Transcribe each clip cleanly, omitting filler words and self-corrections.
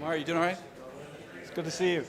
All right, you doing all right? It's good to see you.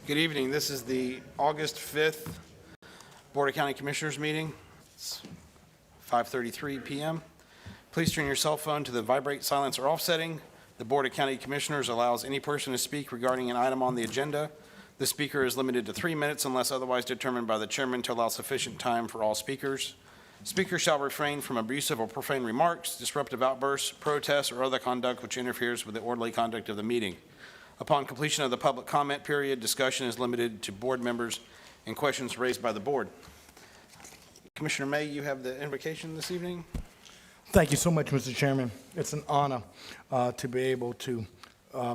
Good evening. This is the August 5th Board of County Commissioners meeting. It's 5:33 p.m. Please turn your cell phone to the vibrate, silence, or off setting. The Board of County Commissioners allows any person to speak regarding an item on the agenda. The speaker is limited to 3 minutes unless otherwise determined by the chairman to allow sufficient time for all speakers. Speakers shall refrain from abusive or profane remarks, disruptive outbursts, protests, or other conduct which interferes with the orderly conduct of the meeting. Upon completion of the public comment period, discussion is limited to board members and questions raised by the board. Commissioner May, you have the invocation this evening. Thank you so much, Mr. Chairman. It's an honor to be able to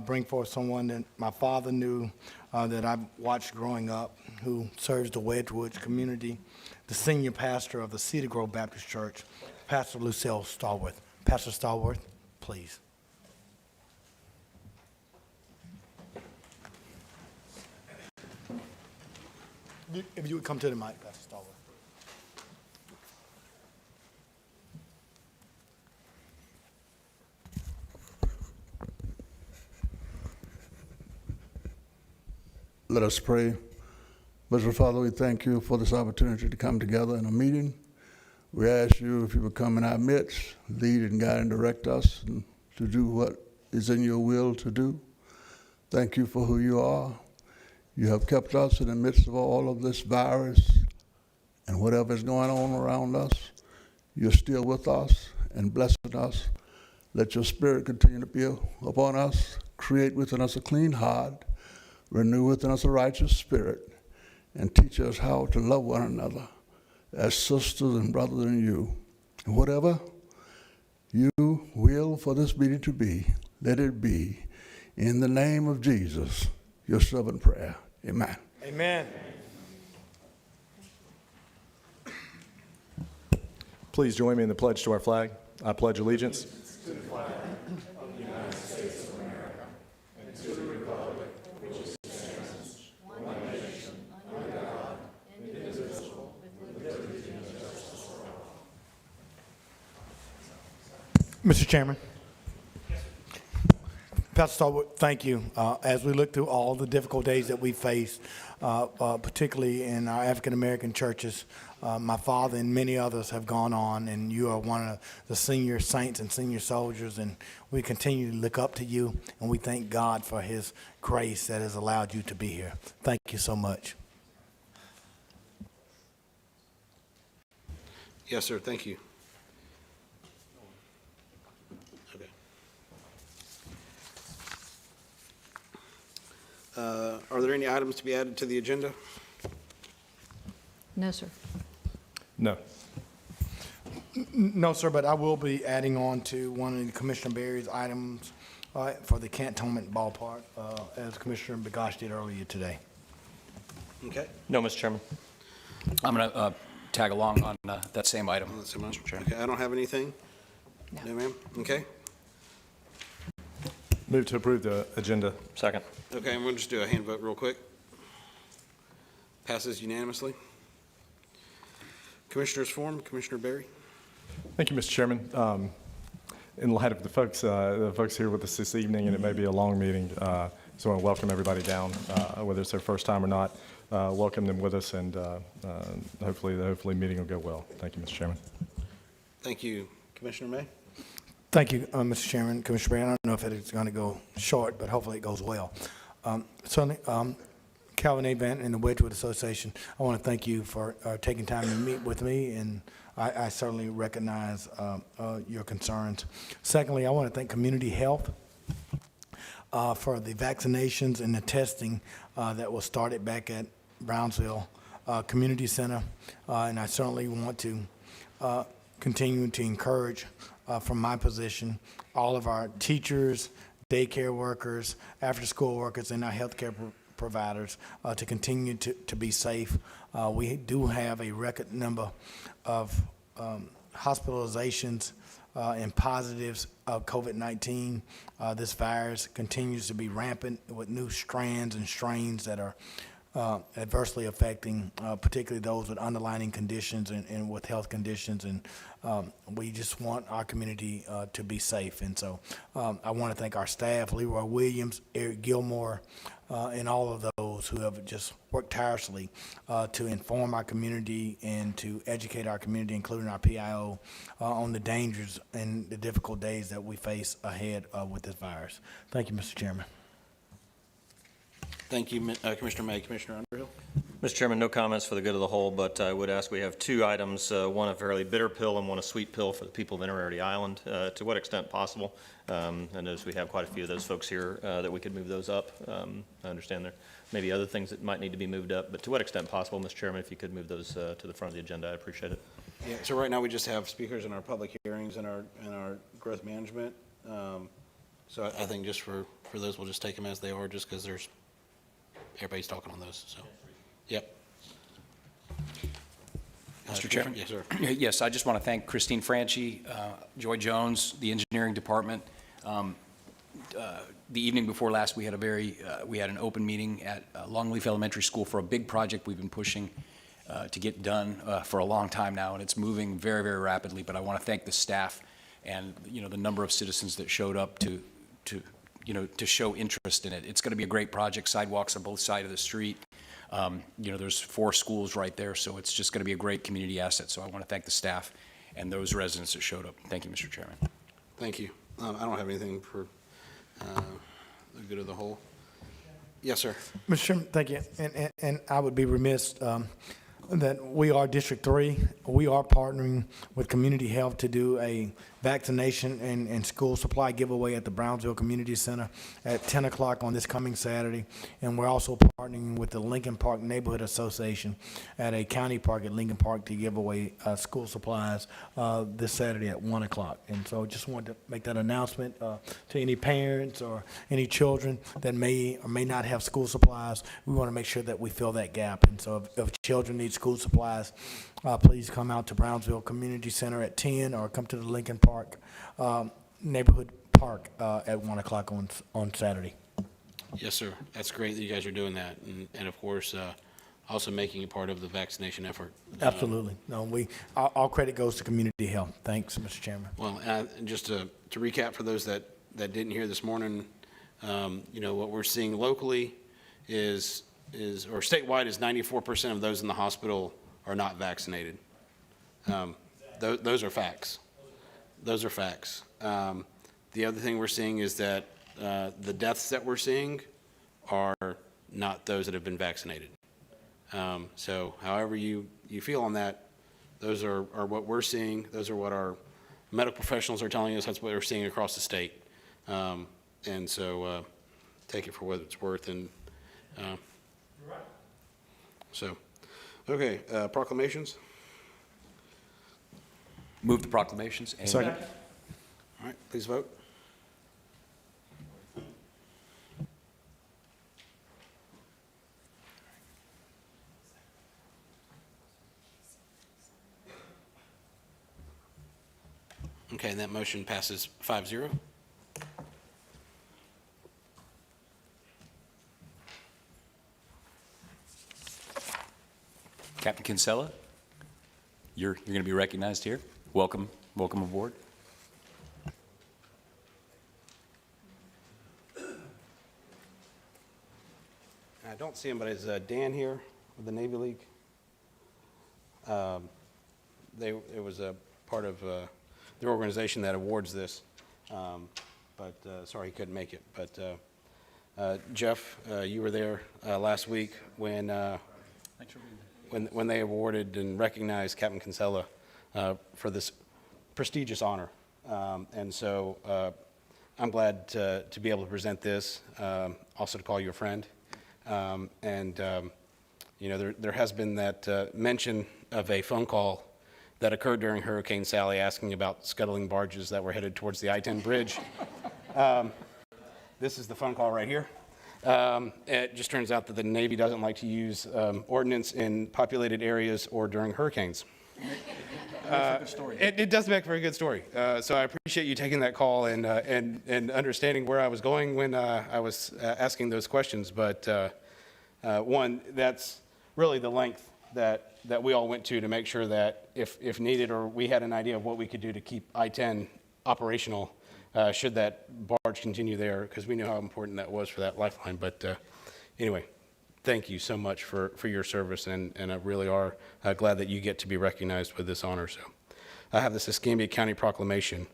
bring forth someone that my father knew, that I watched growing up, who serves the Wedgwood community, the senior pastor of the Cedar Grove Baptist Church, Pastor Lucille Stallworth. Pastor Stallworth, please. If you would come to the mic, Pastor Stallworth. Let us pray. Blessed Father, we thank you for this opportunity to come together in a meeting. We ask you if you would come in our midst, lead and guide and direct us and to do what is in your will to do. Thank you for who you are. You have kept us in the midst of all of this virus and whatever is going on around us. You're still with us and blessing us. Let your spirit continue to be upon us. Create within us a clean heart. Renew within us a righteous spirit. And teach us how to love one another as sisters and brothers in you. And whatever you will for this meeting to be, let it be. In the name of Jesus, your servant prayer. Amen. Amen. Please join me in the pledge to our flag. I pledge allegiance. Mr. Chairman. Pastor Starwood, thank you. As we look through all the difficult days that we face, particularly in our African-American churches, my father and many others have gone on, and you are one of the senior saints and senior soldiers, and we continue to look up to you, and we thank God for his grace that has allowed you to be here. Thank you so much. Yes, sir, thank you. Okay. Are there any items to be added to the agenda? No, sir. No. No, sir, but I will be adding on to one of Commissioner Berry's items for the Cantonment Ballpark, as Commissioner Begosh did earlier today. Okay. No, Mr. Chairman. I'm going to tag along on that same item. Well, that's so much. Mr. Chairman. Okay, I don't have anything. No, ma'am? Okay. Move to approve the agenda. Second. Okay, and we'll just do a hand vote real quick. Passes unanimously. Commissioners Forum, Commissioner Berry. Thank you, Mr. Chairman. In light of the folks here with us this evening, and it may be a long meeting, so I want to welcome everybody down, whether it's their first time or not. Welcome them with us, and hopefully the meeting will go well. Thank you, Mr. Chairman. Thank you. Commissioner May? Thank you, Mr. Chairman, Commissioner Berry. I don't know if it's going to go short, but hopefully it goes well. Certainly, Calvin A. Vant and the Wedgewood Association, I want to thank you for taking time to meet with me, and I certainly recognize your concerns. Secondly, I want to thank Community Health for the vaccinations and the testing that was started back at Brownsville Community Center, and I certainly want to continue to encourage, from my position, all of our teachers, daycare workers, after-school workers, and our healthcare providers to continue to be safe. We do have a record number of hospitalizations and positives of COVID-19. This virus continues to be rampant with new strands and strains that are adversely affecting particularly those with underlying conditions and with health conditions, and we just want our community to be safe. And so I want to thank our staff, Leroy Williams, Eric Gilmore, and all of those who have just worked tirelessly to inform our community and to educate our community, including our PIO, on the dangers and the difficult days that we face ahead with this virus. Thank you, Mr. Chairman. Thank you, Commissioner May. Commissioner Underhill? Mr. Chairman, no comments for the good of the whole, but I would ask, we have two items, one a fairly bitter pill and one a sweet pill for the people of Inverarity Island. To what extent possible? I notice we have quite a few of those folks here that we could move those up. I understand there may be other things that might need to be moved up, but to what extent possible, Mr. Chairman, if you could move those to the front of the agenda, I'd appreciate it. Yeah, so right now we just have speakers in our public hearings and our growth management. So I think just for those, we'll just take them as they are, just because everybody's talking on those, so, yep. Mr. Chairman? Yes, sir. Yes, I just want to thank Christine Franchi, Joy Jones, the engineering department. The evening before last, we had an open meeting at Longleaf Elementary School for a big project we've been pushing to get done for a long time now, and it's moving very, very rapidly. But I want to thank the staff and, the number of citizens that showed up to show interest in it. It's going to be a great project, sidewalks on both sides of the street. There's 4 schools right there, so it's just going to be a great community asset. So I want to thank the staff and those residents that showed up. Thank you, Mr. Chairman. Thank you. I don't have anything for the good of the whole. Yes, sir. Mr. Chairman, thank you. And I would be remiss that we are District 3. We are partnering with Community Health to do a vaccination and school supply giveaway at the Brownsville Community Center at 10 o'clock on this coming Saturday. And we're also partnering with the Lincoln Park Neighborhood Association at a county park at Lincoln Park to give away school supplies this Saturday at 1 o'clock. And so just wanted to make that announcement to any parents or any children that may or may not have school supplies. We want to make sure that we fill that gap. And so if children need school supplies, please come out to Brownsville Community Center at 10 or come to the Lincoln Park Neighborhood Park at 1 o'clock on Saturday. Yes, sir. That's great that you guys are doing that. And of course, also making it part of the vaccination effort. Absolutely. No, all credit goes to community health. Thanks, Mr. Chairman. Well, and just to recap for those that didn't hear this morning, what we're seeing locally is or statewide is 94% of those in the hospital are not vaccinated. Those are facts. Those are facts. The other thing we're seeing is that the deaths that we're seeing are not those that have been vaccinated. So however you feel on that, those are what we're seeing. Those are what our medical professionals are telling us. That's what we're seeing across the state. And so take it for what it's worth. And so, okay, proclamations. Move the proclamations. And Second. All right, please vote. Okay, and that motion passes 5-0. Captain Kinsella, you're going to be recognized here. Welcome aboard. I don't see him, but is Dan here with the Navy League? It was a part of their organization that awards this, but sorry he couldn't make it. But Jeff, you were there last week when they awarded and recognized Captain Kinsella for this prestigious honor. And so I'm glad to be able to present this, also to call you a friend. There has been that mention of a phone call that occurred during Hurricane Sally asking about scuttling barges that were headed towards the I-10 bridge. This is the phone call right here. It just turns out that the Navy doesn't like to use ordnance in populated areas or during hurricanes. It does make for a good story. So I appreciate you taking that call and understanding where I was going when I was asking those questions. But one, that's really the length that we all went to make sure that if needed or we had an idea of what we could do to keep I-10 operational, should that barge continue there, because we knew how important that was for that lifeline. But anyway, thank you so much for your service, and I really are glad that you get to be recognized with this honor. So I have this Escambia County proclamation.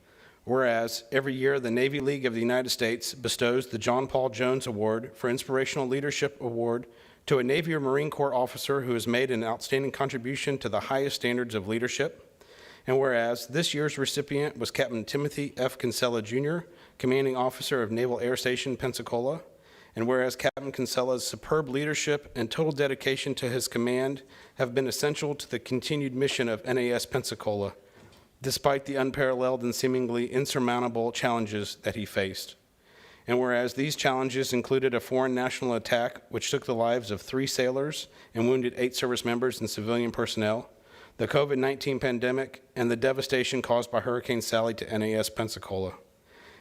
Whereas every year the Navy League of the United States bestows the John Paul Jones Award for Inspirational Leadership Award to a Navy or Marine Corps officer who has made an outstanding contribution to the highest standards of leadership. And whereas this year's recipient was Captain Timothy F. Kinsella, Jr., Commanding Officer of Naval Air Station, Pensacola. And whereas Captain Kinsella's superb leadership and total dedication to his command have been essential to the continued mission of NAS Pensacola, despite the unparalleled and seemingly insurmountable challenges that he faced. And whereas these challenges included a foreign national attack which took the lives of 3 sailors and wounded 8 service members and civilian personnel, the COVID-19 pandemic, and the devastation caused by Hurricane Sally to NAS Pensacola.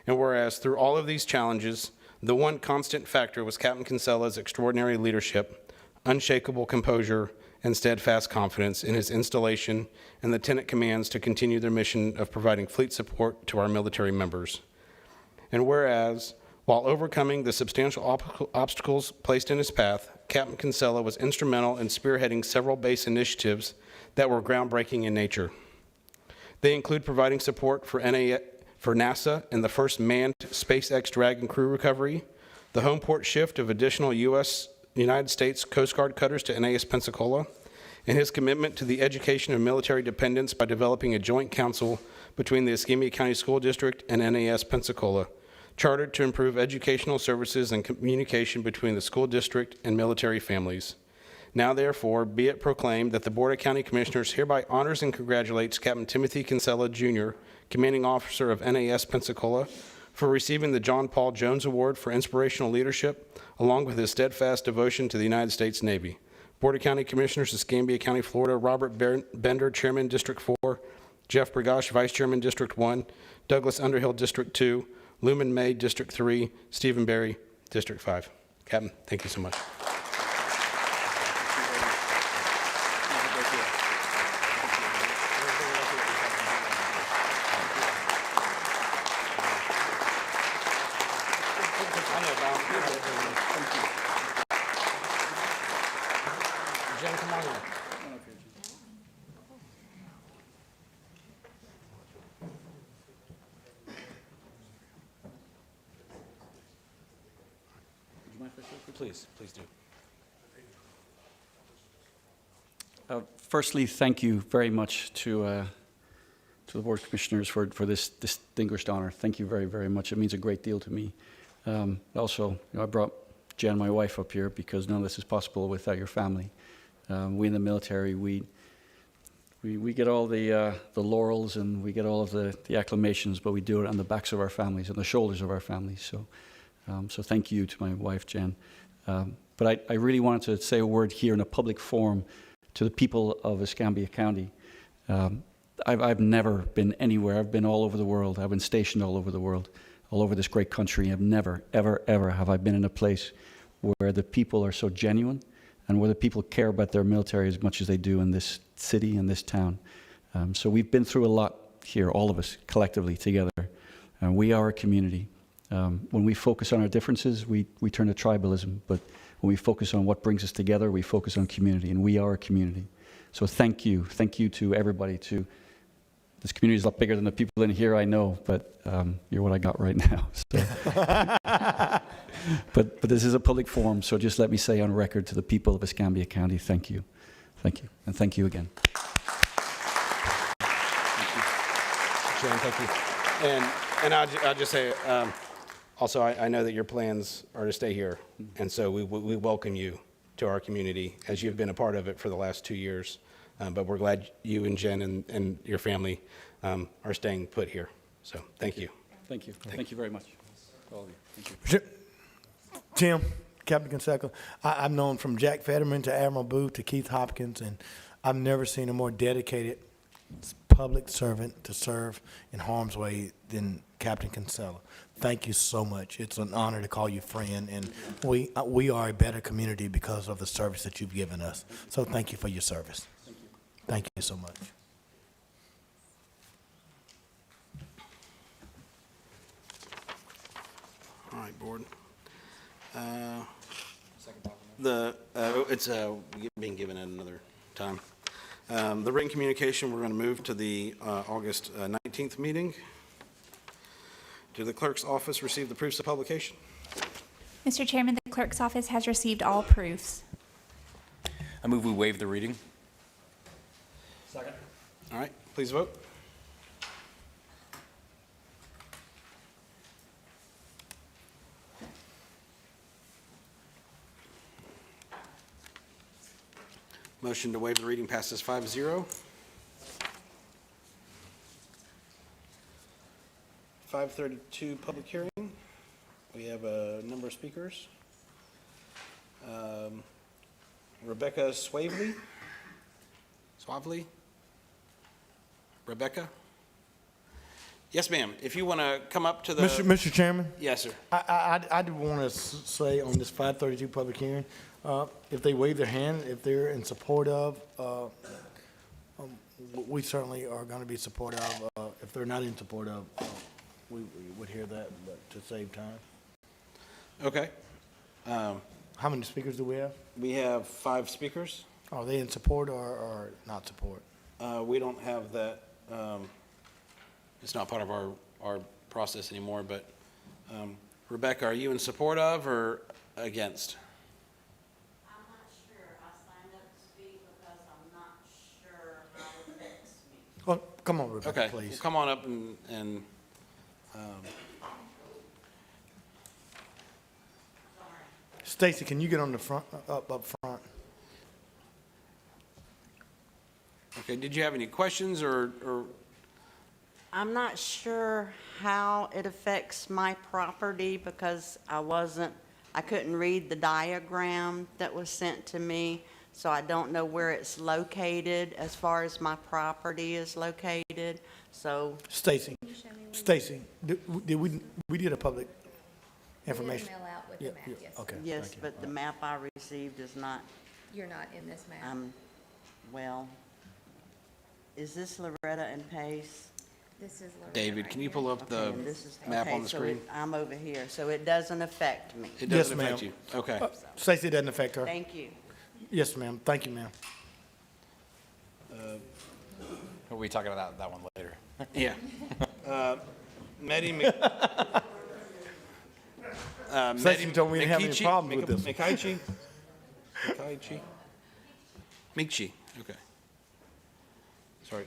And whereas through all of these challenges, the one constant factor was Captain Kinsella's extraordinary leadership, unshakable composure, and steadfast confidence in his installation and lieutenant commands to continue their mission of providing fleet support to our military members. And whereas, while overcoming the substantial obstacles placed in his path, Captain Kinsella was instrumental in spearheading several base initiatives that were groundbreaking in nature. They include providing support for NASA in the first manned SpaceX Dragon crew recovery, the home port shift of additional United States Coast Guard cutters to NAS Pensacola, and his commitment to the education of military dependents by developing a joint council between the Escambia County School District and NAS Pensacola, chartered to improve educational services and communication between the school district and military families. Now therefore, be it proclaimed that the Board of County Commissioners hereby honors and congratulates Captain Timothy Kinsella, Jr., Commanding Officer of NAS Pensacola, for receiving the John Paul Jones Award for Inspirational Leadership, along with his steadfast devotion to the United States Navy. Board of County Commissioners, Escambia County, Florida, Robert Bender, Chairman, District 4, Jeff Bergosh, Vice Chairman, District 1, Douglas Underhill, District 2, Lumen May, District 3, Stephen Berry, District 5. Captain, thank you so much. Jen, come on in. Please do. Firstly, thank you very much to the Board of Commissioners for this distinguished honor. Thank you very, very much. It means a great deal to me. Also, I brought Jen, my wife, up here because none of this is possible without your family. We in the military, we get all the laurels and we get all of the acclamations, but we do it on the backs of our families, on the shoulders of our families. So thank you to my wife, Jen. But I really wanted to say a word here in a public forum to the people of Escambia County. I've never been anywhere. I've been all over the world. I've been stationed all over the world, all over this great country. I've never, ever, ever have I been in a place where the people are so genuine and where the people care about their military as much as they do in this city and this town. So we've been through a lot here, all of us, collectively, together. We are a community. When we focus on our differences, we turn to tribalism. But when we focus on what brings us together, we focus on community, and we are a community. So thank you to everybody. This community is a lot bigger than the people in here, I know, but you're what I got right now. So. But this is a public forum, so just let me say on record to the people of Escambia County, thank you. Thank you, and thank you again. Jen, thank you. And I'll just say, also, I know that your plans are to stay here, and so we welcome you to our community as you've been a part of it for the last 2 years. But we're glad you and Jen and your family are staying put here. So thank you. Thank you. Thank you very much, all of you. Thank you. Tim, Captain Kinsella, I've known from Jack Fetterman to Admiral Booth to Keith Hopkins, and I've never seen a more dedicated public servant to serve in harm's way than Captain Kinsella. Thank you so much. It's an honor to call you friend, and we are a better community because of the service that you've given us. So thank you for your service. Thank you. Thank you so much. All right, board. It's being given at another time. The written communication, we're going to move to the August 19th meeting. Did the clerk's office receive the proofs of publication? Mr. Chairman, the clerk's office has received all proofs. I move we waive the reading. Second. All right, please vote. Motion to waive the reading passes 5-0. 5:32 public hearing. We have a number of speakers. Rebecca Swavely. Rebecca? Yes, ma'am. If you want to come up to the... Mr. Chairman? Yes, sir. I do want to say on this 532 public hearing, if they wave their hand, if they're in support of, we certainly are going to be supportive of. If they're not in support of, we would hear that, but to save time. Okay. How many speakers do we have? We have 5 speakers. Are they in support or not support? We don't have that, it's not part of our process anymore, but Rebecca, are you in support of or against? I'm not sure. I signed up to speak because I'm Come on, Rebecca, Okay, well, please. come on up and Stacy, can you get on the front, up front? okay, did you have any questions or I'm not sure how it affects my property because I couldn't read the diagram that was sent to me, so I don't know where it's located as far as my property is located, so. Stacy, we did a public information? Mail out with the Yeah, map, yeah, yes. okay. Yes, thank you. but the map I received is not, You're not in this map. well, is this Loretta and Pace? This is Loretta David, right can you here. pull up the And this is- map okay, on the so screen? I'm over here, so it doesn't affect me. It Yes, doesn't affect ma'am. you? Okay. Stacy, it doesn't affect her? Thank you. Yes, ma'am. Thank you, ma'am. We'll be talking about that one later. Yeah. Mehdi Mc- Stacy Mehdi told me we didn't have any Mikichi- problems with this. Mikaichi? Mikaichi? Mikchi, okay. Sorry.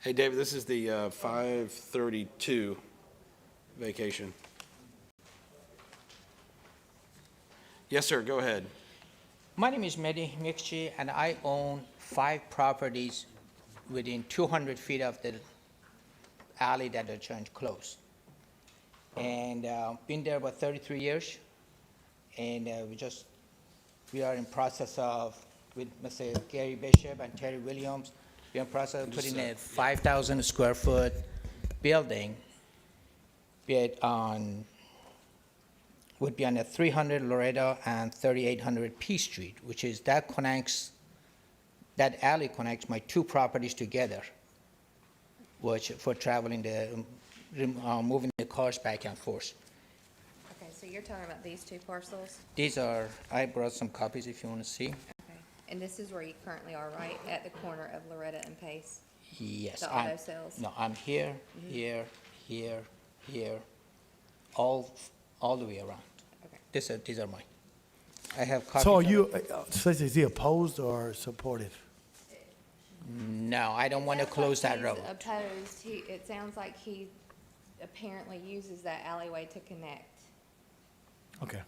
Hey, David, this is the 532 vacation. Yes, sir, go ahead. My name is Mehdi Mikchi, and I own 5 properties within 200 feet of the alley that they're trying to close. And been there about 33 years, and we are in process of, with Mr. Gary Bishop and Terry Williams, we're in process of putting a 5,000 square foot building, would be on the 300 Loreto and 3800 P Street, which is, that alley connects my 2 properties together, which for traveling moving the cars back and forth. Okay, so you're talking about these 2 parcels? I brought some copies if you want to see. Okay. And this is where you currently are, right? At the corner of Loretta and Pace? Yes. The auto sales? No, I'm here, here, all the way around. Okay. These are mine. I have copies. So are of you, it. Stacy, is he opposed or supportive? No, I don't want to close that road. He's opposed. It sounds like he apparently uses that alleyway to connect. Okay.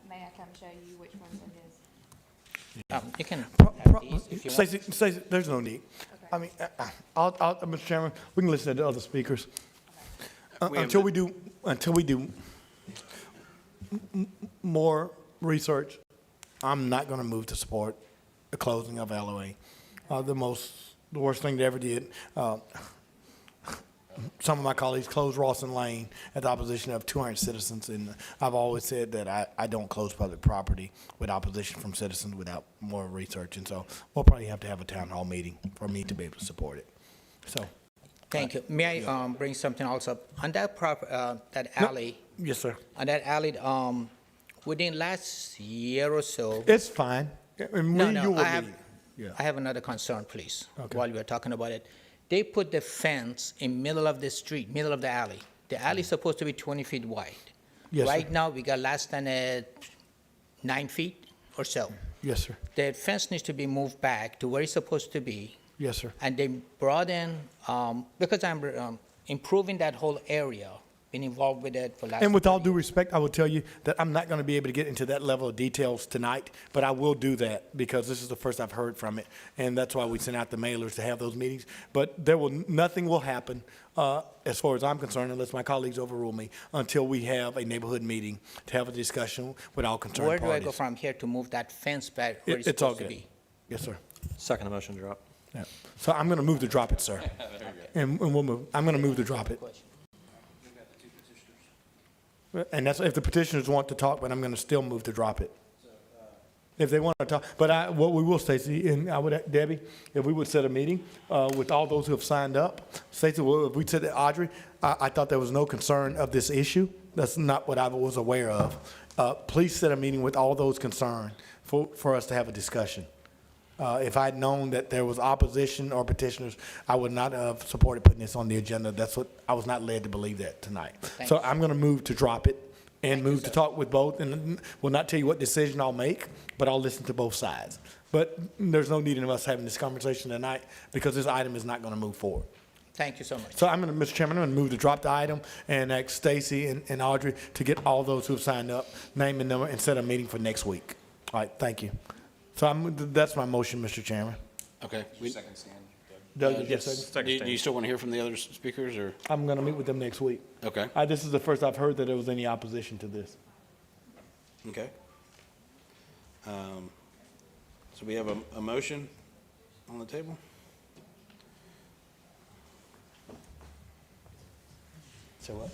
May I come show you which ones it is? You can have these if you want. Stacy, there's no need. I mean, Mr. Chairman, we can listen to the other speakers. We have Until we do more research, I'm not going to move to support the closing of LOA. The worst thing they ever did, some of my colleagues closed Rawson Lane at the opposition of 200 citizens, and I've always said that I don't close public property with opposition from citizens without more research, and so we'll probably have to have a town hall meeting for me to be able to support it. So, Thank you. May I bring something else up? On that that alley, yes, sir. on that alley, within last year or so. It's fine. No, I have. Yeah. I have another concern, please, Okay. while we are talking about it. They put the fence in middle of the street, middle of the alley. The alley is supposed to be 20 feet wide. Yes, sir. Right now, we got less than 9 feet or so. Yes, sir. The fence needs to be moved back to where it's supposed to be. Yes, sir. And they brought in, because I'm improving that whole area, been involved with it for last. And with all 30 due respect, I will tell you that I'm not going to be able to get into that level of details tonight, but I will do that because this is the first I've heard from it, and that's why we sent out the mailers to have those meetings. But nothing will happen, as far as I'm concerned, unless my colleagues overrule me, until we have a neighborhood meeting to have a discussion with all concerned Where parties. do I go from here to move that fence back where it's It's all supposed to good. be? Yes, sir. Second motion drop. Yeah. So I'm going to move to drop it, sir. And we'll move. I'm going to move to drop it. And that's if the petitioners want to talk, but I'm going to still move to drop it. If they want to talk, but what we will, Stacy, and I would, Debbie, if we would set a meeting with all those who have signed up, Stacy, well, if we said that, Audrey, I thought there was no concern of this issue. That's not what I was aware of. Please set a meeting with all those concerned for us to have a discussion. If I'd known that there was opposition or petitioners, I would not have supported putting this on the agenda. That's what, I was not led to believe that tonight. So I'm going to move to drop it and move to talk with both, and will not tell you what decision I'll make, but I'll listen to both sides. But there's no need in us having this conversation tonight because this item is not going to move forward. Thank you so much. So Mr. Chairman, I'm going to move to drop the item and ask Stacy and Audrey to get all those who've signed up, name and number, and set a meeting for next week. All right, thank you. So that's my motion, Mr. Chairman. Okay. Second stand. Doug, you Yes. get a second? Do you still want to hear from the other speakers, or? I'm going to meet with them next week. Okay. This is the first I've heard that there was any opposition to this. Okay. So we have a motion on the table? So what?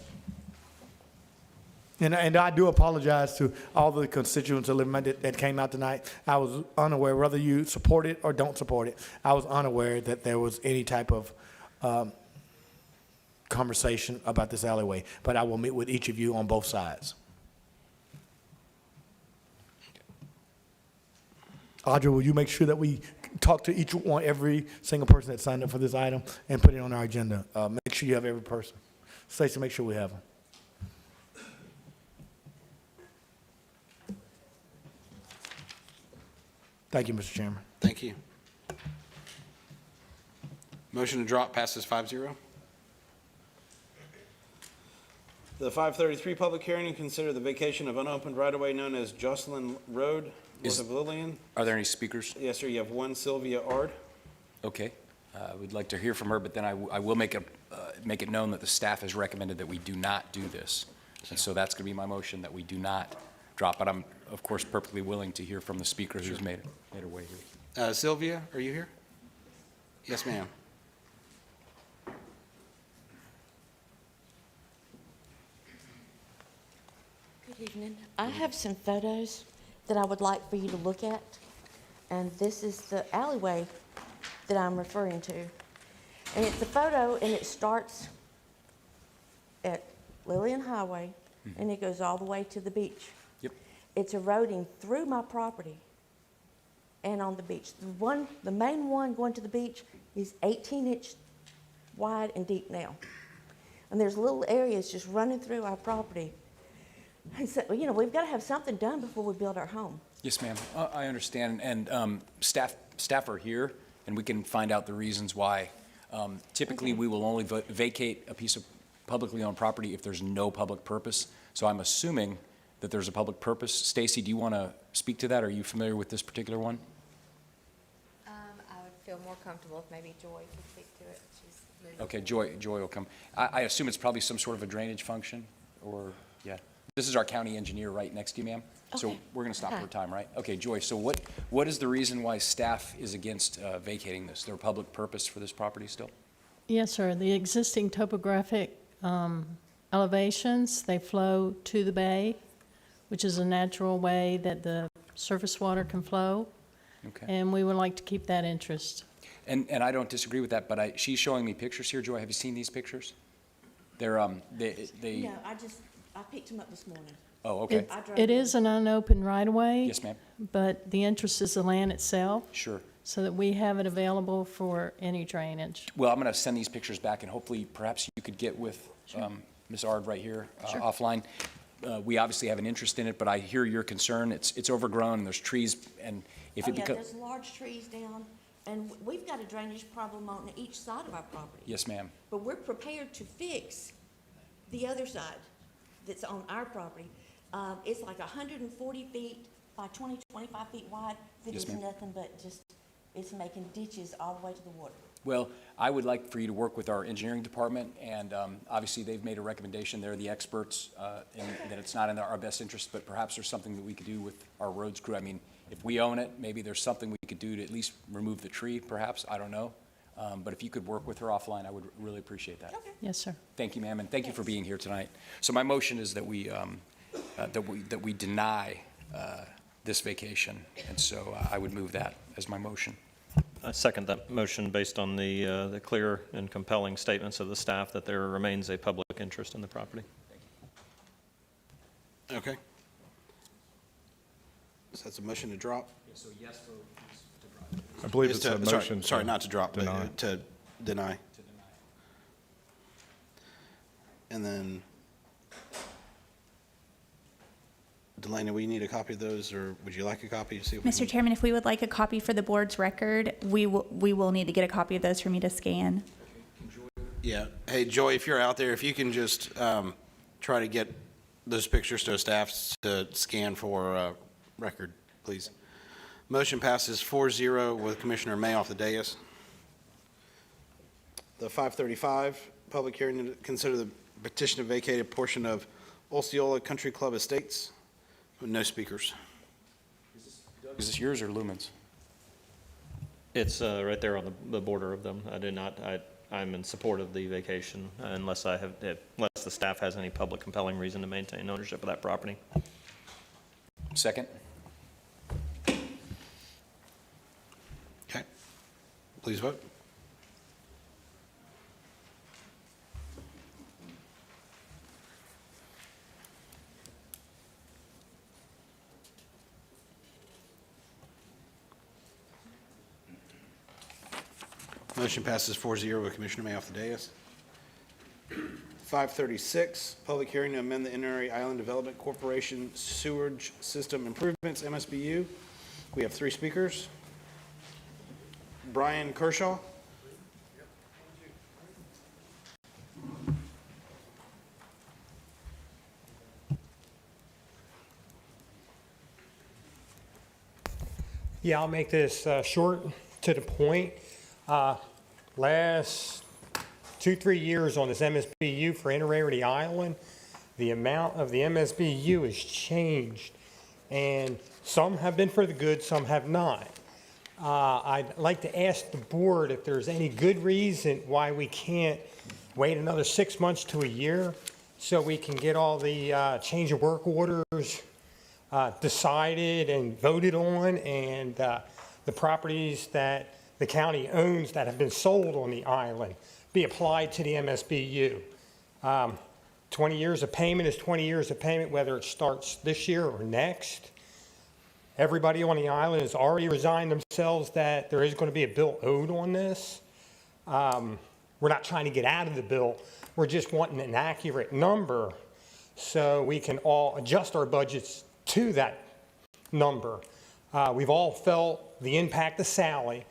And I do apologize to all the constituents that came out tonight. I was unaware, whether you support it or don't support it, I was unaware that there was any type of conversation about this alleyway. But I will meet with each of you on both sides. Audrey, will you make sure that we talk to every single person that signed up for this item and put it on our agenda? Make sure you have every person. Stacey, make sure we have them. Thank you, Mr. Chairman. Thank you. Motion to drop passes 5-0. The 5:33 public hearing and consider the vacation of unopened right-of-way known as Jocelyn Road, north of Lillian. Are there any speakers? Yes, sir, you have one Sylvia Ard. Okay. We'd like to hear from her, but then I will make it known that the staff has recommended that we do not do this. And so that's going to be my motion, that we do not drop. But I'm, of course, perfectly willing to hear from the speaker who's made her way here. Sylvia, are you here? Yes, ma'am. Good evening. I have some photos that I would like for you to look at, and this is the alleyway that I'm referring to. And it's a photo, and it starts at Lillian Highway, and it goes all the way to the beach. Yep. It's eroding through my property and on the beach. The main one going to the beach is 18-inch wide and deep now. And there's little areas just running through our property. And so, we've got to have something done before we build our home. Yes, ma'am. I understand. And staff are here, and we can find out the reasons why. Typically, we will only vacate a piece of publicly owned property if there's no public purpose. So I'm assuming that there's a public purpose. Stacy, do you want to speak to that? Are you familiar with this particular one? I would feel more comfortable if maybe Joy could speak to it. She's moving. Okay, Joy will come. I assume it's probably some sort of a drainage function, or, yeah. This is our county engineer right next to you, ma'am. So Okay. we're going to stop Hi. her time, right? Okay, Joy, so what is the reason why staff is against vacating this? There a public purpose for this property still? Yes, sir. The existing topographic elevations, they flow to the bay, which is a natural way that the surface water can flow, Okay. and we would like to keep that interest. And I don't disagree with that, but she's showing me pictures here. Joy, have you seen these pictures? They're, they. No, I picked them up this morning. Oh, okay. It is an unopened right-of-way. Yes, ma'am. But the interest is the land itself, Sure. so that we have it available for any drainage. Well, I'm going to send these pictures back, and hopefully, perhaps you could get with Ms. Ard right here offline. We obviously have an interest in it, but I hear your concern. It's overgrown, and there's trees, and if it becomes... There's large trees down, and we've got a drainage problem on each side of our property. Yes, ma'am. But we're prepared to fix the other side that's on our property. It's like 140 feet by 20, 25 feet wide. That Yes, is ma'am. nothing but it's making ditches all the way to the water. Well, I would like for you to work with our engineering department, and obviously, they've made a recommendation. They're the experts, and that it's not in our best interest, but perhaps there's something that we could do with our roads crew. I mean, if we own it, maybe there's something we could do to at least remove the tree, perhaps. I don't know. But if you could work with her offline, I would really appreciate that. Okay. Yes, sir. Thank you, ma'am, and thank you for being here tonight. So my motion is that we deny this vacation, and so I would move that as my motion. I second that motion based on the clear and compelling statements of the staff that there remains a public interest in the property. Okay. So that's a motion to drop? So yes vote is to drop. I believe Is it's a to- sorry, motion. Sorry, not to drop, deny. but to deny. To deny. And then, Delana, will you need a copy of those, or would you like a copy? See if we Mr. can- Chairman, if we would like a copy for the board's record, we will need to get a copy of those for me to scan. Yeah. Hey, Joy, if you're out there, if you can just try to get those pictures to staff to scan for record, please. Motion passes 4-0 with Commissioner May off the dais. The 5:35 public hearing to consider the petition to vacate a portion of Osceola Country Club Estates. No speakers. Is this yours or Lumen's? It's right there on the border of them. I'm in support of the vacation unless the staff has any public compelling reason to maintain ownership of that property. Second? Okay. Please vote. Motion passes 4-0 with Commissioner May off the dais. 5:36, public hearing to amend the Inner Island Development Corporation Sewage System Improvements, MSBU. We have 3 speakers. Brian Kershaw. Yeah, I'll make this short to the point. Last 2-3 years on this MSBU for Inner Island, the amount of the MSBU has changed, and some have been for the good, some have not. I'd like to ask the board if there's any good reason why we can't wait another 6 months to a year so we can get all the change of work orders decided and voted on, and the properties that the county owns that have been sold on the island be applied to the MSBU. 20 years of payment is 20 years of payment, whether it starts this year or next. Everybody on the island has already resigned themselves that there is going to be a bill owed on this. We're not trying to get out of the bill. We're just wanting an accurate number so we can all adjust our budgets to that number. We've all felt the impact of Sally,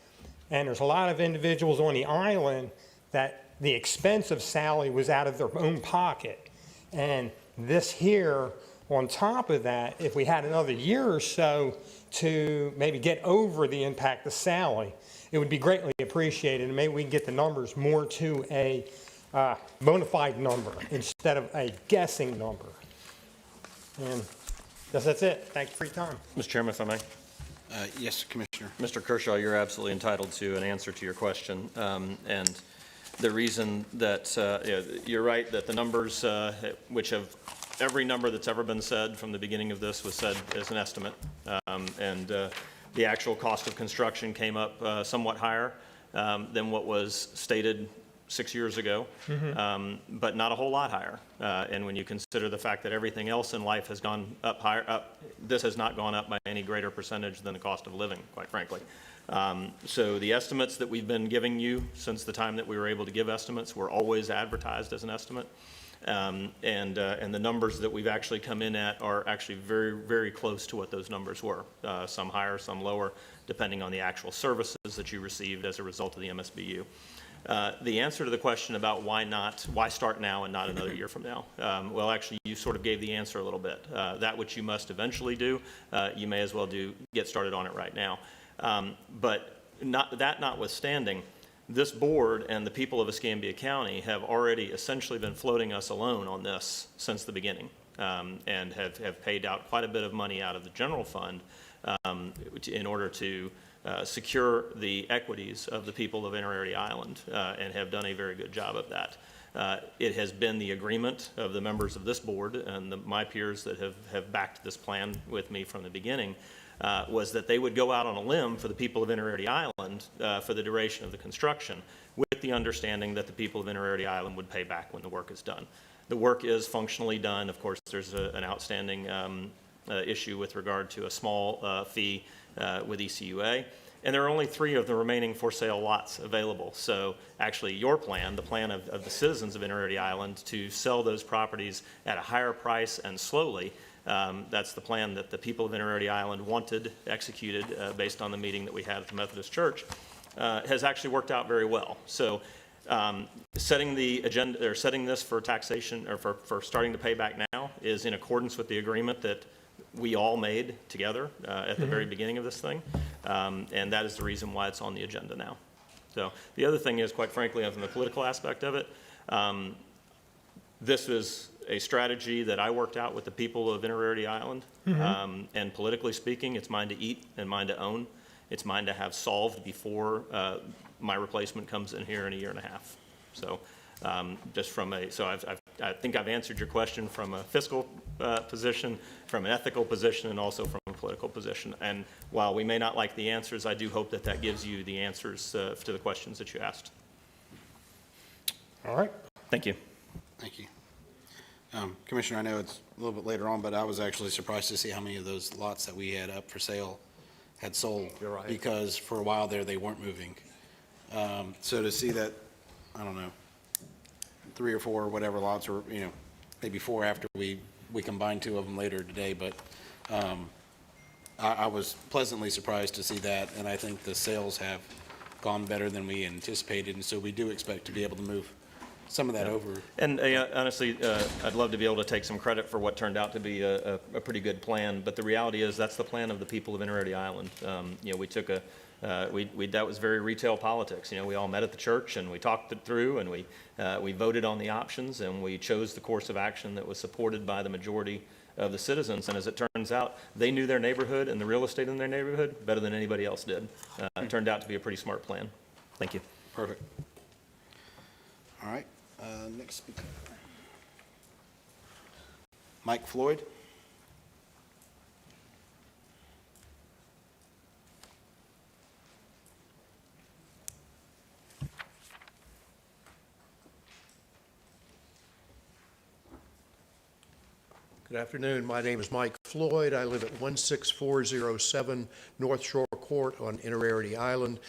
and there's a lot of individuals on the island that the expense of Sally was out of their own pocket. And this here, on top of that, if we had another year or so to maybe get over the impact of Sally, it would be greatly appreciated, and maybe we can get the numbers more to a bona fide number instead of a guessing number. And that's it. Thank you for your time. Mr. Chairman, if I may. Yes, Commissioner. Mr. Kershaw, you're absolutely entitled to an answer to your question. And the reason that you're right that the numbers, which have every number that's ever been said from the beginning of this was said as an estimate. And the actual cost of construction came up somewhat higher than what was stated 6 years ago, but not a whole lot higher. And when you consider the fact that everything else in life has gone up higher, this has not gone up by any greater percentage than the cost of living, quite frankly. So the estimates that we've been giving you since the time that we were able to give estimates were always advertised as an estimate. And the numbers that we've actually come in at are actually very, very close to what those numbers were. Some higher, some lower, depending on the actual services that you received as a result of the MSBU. The answer to the question about why start now and not another year from now? Well, actually, you sort of gave the answer a little bit. That which you must eventually do, you may as well get started on it right now. But notwithstanding, this board and the people of Escambia County have already essentially been floating us alone on this since the beginning, and have paid out quite a bit of money out of the general fund in order to secure the equities of the people of Inner Island, and have done a very good job of that. It has been the agreement of the members of this board and my peers that have backed this plan with me from the beginning, was that they would go out on a limb for the people of Inner Island for the duration of the construction, with the understanding that the people of Inner Island would pay back when the work is done. The work is functionally done. Of course, there's an outstanding issue with regard to a small fee with ECUA. And there are only 3 of the remaining for sale lots available. So actually your plan, the plan of the citizens of Inner Island to sell those properties at a higher price and slowly, that's the plan that the people of Inner Island wanted executed based on the meeting that we had at the Methodist Church, has actually worked out very well. So setting the agenda, or setting this for taxation, or for starting to pay back now is in accordance with the agreement that we all made together at the very beginning of this thing. And that is the reason why it's on the agenda now. So the other thing is, quite frankly, from the political aspect of it, this is a strategy that I worked out with the people of Inner Island. And politically speaking, it's mine to eat and mine to own. It's mine to have solved before my replacement comes in here in a year and a half. So just from a, so I think I've answered your question from a fiscal position, from an ethical position, and also from a political position. And while we may not like the answers, I do hope that that gives you the answers to the questions that you asked. All right. Thank you. Thank you. Commissioner, I know it's a little bit later on, but I was actually surprised to see how many of those lots that we had up for sale had sold. You're right. Because for a while there, they weren't moving. So to see that, I don't know, 3 or 4 or whatever lots, or, you know, maybe 4 after we combined 2 of them later today, but I was pleasantly surprised to see that, and I think the sales have gone better than we anticipated, and so we do expect to be able to move some of that over. And honestly, I'd love to be able to take some credit for what turned out to be a pretty good plan, but the reality is that's the plan of the people of Inner Island. You know, we took a, that was very retail politics. You know, we all met at the church and we talked it through, and we voted on the options, and we chose the course of action that was supported by the majority of the citizens. And as it turns out, they knew their neighborhood and the real estate in their neighborhood better than anybody else did. It turned out to be a pretty smart plan. Thank you. Perfect. All right, next speaker. Mike Floyd. Good afternoon. My name is Mike Floyd. I live at 16407 North Shore Court on Inner Island,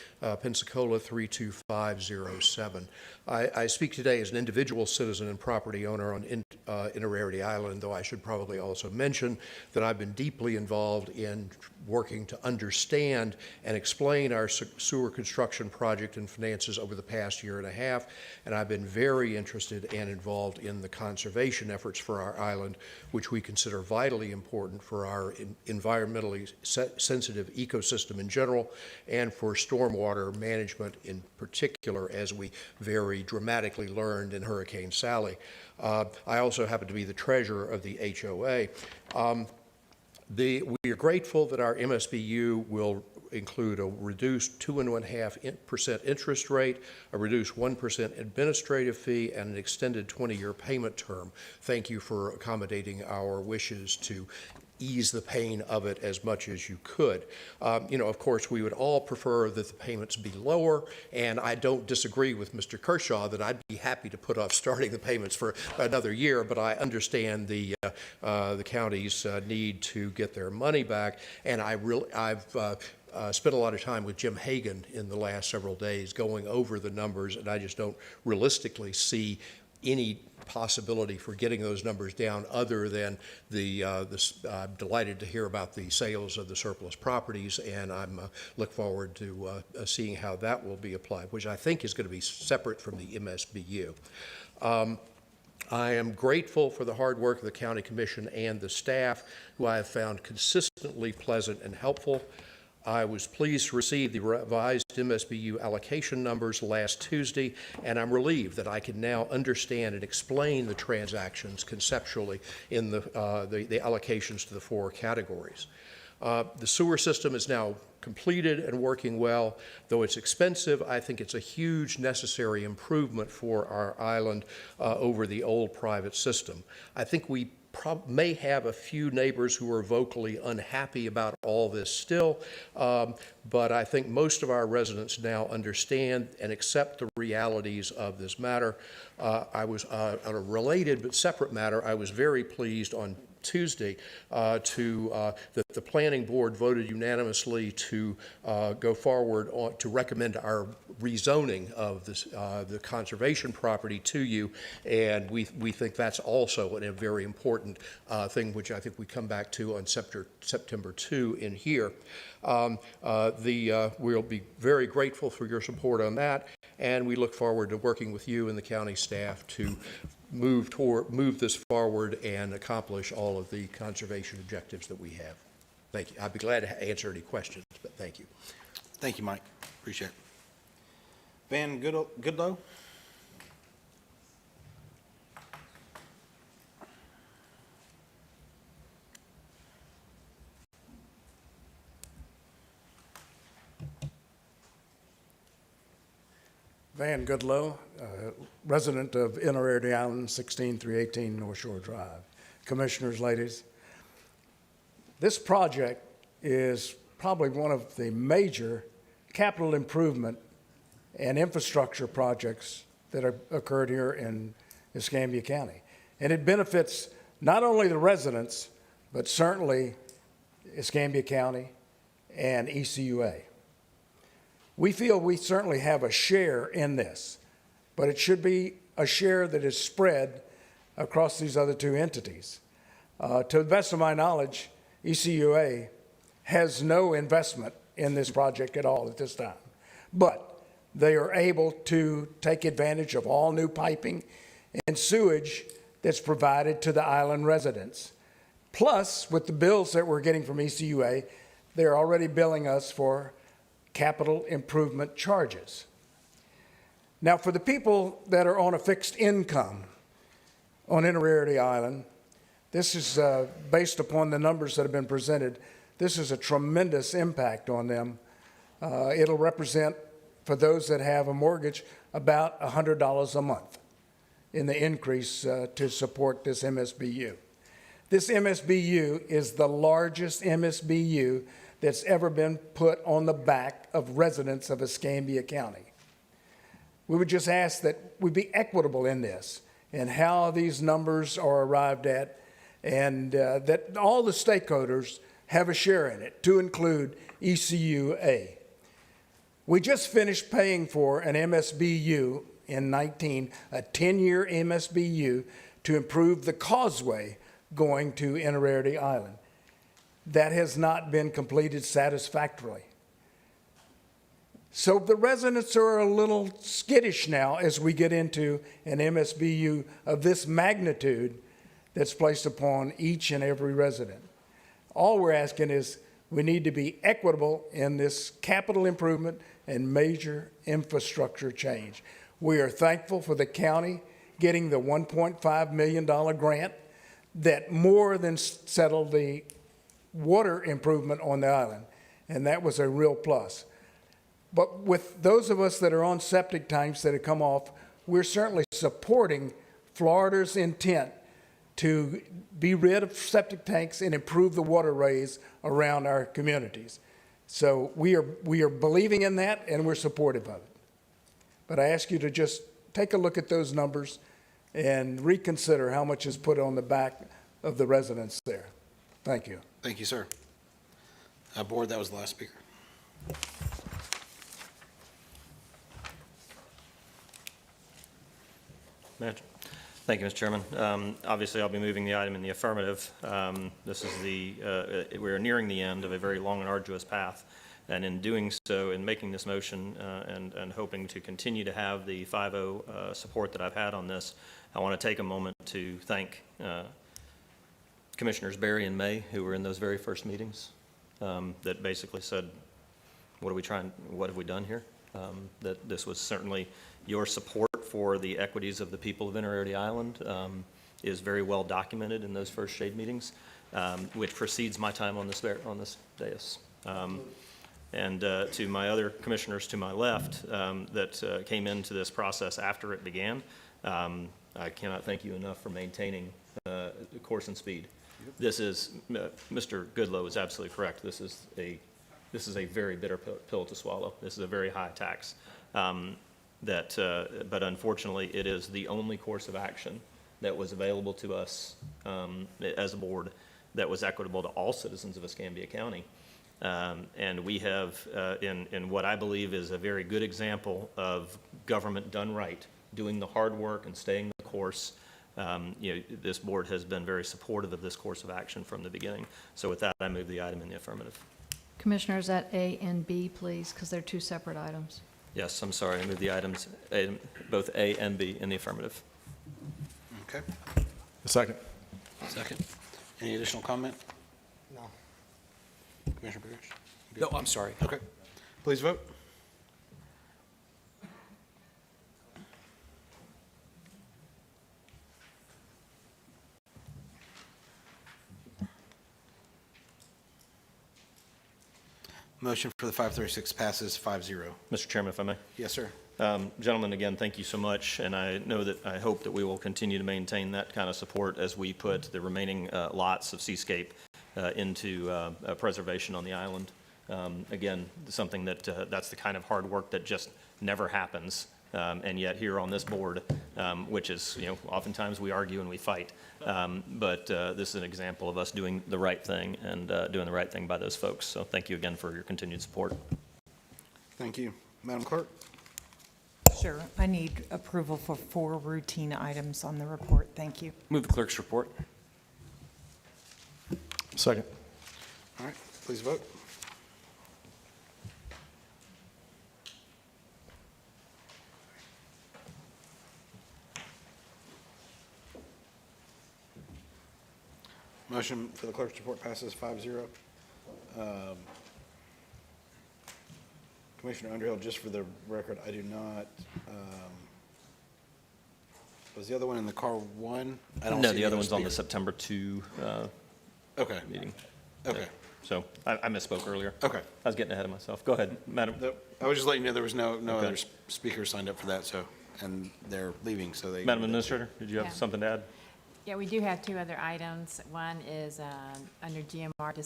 Pensacola 32507. I speak today as an individual citizen and property owner on Inner Island, though I should probably also mention that I've been deeply involved in working to understand and explain our sewer construction project and finances over the past year and a half, and I've been very interested and involved in the conservation efforts for our island, which we consider vitally important for our environmentally sensitive ecosystem in general and for stormwater management in particular, as we very dramatically learned in Hurricane Sally. I also happen to be the treasurer of the HOA. We are grateful that our MSBU will include a reduced 2.5% interest rate, a reduced 1% administrative fee, and an extended 20-year payment term. Thank you for accommodating our wishes to ease the pain of it as much as you could. You know, of course, we would all prefer that the payments be lower, and I don't disagree with Mr. Kershaw that I'd be happy to put off starting the payments for another year, but I understand the county's need to get their money back, and I've spent a lot of time with Jim Hagan in the last several days going over the numbers, and I just don't realistically see any possibility for getting those numbers down other than I'm delighted to hear about the sales of the surplus properties, and I'm look forward to seeing how that will be applied, which I think is going to be separate from the MSBU. I am grateful for the hard work of the County Commission and the staff, who I have found consistently pleasant and helpful. I was pleased to receive the revised MSBU allocation numbers last Tuesday, and I'm relieved that I can now understand and explain the transactions conceptually in the allocations to the 4 categories. The sewer system is now completed and working well. Though it's expensive, I think it's a huge necessary improvement for our island over the old private system. I think we may have a few neighbors who are vocally unhappy about all this still, but I think most of our residents now understand and accept the realities of this matter. I was, on a related but separate matter, I was very pleased on Tuesday, that the planning board voted unanimously to go forward to recommend our rezoning of this, the conservation property to you, and we think that's also a very important thing, which I think we come back to on September 2 in here. We'll be very grateful for your support on that, and we look forward to working with you and the county staff to move this forward and accomplish all of the conservation objectives that we have. Thank you. I'd be glad to answer any questions, but thank you. Thank you, Mike. Appreciate it. Van Goodlow? Van Goodlow, resident of Inner Island, 16318 North Shore Drive. Commissioners, ladies, this project is probably one of the major capital improvement and infrastructure projects that have occurred here in Escambia County. And it benefits not only the residents, but certainly Escambia County and ECUA. We feel we certainly have a share in this, but it should be a share that is spread across these other two entities. To the best of my knowledge, ECUA has no investment in this project at all at this time, but they are able to take advantage of all new piping and sewage that's provided to the island residents. Plus, with the bills that we're getting from ECUA, they're already billing us for capital improvement charges. Now, for the people that are on a fixed income on Inner Island, this is based upon the numbers that have been presented. This is a tremendous impact on them. It'll represent, for those that have a mortgage, about $100 a month in the increase to support this MSBU. This MSBU is the largest MSBU that's ever been put on the back of residents of Escambia County. We would just ask that we be equitable in this and how these numbers are arrived at, and that all the stakeholders have a share in it, to include ECUA. We just finished paying for an MSBU in 19, a 10-year MSBU to improve the causeway going to Inner Island. That has not been completed satisfactorily. So the residents are a little skittish now as we get into an MSBU of this magnitude that's placed upon each and every resident. All we're asking is we need to be equitable in this capital improvement and major infrastructure change. We are thankful for the county getting the $1.5 million grant that more than settled the water improvement on the island, and that was a real plus. But with those of us that are on septic tanks that have come off, we're certainly supporting Florida's intent to be rid of septic tanks and improve the waterways around our communities. So we are believing in that, and we're supportive of it. But I ask you to just take a look at those numbers and reconsider how much is put on the back of the residents there. Thank you. Thank you, sir. Board, that was the last speaker. Thank you, Mr. Chairman. Obviously, I'll be moving the item in the affirmative. This is we're nearing the end of a very long and arduous path. And in doing so, in making this motion and hoping to continue to have the 5-0 support that I've had on this, I want to take a moment to thank Commissioners Berry and May, who were in those very first meetings, that basically said, what have we done here? That this was certainly your support for the equities of the people of Inner Island is very well documented in those first shade meetings, which precedes my time on this dais. And to my other commissioners to my left that came into this process after it began, I cannot thank you enough for maintaining course and speed. This is, Mr. Goodlow is absolutely correct. This is a very bitter pill to swallow. This is a very high tax. But unfortunately, it is the only course of action that was available to us as a board that was equitable to all citizens of Escambia County. And we have, in what I believe is a very good example of government done right, doing the hard work and staying the course, this board has been very supportive of this course of action from the beginning. So with that, I move the item in the affirmative. Commissioners, at A and B, please, because they're two separate items. Yes, I'm sorry, I move the items, both A and B in the affirmative. Okay. Second. Second. Any additional comment? No. Commissioner Parrish? No, I'm sorry. Okay. Please vote. Motion for the 536 passes 5-0. Mr. Chairman, if I may. Yes, sir. Gentlemen, again, thank you so much, and I hope that we will continue to maintain that kind of support as we put the remaining lots of Seascape into preservation on the island. Again, something that's the kind of hard work that just never happens, and yet here on this board, which is, oftentimes we argue and we fight, but this is an example of us doing the right thing and doing the right thing by those folks. So thank you again for your continued support. Thank you. Madam Clerk? Sure. I need approval for 4 routine items on the report. Thank you. Move the clerk's report. Second. All right, please vote. Motion for the clerk's report passes 5-0. Commissioner Underhill, just for the record, I do not, was the other one in the car one? I don't No, see the any other one's on the speakers. September 2 Okay. meeting. Okay. So I misspoke earlier. Okay. I was getting ahead of myself. Go ahead, Madam. Nope. I was just letting you know there was no Okay. other speakers signed up for that, so, and they're leaving, so they. Madam Administrator, did you have Yeah. something to add? Yeah, we do have 2 other items. One is under GMR to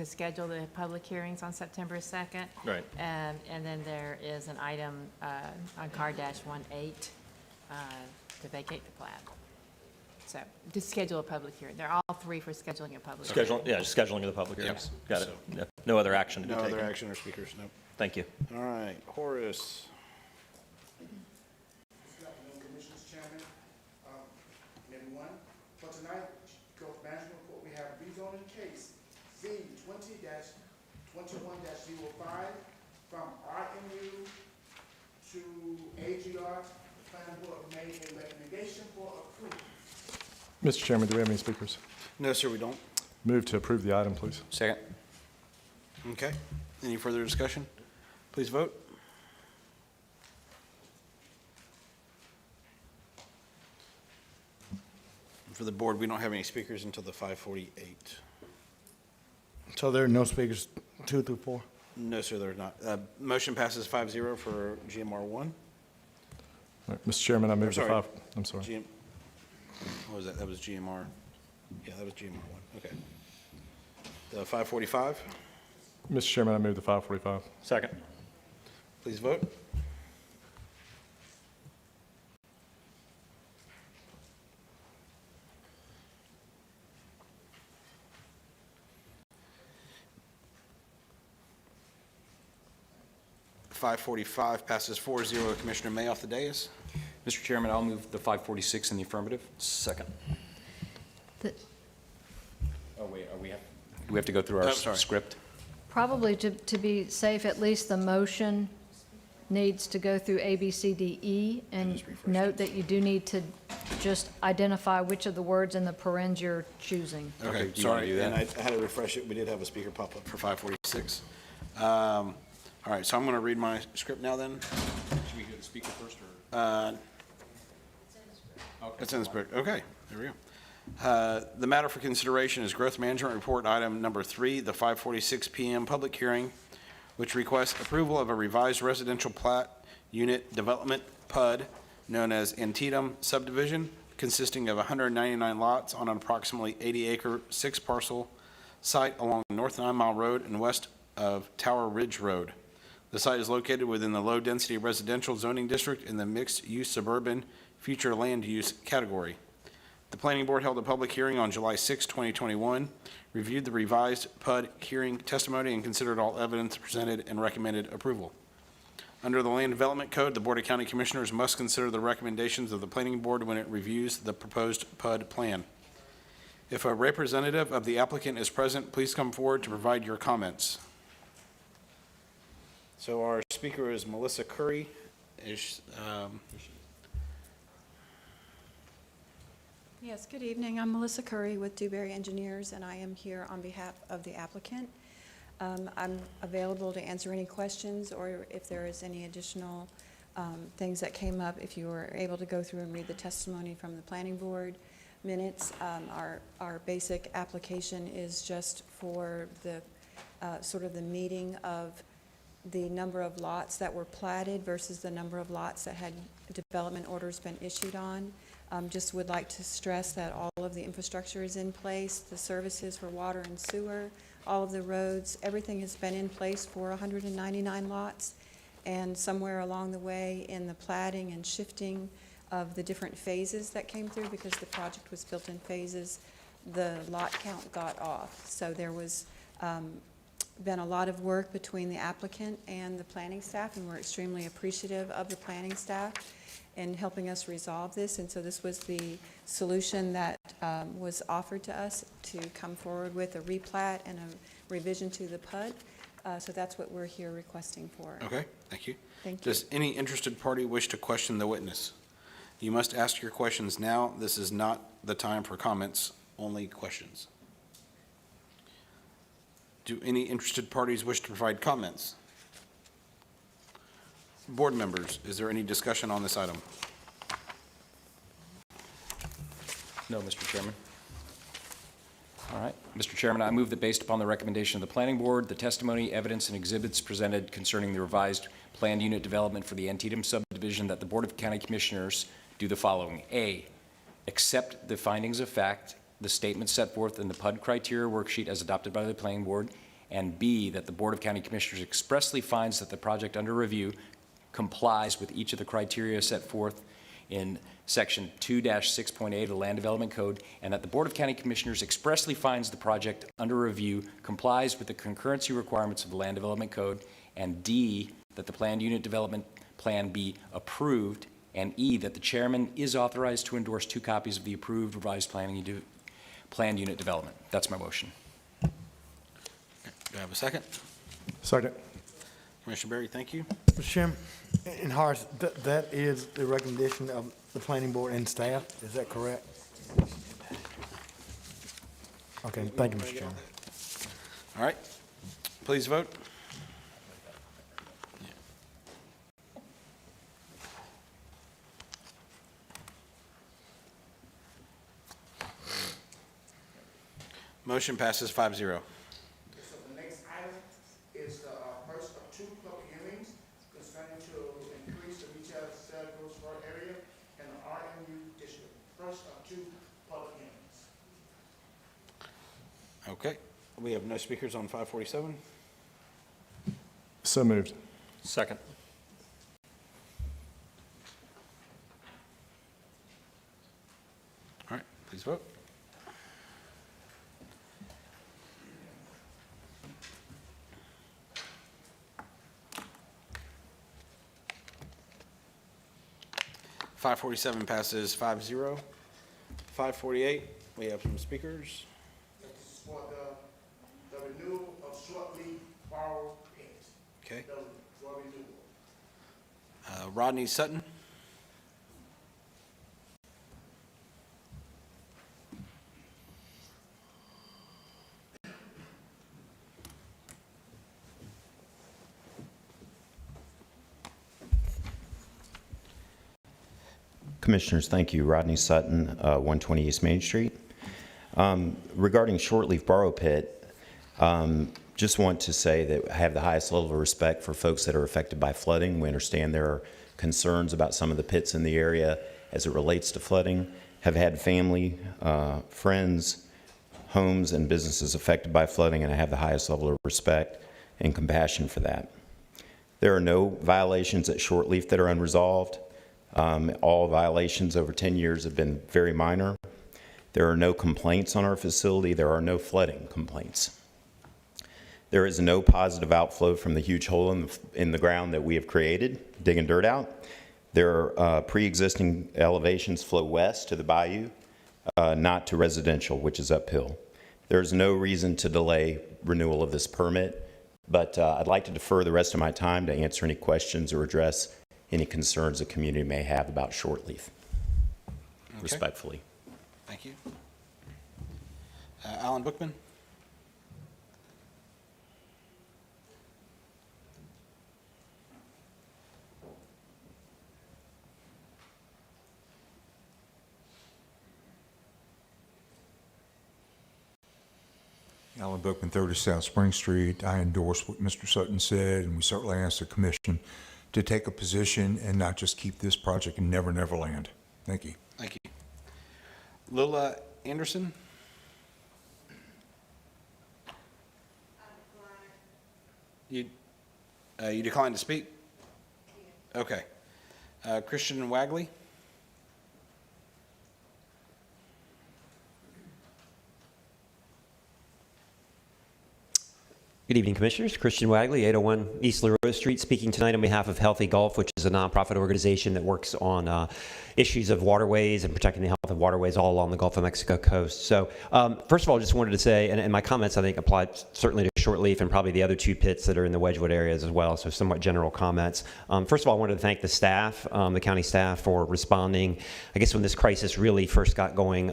schedule the public hearings on September 2nd. Right. And then there is an item on CAR-18 to vacate the plat. So to schedule a public hearing. They're all 3 for scheduling a public hearing. Just scheduling of the public hearings. Yep. Got it. So- Yeah. No other action to be No taken. other action or speakers, nope. Thank you. All right, Horace. Commissioners, Chairman, everyone, for tonight, Gulf Management Report, we have rezoning case Z 20-21-05 from RMU to AGR. The planning board made a recommendation for approval. Mr. Chairman, do we have any speakers? No, sir, we don't. Move to approve the item, please. Second. Okay. Any further discussion? Please vote. For the board, we don't have any speakers until the 5:48. So there are no speakers 2 through 4? No, sir, there's not. Motion passes 5-0 for GMR 1. All right, Mr. Chairman, I move the sorry. 5, I'm sorry. What was that? That was GMR. Yeah, that was GMR 1. Okay. The 5:45. Mr. Chairman, I move the 545. Second. Please vote. $5.45 passes 4-0. Commissioner May off the dais. Mr. Chairman, I'll move the 546 in the affirmative. Second. Oh, wait, do we have to go through our sorry. script? Probably to be safe, at least the motion needs to go through A, B, C, D, E, and note that you do need to just identify which of the words in the parens you're choosing. Okay, do you wanna sorry, do that? and I had to refresh it. We did have a speaker pop up for 5:46. All right, so I'm going to read my script now then. Should we do the speaker first, or? It's in the script. Okay, there we go. The matter for consideration is Growth Management Report Item Number 3, the 5:46 PM public hearing, which requests approval of a revised residential plat unit development PUD known as Antietam subdivision, consisting of 199 lots on an approximately 80-acre, 6-parcel site along North 9 Mile Road and west of Tower Ridge Road. The site is located within the low-density residential zoning district in the mixed-use suburban future land use category. The Planning Board held a public hearing on July 6, 2021, reviewed the revised PUD hearing testimony, and considered all evidence presented and recommended approval. Under the Land Development Code, the Board of County Commissioners must consider the recommendations of the Planning Board when it reviews the proposed PUD plan. If a representative of the applicant is present, please come forward to provide your comments. So our speaker is Melissa Curry. Yes, good evening. I'm Melissa Curry with Dewberry Engineers, and I am here on behalf of the applicant. I'm available to answer any questions, or if there is any additional things that came up, if you were able to go through and read the testimony from the Planning Board minutes. Our basic application is just for the sort of the meeting of the number of lots that were platted versus the number of lots that had development orders been issued on. Just would like to stress that all of the infrastructure is in place, the services for water and sewer, all of the roads, everything has been in place for 199 lots. And somewhere along the way in the platting and shifting of the different phases that came through, because the project was built in phases, the lot count got off. So there was been a lot of work between the applicant and the planning staff, and we're extremely appreciative of the planning staff in helping us resolve this. And so this was the solution that was offered to us, to come forward with a replat and a revision to the PUD. So that's what we're here requesting for. Okay, thank you. Thank you. Does any interested party wish to question the witness? You must ask your questions now. This is not the time for comments, only questions. Do any interested parties wish to provide comments? Board members, is there any discussion on this item? No, Mr. Chairman. All right. Mr. Chairman, I move that based upon the recommendation of the Planning Board, the testimony, evidence, and exhibits presented concerning the revised planned unit development for the Antietam subdivision, that the Board of County Commissioners do the following. A, accept the findings of fact, the statements set forth in the PUD criteria worksheet as adopted by the Planning Board, and B, that the Board of County Commissioners expressly finds that the project under review complies with each of the criteria set forth in Section 2-6.8 of the Land Development Code, and that the Board of County Commissioners expressly finds the project under review complies with the concurrency requirements of the Land Development Code, and D, that the planned unit development plan be approved, and E, that the chairman is authorized to endorse 2 copies of the approved revised planned unit development. That's my motion. Do I have a second? Second. Commissioner Berry, thank you. Mr. Chairman, and Horace, that is the recommendation of the Planning Board and staff, is that correct? Okay, thank you, Mr. Chairman. All right, please vote. Motion passes 5-0. So the next item is the first of 2 public hearings concerning to increase the retail sales for area in the RMU district. First of 2 public hearings. Okay, we have no speakers on 547. So moved. Second. All right, please vote. .547 passes 5-0. 548, we have some speakers. This is for the renewal of short-leaf borrow pits. Okay. For renewal. Rodney Sutton. Commissioners, thank you. Rodney Sutton, 120 East Main Street. Regarding short-leaf borrow pit, just want to say that I have the highest level of respect for folks that are affected by flooding. We understand there are concerns about some of the pits in the area as it relates to flooding. Have had family, friends, homes, and businesses affected by flooding, and I have the highest level of respect and compassion for that. There are no violations at Shortleaf that are unresolved. All violations over 10 years have been very minor. There are no complaints on our facility. There are no flooding complaints. There is no positive outflow from the huge hole in the ground that we have created, digging dirt out. There are pre-existing elevations flow west to the bayou, not to residential, which is uphill. There's no reason to delay renewal of this permit, but I'd like to defer the rest of my time to answer any questions or address any concerns the community may have about Shortleaf. Okay. Respectfully. Thank you. Alan Bookman? Alan Bookman, 30 South Spring Street. I endorse what Mr. Sutton said, and we certainly ask the commission to take a position and not just keep this project in Never Never Land. Thank you. Thank you. Lila Anderson? You decline to speak? Okay. Christian Wagley? Good evening, Commissioners. Christian Wagley, 801 East LaRue Street, speaking tonight on behalf of Healthy Gulf, which is a nonprofit organization that works on issues of waterways and protecting the health of waterways all along the Gulf of Mexico coast. So, first of all, just wanted to say, and my comments, I think, apply certainly to Shortleaf and probably the other two pits that are in the Wedgwood areas as well, so somewhat general comments. First of all, I wanted to thank the staff, the county staff, for responding. I guess when this crisis really first got going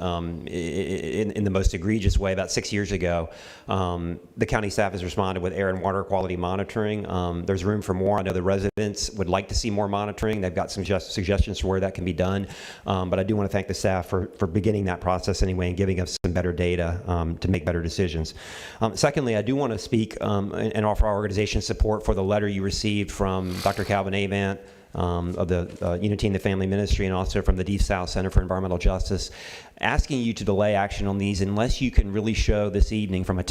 in the most egregious way about 6 years ago, the county staff has responded with air and water quality monitoring. There's room for more. I know the residents would like to see more monitoring. They've got some suggestions for where that can be done. But I do want to thank the staff for beginning that process anyway and giving us some better data to make better decisions. Secondly, I do want to speak and offer our organization support for the letter you received from Dr. Calvin Avant of the Unity in the Family Ministry, and also from the Deep South Center for Environmental Justice, asking you to delay action on these unless you can really show this evening from a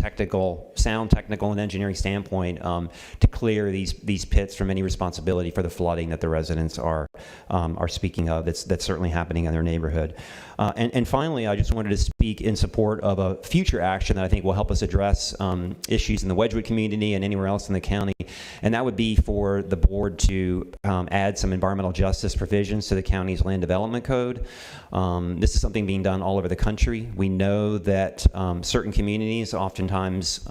sound technical and engineering standpoint to clear these pits from any responsibility for the flooding that the residents are speaking of. That's certainly happening in their neighborhood. And finally, I just wanted to speak in support of a future action that I think will help us address issues in the Wedgwood community and anywhere else in the county, and that would be for the board to add some environmental justice provisions to the county's land development code. This is something being done all over the country. We know that certain communities, oftentimes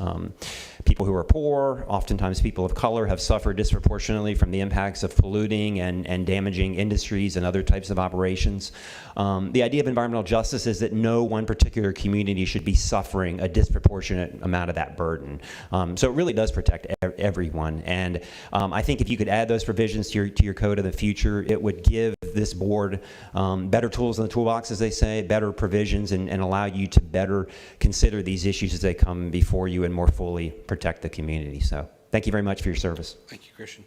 people who are poor, oftentimes people of color, have suffered disproportionately from the impacts of polluting and damaging industries and other types of operations. The idea of environmental justice is that no one particular community should be suffering a disproportionate amount of that burden. So it really does protect everyone. And I think if you could add those provisions to your code in the future, it would give this board better tools in the toolbox, as they say, better provisions, and allow you to better consider these issues as they come before you and more fully protect the community. So thank you very much for your service. Thank you, Christian.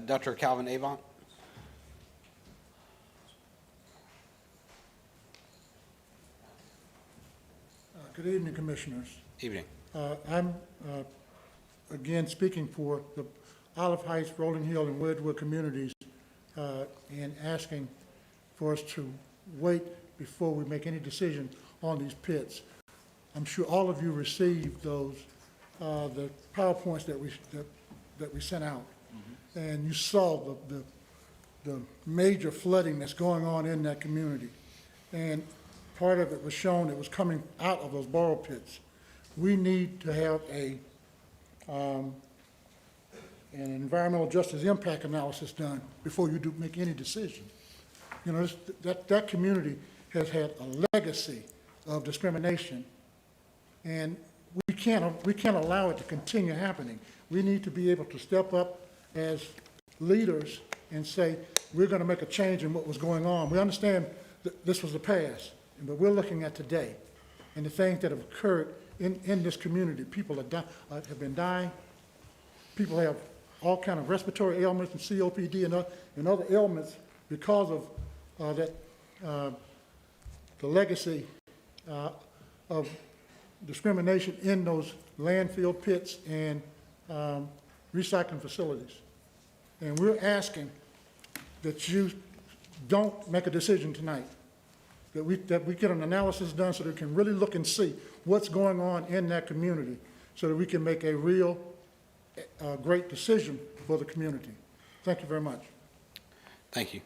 Dr. Calvin Avant? Good evening, Commissioners. Evening. I'm, again, speaking for the Olive Heights, Rolling Hill, and Wedgwood communities, and asking for us to wait before we make any decision on these pits. I'm sure all of you received those, the PowerPoints that we sent out, and you saw the major flooding that's going on in that community. And part of it was shown, it was coming out of those borrow pits. We need to have an environmental justice impact analysis done before you do make any decision. You know, that community has had a legacy of discrimination, and we can't allow it to continue happening. We need to be able to step up as leaders and say, we're going to make a change in what was going on. We understand that this was the past, but we're looking at today and the things that have occurred in this community. People have been dying. People have all kind of respiratory ailments and COPD and other ailments because of the legacy of discrimination in those landfill pits and recycling facilities. And we're asking that you don't make a decision tonight. that we get an analysis done so that we can really look and see what's going on in that community so that we can make a real great decision for the community. Thank you very much. Thank you.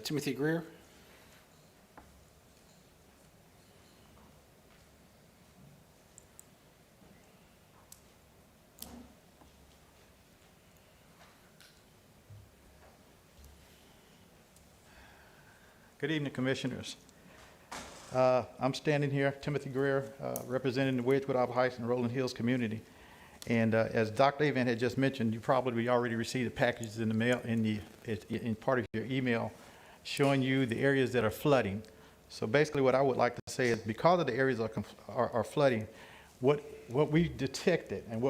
Timothy Greer? Good evening, Commissioners. I'm standing here, Timothy Greer, representing the Wedgewood, Alpha Heights, and Rolling Hills community. And as Dr. Avent had just mentioned, you probably already received the packages in the mail, in part of your email, showing you the areas that are flooding. So basically what I would like to say is because of the areas are flooding, what we detected and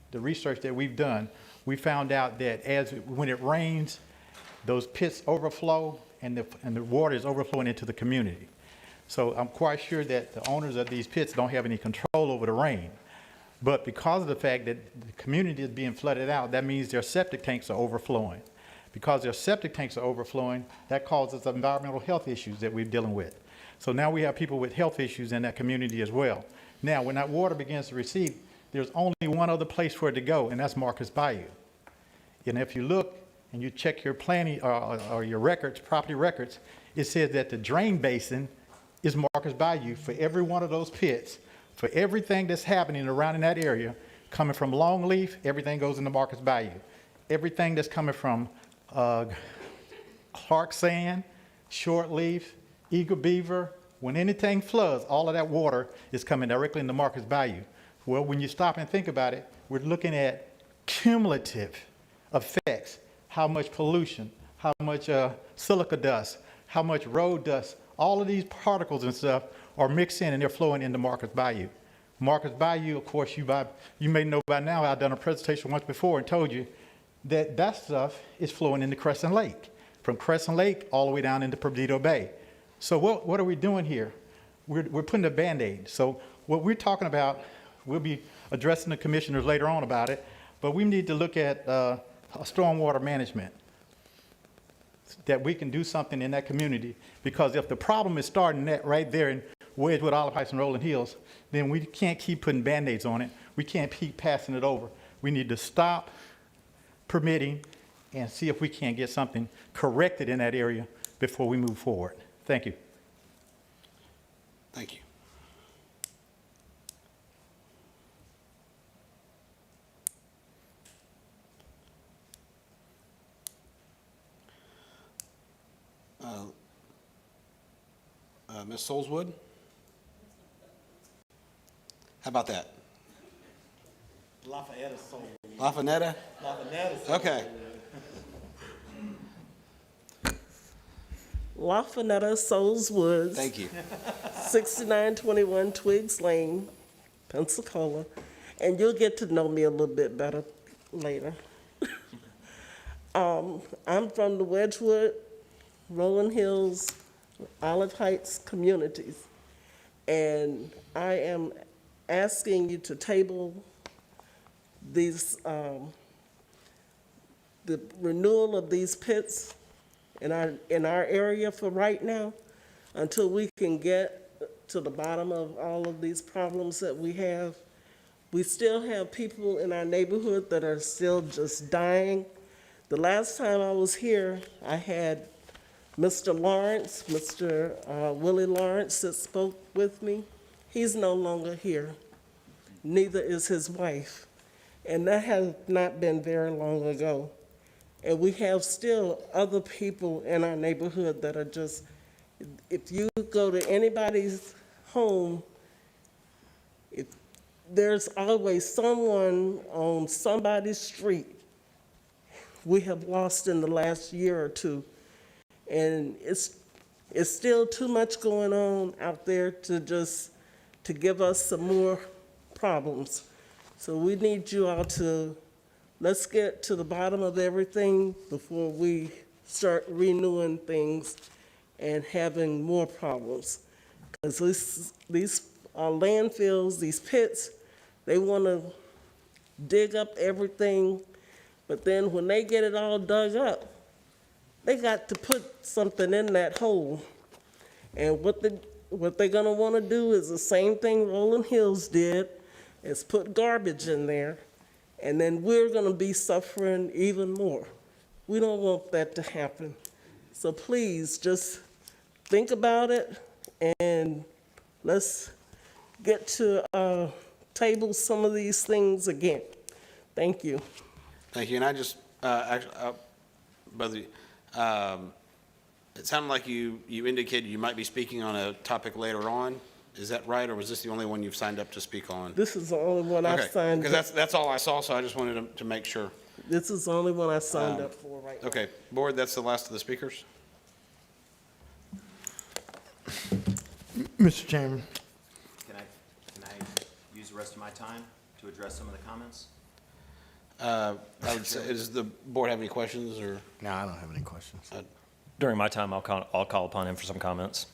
the research that we've done, we found out that when it rains, those pits overflow and the water is overflowing into the community. So I'm quite sure that the owners of these pits don't have any control over the rain. But because of the fact that the community is being flooded out, that means their septic tanks are overflowing. Because their septic tanks are overflowing, that causes environmental health issues that we're dealing with. So now we have people with health issues in that community as well. Now, when that water begins to recede, there's only one other place for it to go, and that's Marcus Bayou. And if you look and you check your planning or your records, property records, it says that the drain basin is Marcus Bayou for every one of those pits. For everything that's happening around in that area, coming from Longleaf, everything goes into Marcus Bayou. Everything that's coming from Clark Sand, Shortleaf, Eagle Beaver, when anything floods, all of that water is coming directly into Marcus Bayou. Well, when you stop and think about it, we're looking at cumulative effects. How much pollution, how much silica dust, how much road dust, all of these particles and stuff are mixed in and they're flowing into Marcus Bayou. Marcus Bayou, of course, you may know by now, I've done a presentation once before and told you that that stuff is flowing into Crescent Lake, from Crescent Lake all the way down into Perdido Bay. So what are we doing here? We're putting a Band-Aid. So what we're talking about, we'll be addressing the commissioners later on about it, but we need to look at stormwater management, that we can do something in that community, because if the problem is starting right there in Wedgewood, Olive Heights, and Rolling Hills, then we can't keep putting Band-Aids on it. We can't keep passing it over. We need to stop permitting and see if we can't get something corrected in that area before we move forward. Thank you. Thank you. Ms. Soulswood? How about that? Lafayette Soulswood. Lafayette? Lafayette. Okay. LaFonetta Souls Woods. Thank you. 6921 Twigs Lane, Pensacola. And you'll get to know me a little bit better later. I'm from the Wedgewood, Rolling Hills, Olive Heights communities. And I am asking you to table these, the renewal of these pits in our area for right now, until we can get to the bottom of all of these problems that we have. We still have people in our neighborhood that are still just dying. The last time I was here, I had Mr. Lawrence, Mr. Willie Lawrence that spoke with me. He's no longer here. Neither is his wife. And that has not been very long ago. And we have still other people in our neighborhood that are just, if you go to anybody's home, there's always someone on somebody's street we have lost in the last year or two. And it's still too much going on out there to give us some more problems. So we need you all to, let's get to the bottom of everything before we start renewing things and having more problems. Because these landfills, these pits, they want to dig up everything, but then when they get it all dug up, they got to put something in that hole. And what they're gonna wanna do is the same thing Rolling Hills did, is put garbage in there, and then we're gonna be suffering even more. We don't want that to happen. So please, just think about it, and let's get to table some of these things again. Thank you. Thank you. And I just, both of you, it sounded like you indicated you might be speaking on a topic later on. Is that right, or was this the only one you've signed up to speak on? This is the only one I've signed up. Because that's all I saw, so I just wanted to make sure. This is the only one I signed up for right now. Okay, board, that's the last of the speakers. Mr. Chairman. Can I use the rest of my time to address some of the comments? I would say, does the board have any questions, or? No, I don't have any questions. During my time, I'll call upon him for some comments.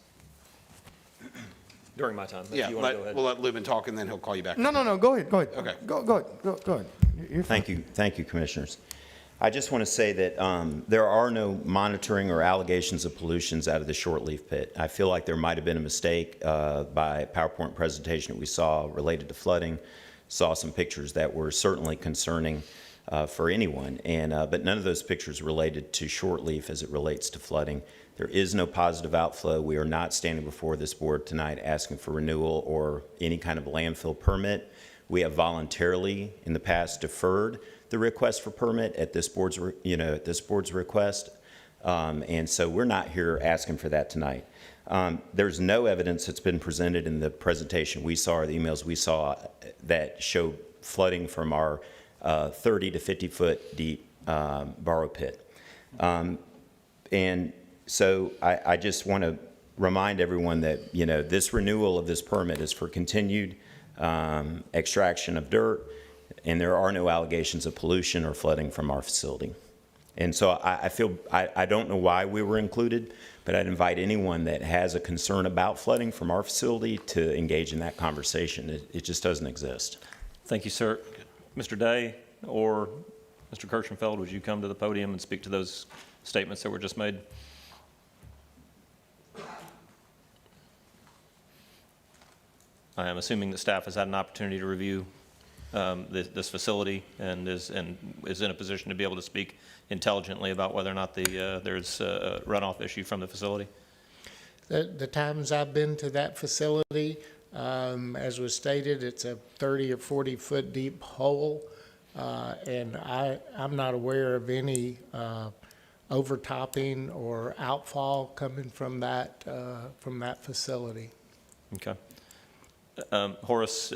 During my time, if Yeah, you want to go ahead. we'll let Lubin talk, and then he'll call you back. No, go ahead. Okay. Go ahead. You're fine. Thank you, Commissioners. I just want to say that there are no monitoring or allegations of pollutions out of the shortleaf pit. I feel like there might have been a mistake by a PowerPoint presentation that we saw related to flooding. Saw some pictures that were certainly concerning for anyone, but none of those pictures related to shortleaf as it relates to flooding. There is no positive outflow. We are not standing before this board tonight asking for renewal or any kind of landfill permit. We have voluntarily in the past deferred the request for permit at this board's, request, and so we're not here asking for that tonight. There's no evidence that's been presented in the presentation we saw or the emails we saw that show flooding from our 30 to 50 foot deep borrow pit. And so I just want to remind everyone that, this renewal of this permit is for continued extraction of dirt, and there are no allegations of pollution or flooding from our facility. And so I don't know why we were included, but I'd invite anyone that has a concern about flooding from our facility to engage in that conversation. It just doesn't exist. Thank you, sir. Mr. Day or Mr. Kirschenfeld, would you come to the podium and speak to those statements that were just made? I am assuming that staff has had an opportunity to review this facility and is in a position to be able to speak intelligently about whether or not there's a runoff issue from the facility. The times I've been to that facility, as was stated, it's a 30 or 40 foot deep hole, and I'm not aware of any overtopping or outfall coming from that facility. Okay. Horace,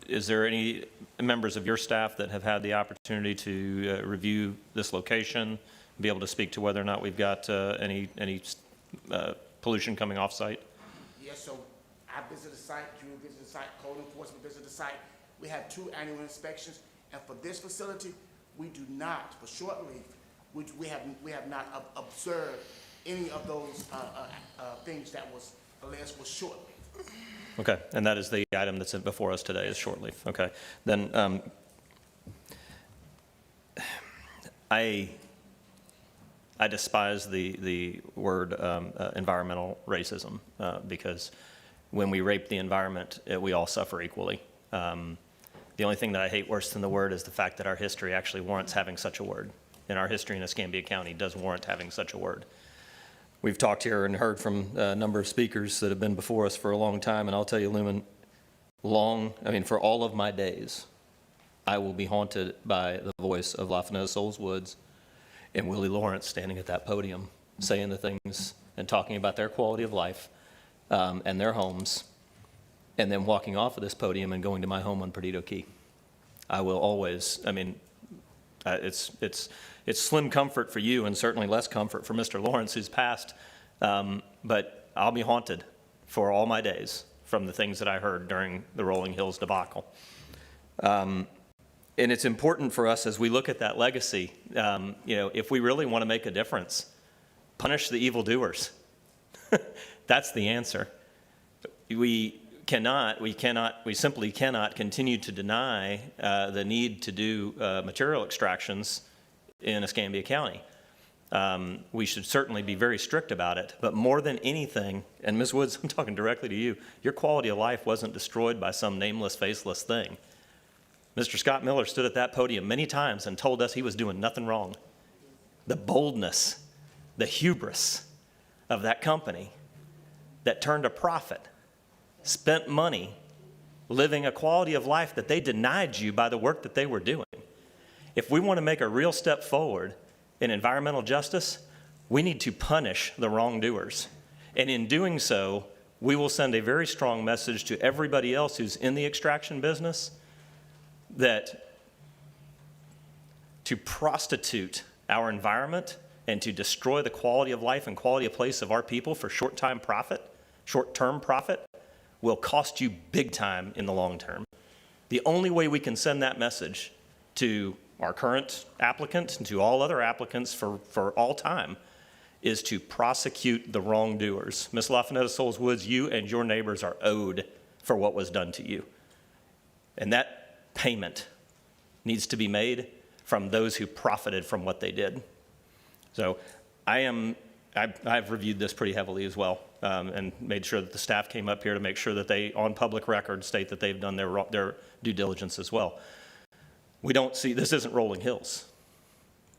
is there any members of your staff that have had the opportunity to review this location, be able to speak to whether or not we've got any pollution coming off site? Yes, so I visited the site, you visited the site, code enforcement visited the site. We have 2 annual inspections, and for this facility, we do not, for shortleaf, we have not observed any of those things that was alleged was shortleaf. Okay, and that is the item that's before us today is shortleaf. Okay, then I despise the word environmental racism because when we rape the environment, we all suffer equally. The only thing that I hate worse than the word is the fact that our history actually warrants having such a word. And our history in Escambia County does warrant having such a word. We've talked here and heard from a number of speakers that have been before us for a long time, and I'll tell you, Lumen, for all of my days, I will be haunted by the voice of La Fenez Souls Woods and Willie Lawrence standing at that podium, saying the things and talking about their quality of life and their homes, and then walking off of this podium and going to my home on Perdido Key. I will always, it's slim comfort for you and certainly less comfort for Mr. Lawrence, who's passed, but I'll be haunted for all my days from the things that I heard during the Rolling Hills debacle. And it's important for us as we look at that legacy, if we really want to make a difference, punish the evildoers. That's the answer. We simply cannot continue to deny the need to do material extractions in Escambia County. We should certainly be very strict about it, but more than anything, and Ms. Woods, I'm talking directly to you, your quality of life wasn't destroyed by some nameless, faceless thing. Mr. Scott Miller stood at that podium many times and told us he was doing nothing wrong. The boldness, the hubris of that company that turned a profit, spent money, living a quality of life that they denied you by the work that they were doing. If we want to make a real step forward in environmental justice, we need to punish the wrongdoers. And in doing so, we will send a very strong message to everybody else who's in the extraction business that to prostitute our environment and to destroy the quality of life and quality of place of our people for short-term profit will cost you big time in the long term. The only way we can send that message to our current applicant and to all other applicants for all time is to prosecute the wrongdoers. Ms. LaFonetta Souls Woods, you and your neighbors are owed for what was done to you. And that payment needs to be made from those who profited from what they did. So I've reviewed this pretty heavily as well, and made sure that the staff came up here to make sure that they, on public record, state that they've done their due diligence as well. We don't see, this isn't Rolling Hills.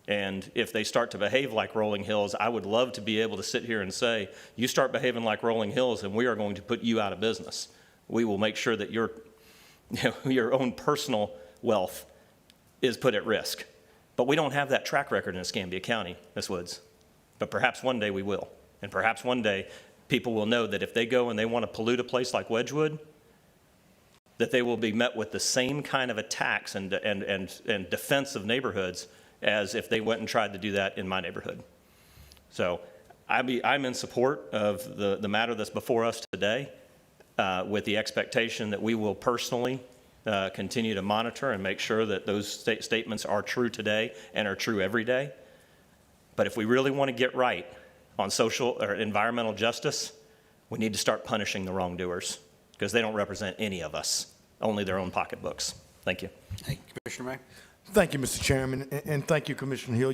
And if they start to behave like Rolling Hills, I would love to be able to sit here and say, you start behaving like Rolling Hills and we are going to put you out of business. We will make sure that your own personal wealth is put at risk. But we don't have that track record in Escambia County, Ms. Woods. But perhaps one day we will. And perhaps one day people will know that if they go and they want to pollute a place like Wedgwood, that they will be met with the same kind of attacks and defense of neighborhoods as if they went and tried to do that in my neighborhood. So I'm in support of the matter that's before us today, with the expectation that we will personally continue to monitor and make sure that those statements are true today and are true every day. But if we really want to get right on social or environmental justice, we need to start punishing the wrongdoers, because they don't represent any of us, only their own pocketbooks. Thank you. Hey, Commissioner May. Thank you, Mr. Chairman, and thank you, Commissioner Hill.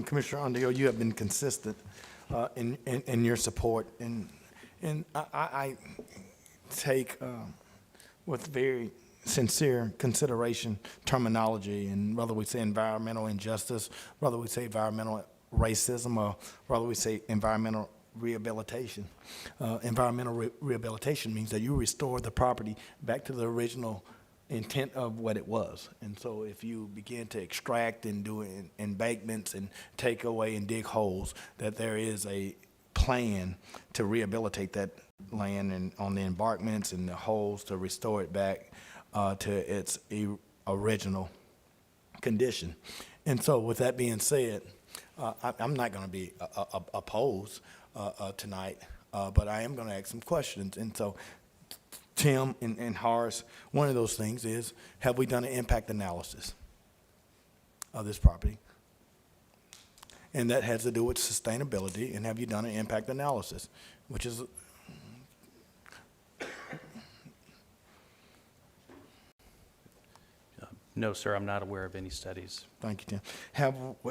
Commissioner Underhill, you have been consistent in your support, and I take with very sincere consideration terminology, and whether we say environmental injustice, whether we say environmental racism, or whether we say environmental rehabilitation. Environmental rehabilitation means that you restore the property back to the original intent of what it was. And so if you begin to extract and do embankments and take away and dig holes, that there is a plan to rehabilitate that land and on the embankments and the holes to restore it back to its original condition. And so with that being said, I'm not going to be opposed tonight, but I am going to ask some questions. And so Tim and Horace, one of those things is, have we done an impact analysis of this property? And that has to do with sustainability, and have you done an impact analysis, which is No, sir, I'm not aware of any studies. Thank you, Tim.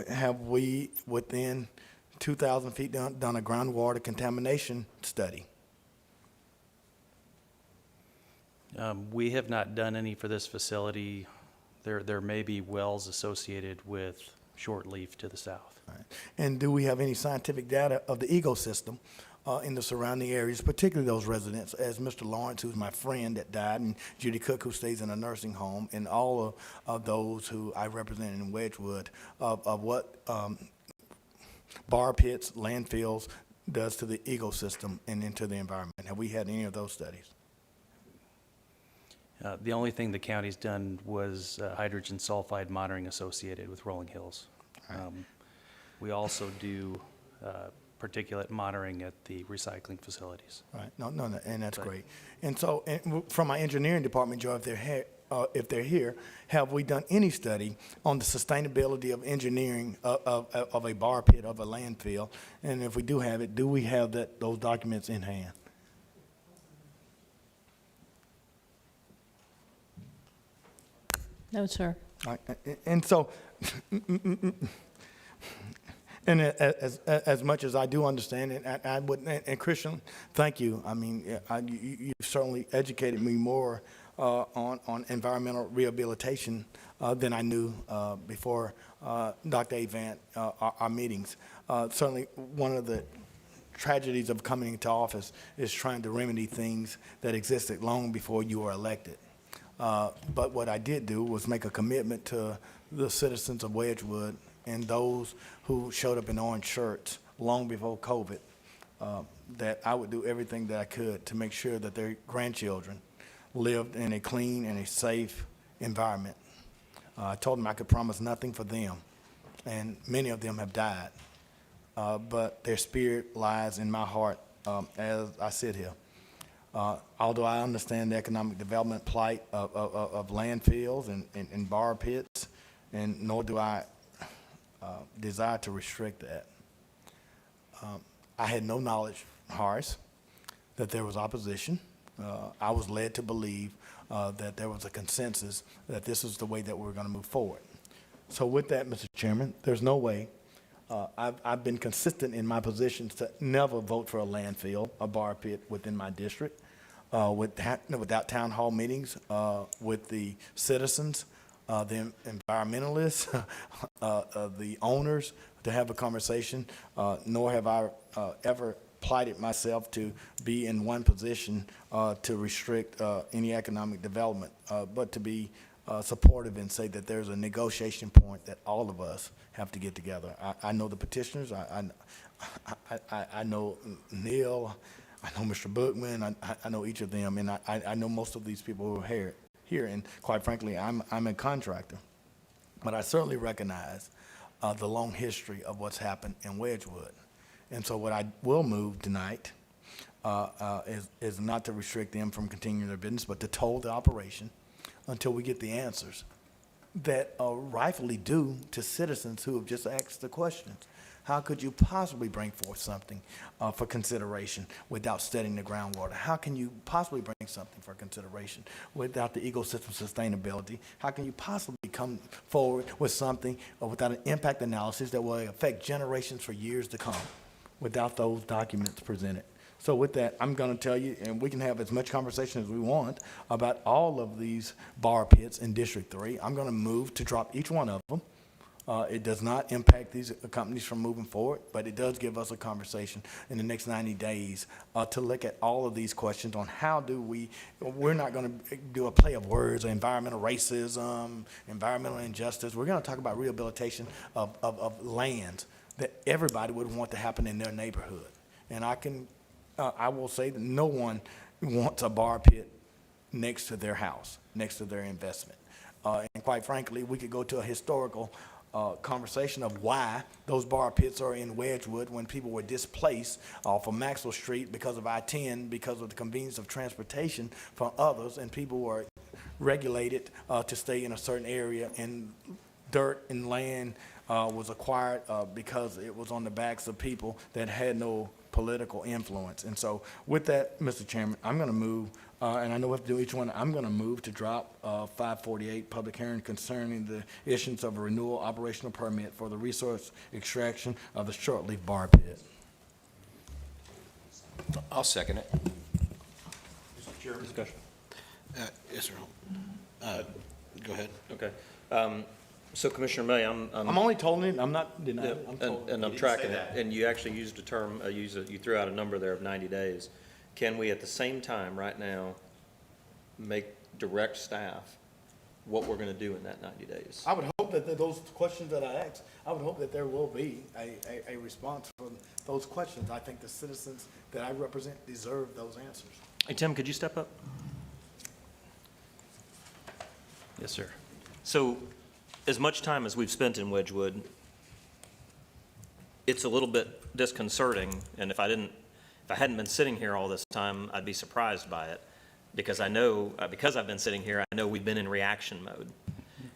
Have we, within 2,000 feet, done a groundwater contamination study? We have not done any for this facility. There may be wells associated with Shortleaf to the south. All right. And do we have any scientific data of the ecosystem in the surrounding areas, particularly those residents, as Mr. Lawrence, who's my friend that died, and Judy Cook, who stays in a nursing home, and all of those who I represent in Wedgwood, of what bar pits, landfills does to the ecosystem and into the environment? Have we had any of those studies? The only thing the county's done was hydrogen sulfide monitoring associated with Rolling Hills. We also do particulate monitoring at the recycling facilities. Right. No, and that's great. And so, from my engineering department, Joe, if they're here, have we done any study on the sustainability of engineering of a bar pit, of a landfill? And if we do have it, do we have those documents in hand? No, sir. All right. And so, And as much as I do understand it, I would, and Christian, thank you. I mean, you certainly educated me more on environmental rehabilitation than I knew before Dr. Avant, our meetings. Certainly, one of the tragedies of coming into office is trying to remedy things that existed long before you were elected. But what I did do was make a commitment to the citizens of Wedgewood and those who showed up in orange shirts long before COVID, that I would do everything that I could to make sure that their grandchildren lived in a clean and a safe environment. I told them I could promise nothing for them, and many of them have died, but their spirit lies in my heart as I sit here. Although I understand the economic development plight of landfills and bar pits, and nor do I desire to restrict that. I had no knowledge, Horace, that there was opposition. I was led to believe that there was a consensus that this is the way that we're going to move forward. So with that, Mr. Chairman, there's no way. I've been consistent in my positions to never vote for a landfill, a bar pit within my district, without town hall meetings with the citizens, the environmentalists, the owners, to have a conversation, nor have I ever plighted myself to be in one position to restrict any economic development, but to be supportive and say that there's a negotiation point that all of us have to get together. I know the petitioners. I know Neil. I know Mr. Bookman. I know each of them, and I know most of these people who are here. And quite frankly, I'm a contractor, but I certainly recognize the long history of what's happened in Wedgewood. And so what I will move tonight is not to restrict them from continuing their business, but to toll the operation until we get the answers that are rightfully due to citizens who have just asked the questions. How could you possibly bring forth something for consideration without studying the groundwater? How can you possibly bring something for consideration without the ecosystem sustainability? How can you possibly come forward with something without an impact analysis that will affect generations for years to come without those documents presented? So with that, I'm going to tell you, and we can have as much conversation as we want about all of these bar pits in District 3. I'm going to move to drop each one of them. It does not impact these companies from moving forward, but it does give us a conversation in the next 90 days to look at all of these questions on how do we're not going to do a play of words, environmental racism, environmental injustice. We're going to talk about rehabilitation of lands that everybody would want to happen in their neighborhood. And I will say that no one wants a bar pit next to their house, next to their investment. And quite frankly, we could go to a historical conversation of why those bar pits are in Wedgewood when people were displaced off of Maxwell Street because of I-10, because of the convenience of transportation from others, and people were regulated to stay in a certain area, and dirt and land was acquired because it was on the backs of people that had no political influence. And so with that, Mr. Chairman, I'm going to move, and I know we have to do each one, I'm going to move to drop 548, public hearing concerning the issuance of a renewal operational permit for the resource extraction of the short-leaf bar pit. I'll second it. Mr. Chair, discussion. Yes, sir. Go ahead. Okay. So Commissioner May, I'm only told it, I'm not denying it. I'm told. and I'm tracking it, and you actually used a term, you threw out a number there of 90 days. Can we at the same time right now direct staff what we're going to do in that 90 days? I would hope that those questions that I asked, I would hope that there will be a response from those questions. I think the citizens that I represent deserve those answers. Hey, Tim, could you step up? Yes, sir. So as much time as we've spent in Wedgewood, it's a little bit disconcerting, and if I hadn't been sitting here all this time, I'd be surprised by it, because I know, because I've been sitting here, I know we've been in reaction mode.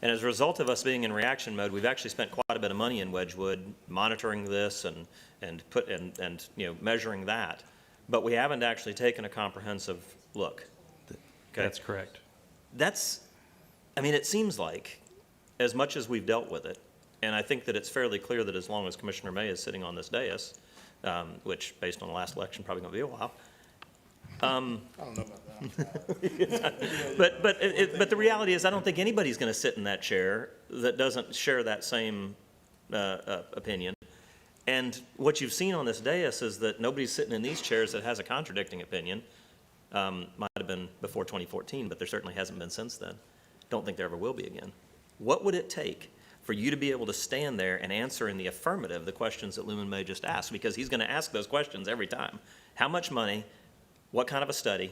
And as a result of us being in reaction mode, we've actually spent quite a bit of money in Wedgewood monitoring this and measuring that, but we haven't actually taken a comprehensive look. Okay? That's correct. It seems like, as much as we've dealt with it, And I think that it's fairly clear that as long as Commissioner May is sitting on this dais, which, based on the last election, probably going to be a while. I don't know about that. But the reality is, I don't think anybody's going to sit in that chair that doesn't share that same opinion. And what you've seen on this dais is that nobody's sitting in these chairs that has a contradicting opinion. Might have been before 2014, but there certainly hasn't been since then. Don't think there ever will be again. What would it take for you to be able to stand there and answer in the affirmative the questions that Lumen May just asked? Because he's going to ask those questions every time. How much money? What kind of a study?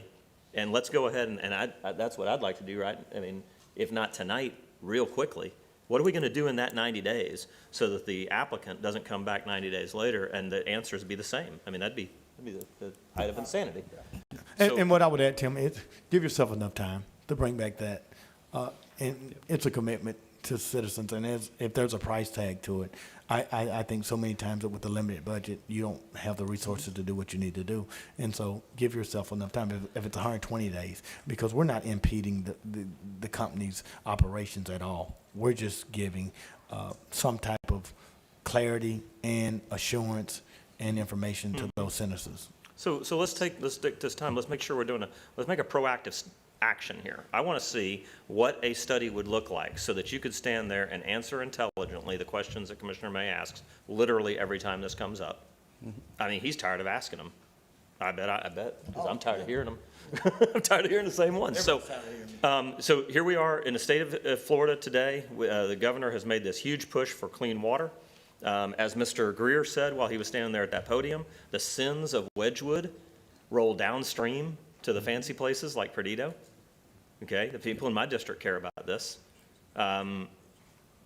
And let's go ahead and that's what I'd like to do, right? I mean, if not tonight, real quickly. What are we going to do in that 90 days so that the applicant doesn't come back 90 days later and the answers be the same? I mean, that'd be the height of insanity. And what I would add, Tim, is give yourself enough time to bring back that. And it's a commitment to citizens, and if there's a price tag to it, I think so many times that with the limited budget, you don't have the resources to do what you need to do. And so give yourself enough time, if it's 120 days, because we're not impeding the company's operations at all. We're just giving some type of clarity and assurance and information to those citizens. So let's take this time. Let's make sure let's make a proactive action here. I want to see what a study would look like so that you could stand there and answer intelligently the questions that Commissioner May asks literally every time this comes up. I mean, he's tired of asking them. I bet, because I'm tired of hearing them. I'm tired of hearing the same ones. So here we are in the state of Florida today. The governor has made this huge push for clean water. As Mr. Greer said while he was standing there at that podium, the sins of Wedgwood roll downstream to the fancy places like Perdido. Okay, the people in my district care about this.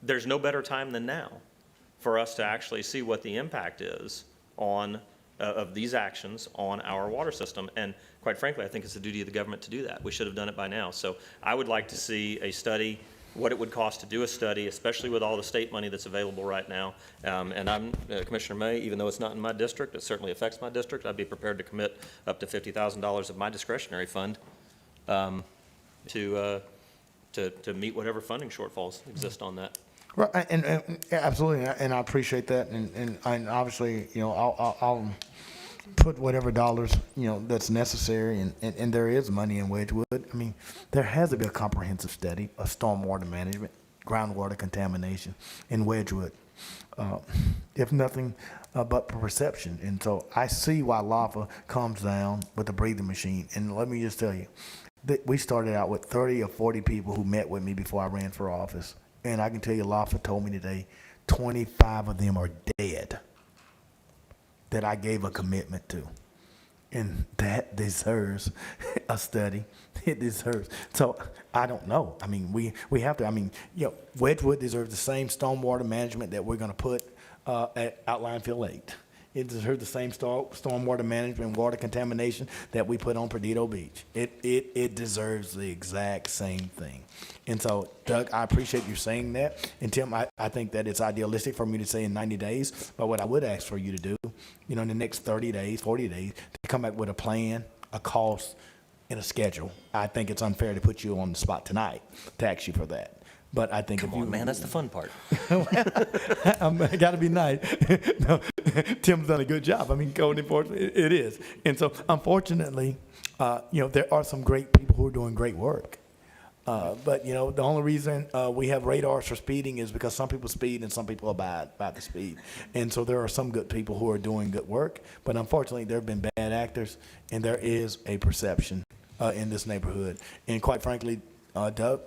There's no better time than now for us to actually see what the impact is of these actions on our water system. And quite frankly, I think it's the duty of the government to do that. We should have done it by now. So I would like to see a study, what it would cost to do a study, especially with all the state money that's available right now. And I'm, Commissioner May, even though it's not in my district, it certainly affects my district, I'd be prepared to commit up to $50,000 of my discretionary fund to meet whatever funding shortfalls exist on that. Right, and absolutely, and I appreciate that, and obviously, you know, I'll put whatever dollars, you know, that's necessary, and there is money in Wedgwood. I mean, there has to be a comprehensive study of stormwater management, groundwater contamination in Wedgwood, if nothing but perception. And so I see why LAFA comes down with the breathing machine, and let me just tell you, we started out with 30 or 40 people who met with me before I ran for office. And I can tell you, LAFA told me today, 25 of them are dead that I gave a commitment to. And that deserves a study. It deserves. So I don't know. I mean, we have to. I mean, you know, Wedgwood deserves the same stormwater management that we're going to put at Outline Field 8. It deserves the same stormwater management and water contamination that we put on Perdido Beach. It deserves the exact same thing. And so, Doug, I appreciate you saying that. And Tim, I think that it's idealistic for me to say in 90 days. But what I would ask for you to do, you know, in the next 30 days, 40 days, to come back with a plan, a cost, and a schedule. I think it's unfair to put you on the spot tonight to ask you for that. But I think Come on, man, that's the fun part. I got to be nice. No, Tim's done a good job. I mean, code enforcement, it is. And so, unfortunately, you know, there are some great people who are doing great work. But, you know, the only reason we have radars for speeding is because some people speed and some people abide by the speed. And so there are some good people who are doing good work. But unfortunately, there have been bad actors, and there is a perception in this neighborhood. And quite frankly, Doug,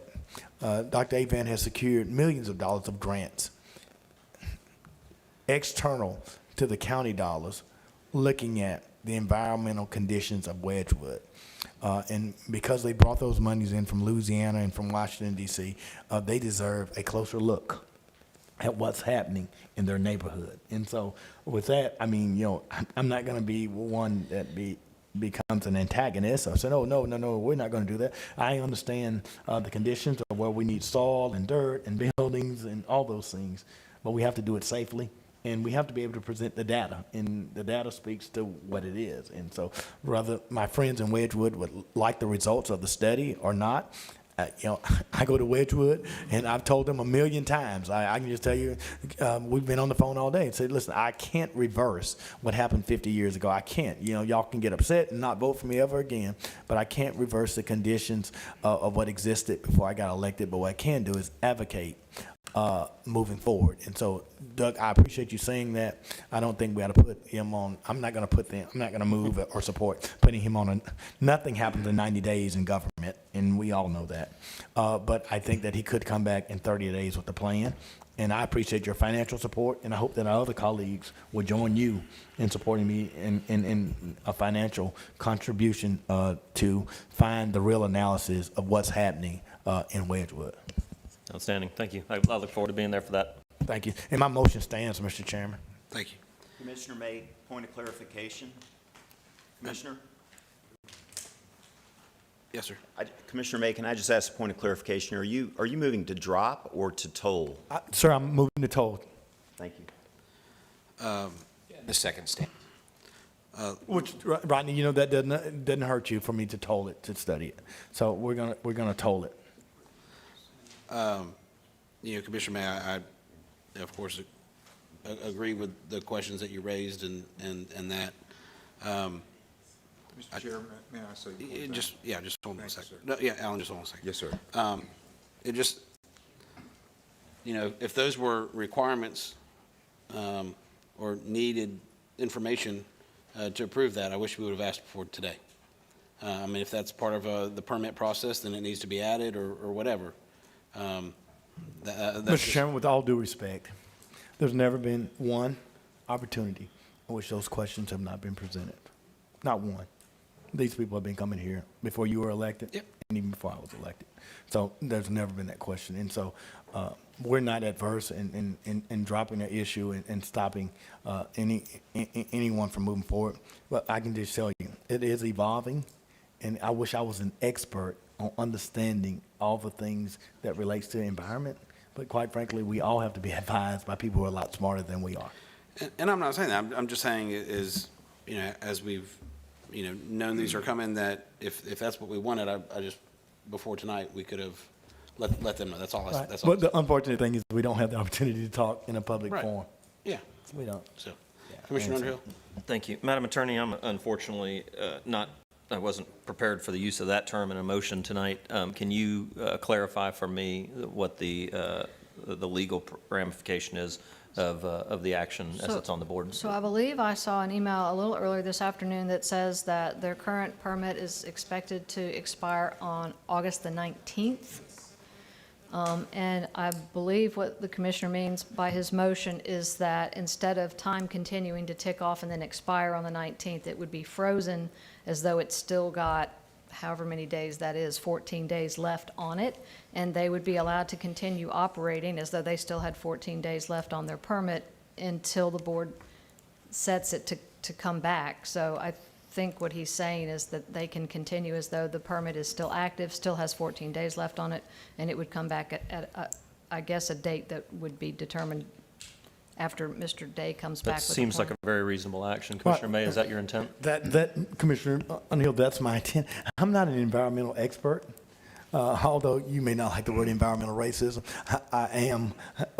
Dr. Avant has secured millions of dollars of grants external to the county dollars looking at the environmental conditions of Wedgwood. And because they brought those monies in from Louisiana and from Washington, D.C., they deserve a closer look at what's happening in their neighborhood. And so with that, I mean, you know, I'm not going to be one that becomes an antagonist. I said, oh, no, we're not going to do that. I understand the conditions of where we need soil and dirt and buildings and all those things, but we have to do it safely, and we have to be able to present the data, and the data speaks to what it is. And so whether my friends in Wedgwood would like the results of the study or not, I go to Wedgewood, and I've told them a million times. I can just tell you, we've been on the phone all day and said, listen, I can't reverse what happened 50 years ago. I can't. Y'all can get upset and not vote for me ever again, but I can't reverse the conditions of what existed before I got elected. But what I can do is advocate moving forward. And so, Doug, I appreciate you saying that. I don't think we ought to put him on. I'm not going to move or support putting him on. Nothing happens in 90 days in government, and we all know that. But I think that he could come back in 30 days with a plan. And I appreciate your financial support, and I hope that our other colleagues will join you in supporting me in a financial contribution to find the real analysis of what's happening in Wedgewood. Outstanding. Thank you. I look forward to being there for that. Thank you. And my motion stands, Mr. Chairman. Thank you. Commissioner May, point of clarification. Commissioner? Yes, sir. Commissioner May, can I just ask a point of clarification? Are you moving to drop or to toll? Sir, I'm moving to toll. Thank you. The second stand. Which, Rodney, that doesn't hurt you for me to toll it, to study it. So we're gonna toll it. Commissioner May, I of course agree with the questions that you raised and that. Mr. Chairman, may I say? Just hold on a second. Sir. No, yeah, Alan, just hold on a second. Yes, sir. It just, if those were requirements or needed information to approve that, I wish we would have asked for today. If that's part of the permit process, then it needs to be added or whatever. Mr. Chairman, with all due respect, there's never been one opportunity in which those questions have not been presented. Not one. These people have been coming here before you were elected, Yep. and even before I was elected. So there's never been that question. And so we're not adverse in dropping an issue and stopping anyone from moving forward. But I can just tell you, it is evolving, and I wish I was an expert on understanding all the things that relates to the environment. But quite frankly, we all have to be advised by people who are a lot smarter than we are. And I'm not saying that. I'm just saying is, as we've, known these are coming, that if that's what we wanted, I just, before tonight, we could have let them know. That's all. Right. That's all. But the unfortunate thing is we don't have the opportunity to talk in a public Right. forum. Yeah. We don't. So, Commissioner Underhill? Thank you. Madam Attorney, I'm unfortunately I wasn't prepared for the use of that term in a motion tonight. Can you clarify for me what the legal ramification is of the action as it's on the board? So I believe I saw an email a little earlier this afternoon that says that their current permit is expected to expire on August the 19th. And I believe what the commissioner means by his motion is that instead of time continuing to tick off and then expire on the 19th, it would be frozen as though it's still got however many days that is, 14 days left on it, and they would be allowed to continue operating as though they still had 14 days left on their permit until the board sets it to come back. So I think what he's saying is that they can continue as though the permit is still active, still has 14 days left on it, and it would come back at I guess, a date that would be determined after Mr. Day comes back That with the seems like plan. a very reasonable action. Commissioner May, is that your intent? That Commissioner Underhill, that's my intent. I'm not an environmental expert, although you may not like the word environmental racism. I am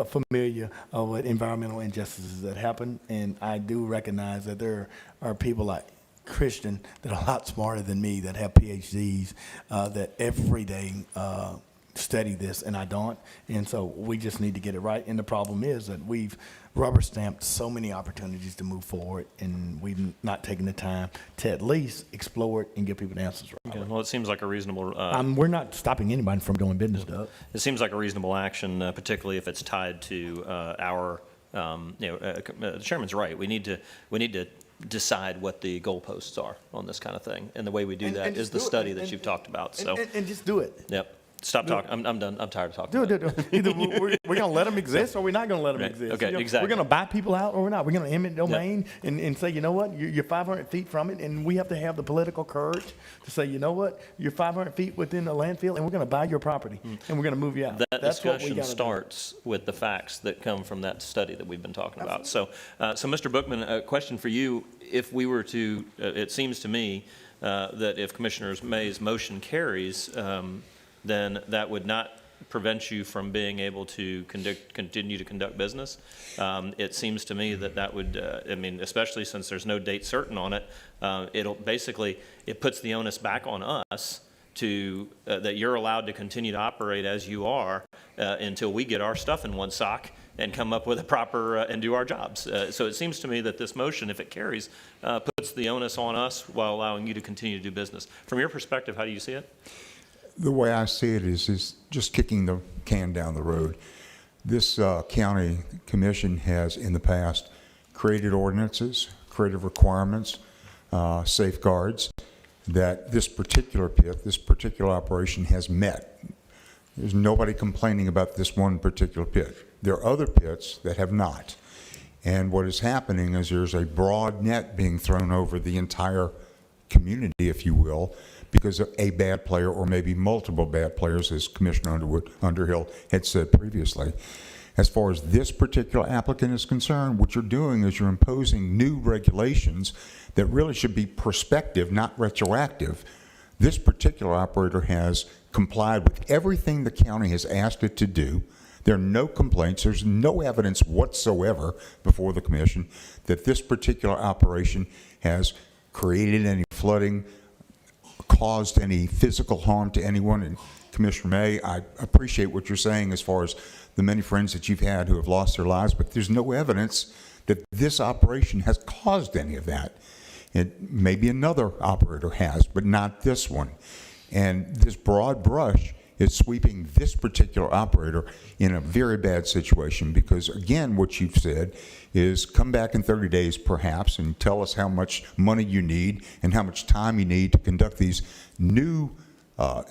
familiar with environmental injustices that happen, and I do recognize that there are people like Christian that are a lot smarter than me that have PhDs that every day study this, and I don't. And so we just need to get it right. And the problem is that we've rubber stamped so many opportunities to move forward, and we've not taken the time to at least explore it and give people the answers right. Okay, well, it seems like a reasonable. We're not stopping anybody from doing business, Doug. It seems like a reasonable action, particularly if it's tied to our. The chairman's right. We need to decide what the goalposts are on this kind of thing, and the way we do that and is just the do it. study that you've talked about. So And just do it. Yep. Stop talking. I'm done. I'm tired of talking. Do about it. Either we're going to let them exist or we're not going to let them Right. exist. Okay, exactly. We're going to buy people out or we're not. We're going to eminent domain and say, you know what, you're 500 feet from it, and we have to have the political courage to say, you know what, you're 500 feet within the landfill, and we're going to buy your property, and we're going to move you out. That That's what we discussion gotta starts with the facts that come from that study that we've been talking about. So, Mr. Bookman, a question for you. If we were to, it seems to me that if Commissioner May's motion carries, then that would not prevent you from being able to continue to conduct business. It seems to me that that would, I mean, especially since there's no date certain on it, it puts the onus back on us to, that you're allowed to continue to operate as you are until we get our stuff in one sock and come up with a proper, and do our jobs. So it seems to me that this motion, if it carries, puts the onus on us while allowing you to continue to do business. From your perspective, how do you see it? The way I see it is just kicking the can down the road. This county commission has in the past created ordinances, created requirements, safeguards that this particular pit, this particular operation has met. There's nobody complaining about this one particular pit. There are other pits that have not. And what is happening is there's a broad net being thrown over the entire community, if you will, because of a bad player or maybe multiple bad players, as Commissioner Underhill had said previously. As far as this particular applicant is concerned, what you're doing is you're imposing new regulations that really should be prospective, not retroactive. This particular operator has complied with everything the county has asked it to do. There are no complaints. There's no evidence whatsoever before the commission that this particular operation has created any flooding, caused any physical harm to anyone. And Commissioner May, I appreciate what you're saying as far as the many friends that you've had who have lost their lives, but there's no evidence that this operation has caused any of that. It maybe another operator has, but not this one. And this broad brush is sweeping this particular operator in a very bad situation because, again, what you've said is come back in 30 days perhaps and tell us how much money you need and how much time you need to conduct these new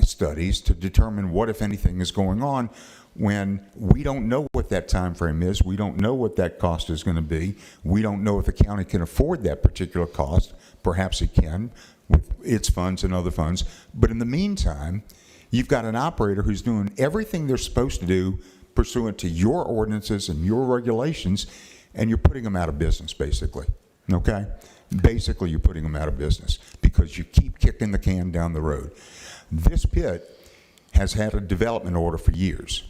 studies to determine what, if anything, is going on when we don't know what that time frame is. We don't know what that cost is going to be. We don't know if the county can afford that particular cost. Perhaps it can with its funds and other funds. But in the meantime, you've got an operator who's doing everything they're supposed to do pursuant to your ordinances and your regulations, and you're putting them out of business, basically, okay? Basically, you're putting them out of business because you keep kicking the can down the road. This pit has had a development order for years.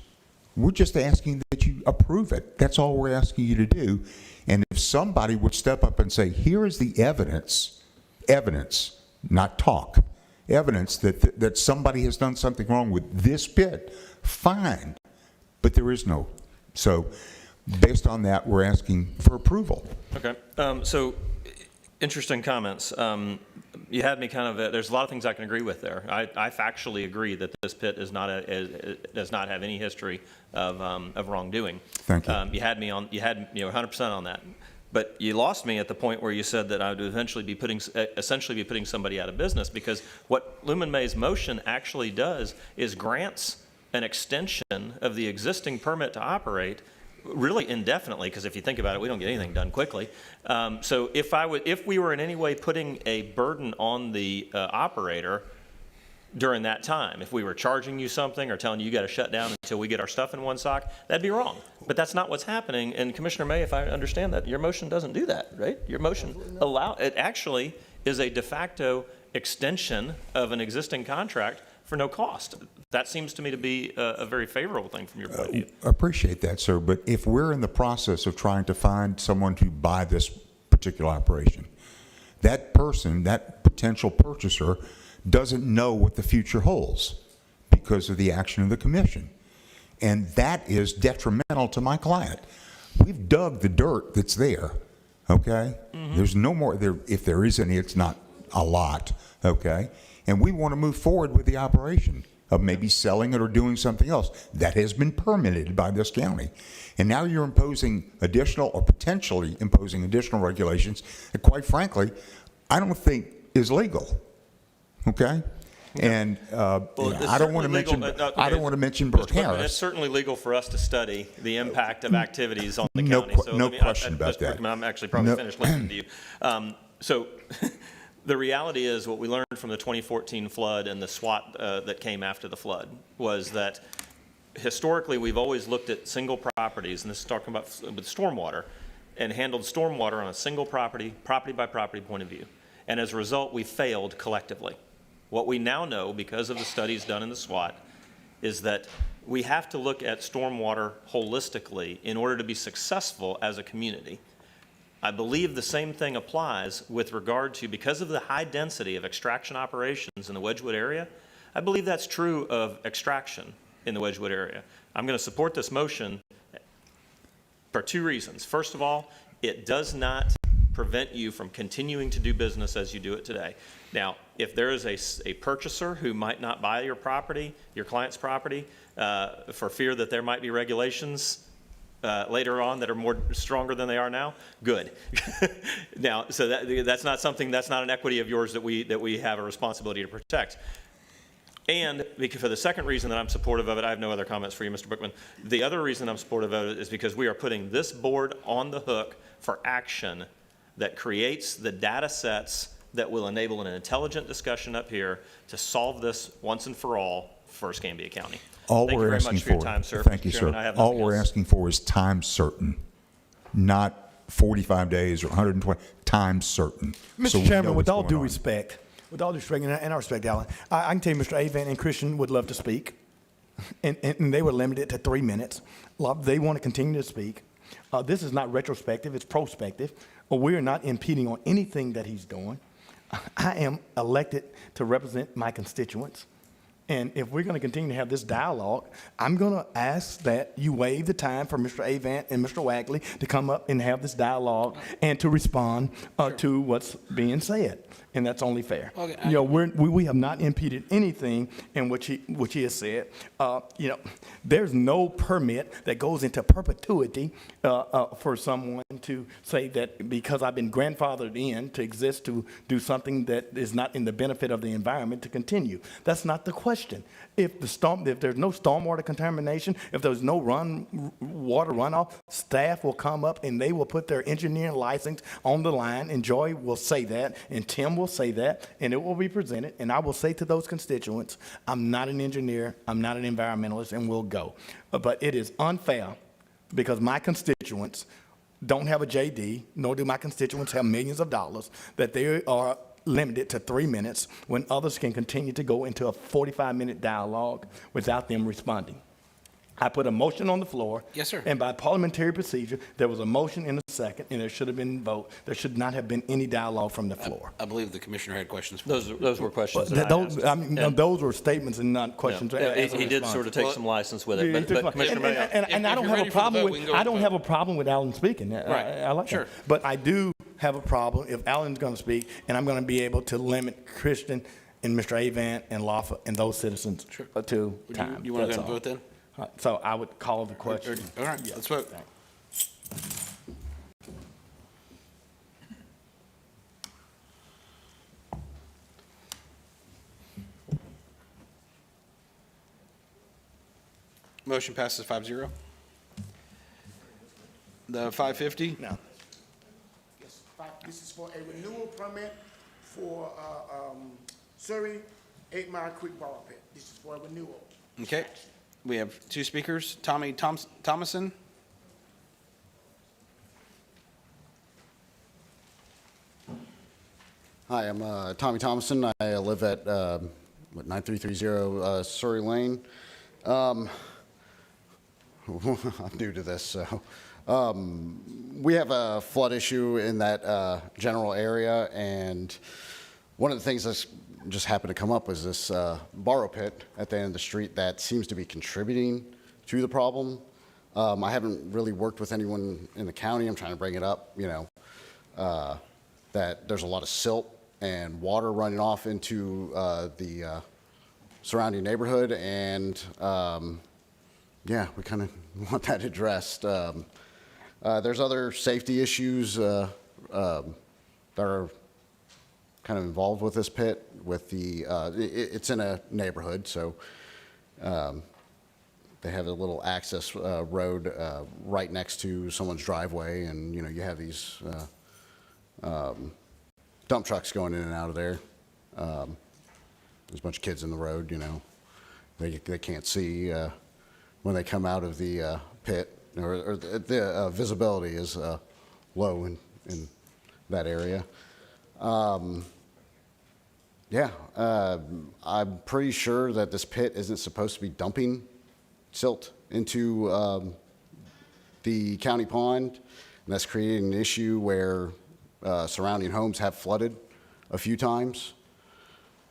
We're just asking that you approve it. That's all we're asking you to do. And if somebody would step up and say, here is the evidence, not talk, evidence that somebody has done something wrong with this pit, fine. But there is no. So based on that, we're asking for approval. Okay. So interesting comments. You had me kind of, there's a lot of things I can agree with there. I factually agree that this pit is not does not have any history of wrongdoing. Thank you. You had me 100% on that. But you lost me at the point where you said that I would eventually be essentially be putting somebody out of business, because what Lumen May's motion actually does is grants an extension of the existing permit to operate really indefinitely, because if you think about it, we don't get anything done quickly. So if we were in any way putting a burden on the operator during that time, if we were charging you something or telling you got to shut down until we get our stuff in one sock, that'd be wrong. But that's not what's happening. And Commissioner May, if I understand that, your motion doesn't do that, right? Your motion it actually is a de facto extension of an existing contract for no cost. That seems to me to be a very favorable thing from your point of view. Appreciate that, sir. But if we're in the process of trying to find someone to buy this particular operation, that person, that potential purchaser, doesn't know what the future holds because of the action of the commission. And that is detrimental to my client. We've dug the dirt that's there, okay? Mm-hmm. There's no more, if there is any, it's not a lot, okay? And we want to move forward with the operation of maybe selling it or doing something else. That has been permitted by this county. And now you're imposing additional or potentially imposing additional regulations that, quite frankly, I don't think is legal. Okay? And I don't want to mention I don't want to mention Burke Harris. It's certainly legal for us to study the impact of activities on the no, county. So no question about that. I'm actually probably finished listening to you. So the reality is, what we learned from the 2014 flood and the SWAT that came after the flood was that historically we've always looked at single properties, and this is talking about with stormwater, and handled stormwater on a single property by property point of view. And as a result, we failed collectively. What we now know, because of the studies done in the SWAT, is that we have to look at stormwater holistically in order to be successful as a community. I believe the same thing applies with regard to, because of the high density of extraction operations in the Wedgwood area, I believe that's true of extraction in the Wedgwood area. I'm going to support this motion for two reasons. First of all, it does not prevent you from continuing to do business as you do it today. Now, if there is a purchaser who might not buy your property, your client's property, for fear that there might be regulations later on that are more stronger than they are now, good. Now, so that's not something, that's not an equity of yours that we have a responsibility to protect. And for the second reason that I'm supportive of it, I have no other comments for you, Mr. Bookman. The other reason I'm supportive of it is because we are putting this board on the hook for action that creates the data sets that will enable an intelligent discussion up here to solve this once and for all for Escambia County. All Thank you we're very asking much for your for, time, sir. thank you, Mr. Chairman, sir. I have All nothing we're else. asking for is time certain, not 45 days or 120, time certain. So we Mr. know Chairman, with what's all going due on. respect, and I respect Alan, I can tell you Mr. Avant and Christian would love to speak, and they were limited to 3 minutes. They want to continue to speak. This is not retrospective, it's prospective. We're not impeding on anything that he's doing. I am elected to represent my constituents. And if we're going to continue to have this dialogue, I'm going to ask that you waive the time for Mr. Avant and Mr. Wagley to come up and have this dialogue and to respond to what's being said. And that's only fair. Okay, You know, we have not impeded anything in which he has said. You know, there's no permit that goes into perpetuity for someone to say that because I've been grandfathered in to exist to do something that is not in the benefit of the environment to continue. That's not the question. If there's no stormwater contamination, if there's no water runoff, staff will come up and they will put their engineering license on the line, and Joy will say that, and Tim will say that, and it will be presented, and I will say to those constituents, I'm not an engineer, I'm not an environmentalist, and we'll go. But it is unfair because my constituents don't have a JD, nor do my constituents have millions of dollars, that they are limited to 3 minutes when others can continue to go into a 45-minute dialogue without them responding. I put a motion on the floor. Yes, sir. And by parliamentary procedure, there was a motion and a second, and there should have been a vote. There should not have been any dialogue from the floor. I believe the commissioner had questions. Those were questions that I asked. Those were statements and not questions. Yeah. as a He did response. sort of take some license with Yeah, it, he took but Commissioner Mayor. and I don't have a problem with a problem with Alan speaking. I like Sure. that. But I do have a problem if Alan's going to speak, and I'm going to be able to limit Christian and Mr. Avant and Laffa and those citizens to time. You want to That's go and all. vote then? So I would call the question. All right, let's vote. Motion passes 5-0. The 550? No. Yes, this is for a renewal permit for Surrey 8 Mile Creek Ball Pit. This is for a renewal. Okay, we have two speakers. Tommy Thomason. Hi, I'm Tommy Thomason. I live at 9330 Surrey Lane. I'm new to this, so. We have a flood issue in that general area, and one of the things that's just happened to come up was this borrow pit at the end of the street that seems to be contributing to the problem. I haven't really worked with anyone in the county. I'm trying to bring it up, you know, that there's a lot of silt and water running off into the surrounding neighborhood, and yeah, we kind of want that addressed. There's other safety issues that are kind of involved with this pit. With the, it's in a neighborhood, so they have a little access road right next to someone's driveway, and you know you have these dump trucks going in and out of there. There's a bunch of kids in the road, you know. They can't see when they come out of the pit, or the visibility is low in that area. Yeah, I'm pretty sure that this pit isn't supposed to be dumping silt into the county pond, and that's creating an issue where surrounding homes have flooded a few times.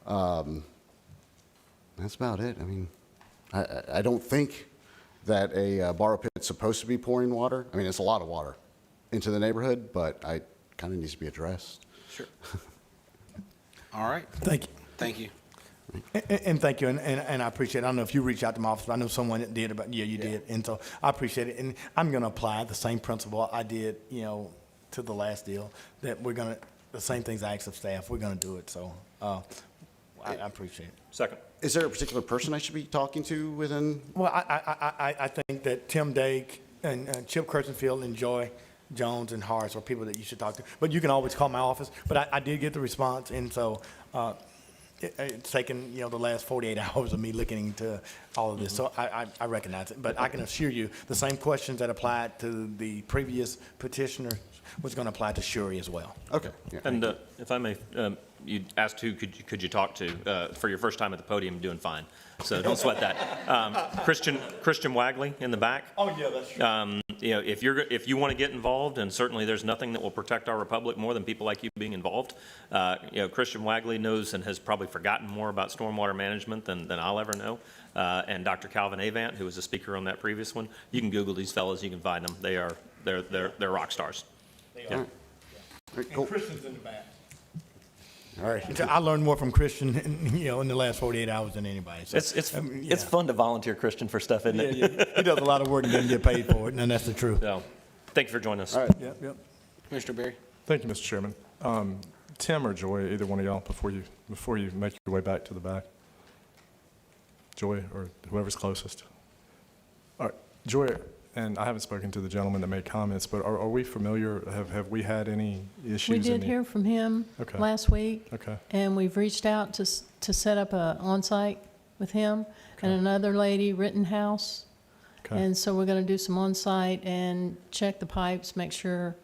That's about it. I mean, I don't think that a borrow pit's supposed to be pouring water. I mean, it's a lot of water into the neighborhood, but it kind of needs to be addressed. Sure. All right. Thank you. Thank you. And thank you, and I appreciate it. I don't know if you reached out to my office, but I know someone that did, but yeah, you did. And so I appreciate it. And I'm going to apply the same principle I did, to the last deal, that we're going to, the same things I asked of staff, we're going to do it. So I appreciate it. Second. Is there a particular person I should be talking to within? Well, I think that Tim Dake and Chip Kirstenfield and Joy Jones and Horace are people that you should talk to. But you can always call my office. But I did get the response, and so it's taken, the last 48 hours of me looking into all of this. So I recognize it. But I can assure you, the same questions that applied to the previous petitioner was going to apply to Shuri as well. Okay. Yeah, And if I may, you asked who could you talk to for your first time at the podium, doing fine. So don't sweat that. Christian Wagley in the back. Oh, yeah, that's true. If you want to get involved, and certainly there's nothing that will protect our republic more than people like you being involved. Christian Wagley knows and has probably forgotten more about stormwater management than I'll ever know. And Dr. Calvin Avant, who was a speaker on that previous one. You can Google these fellows, you can find them. They're rock stars. They are. And Christian's in the back. All right. I learned more from Christian, in the last 48 hours than anybody. So, It's fun to volunteer Christian for stuff, isn't it? Yeah. He does a lot of work and doesn't get paid for it, and that's the truth. So, thank you for joining us. All right. Yep. Commissioner Berry? Thank you, Mr. Chairman. Tim or Joy, either one of y'all, before you make your way back to the back. Joy, or whoever's closest. All right, Joy, and I haven't spoken to the gentleman that made comments, but are we familiar, have we had any issues? We did hear from him Okay. last week. Okay. And we've reached out to set up a on-site with him and another lady, Rittenhouse. Okay. And so we're going to do some on-site and check the pipes, make sure,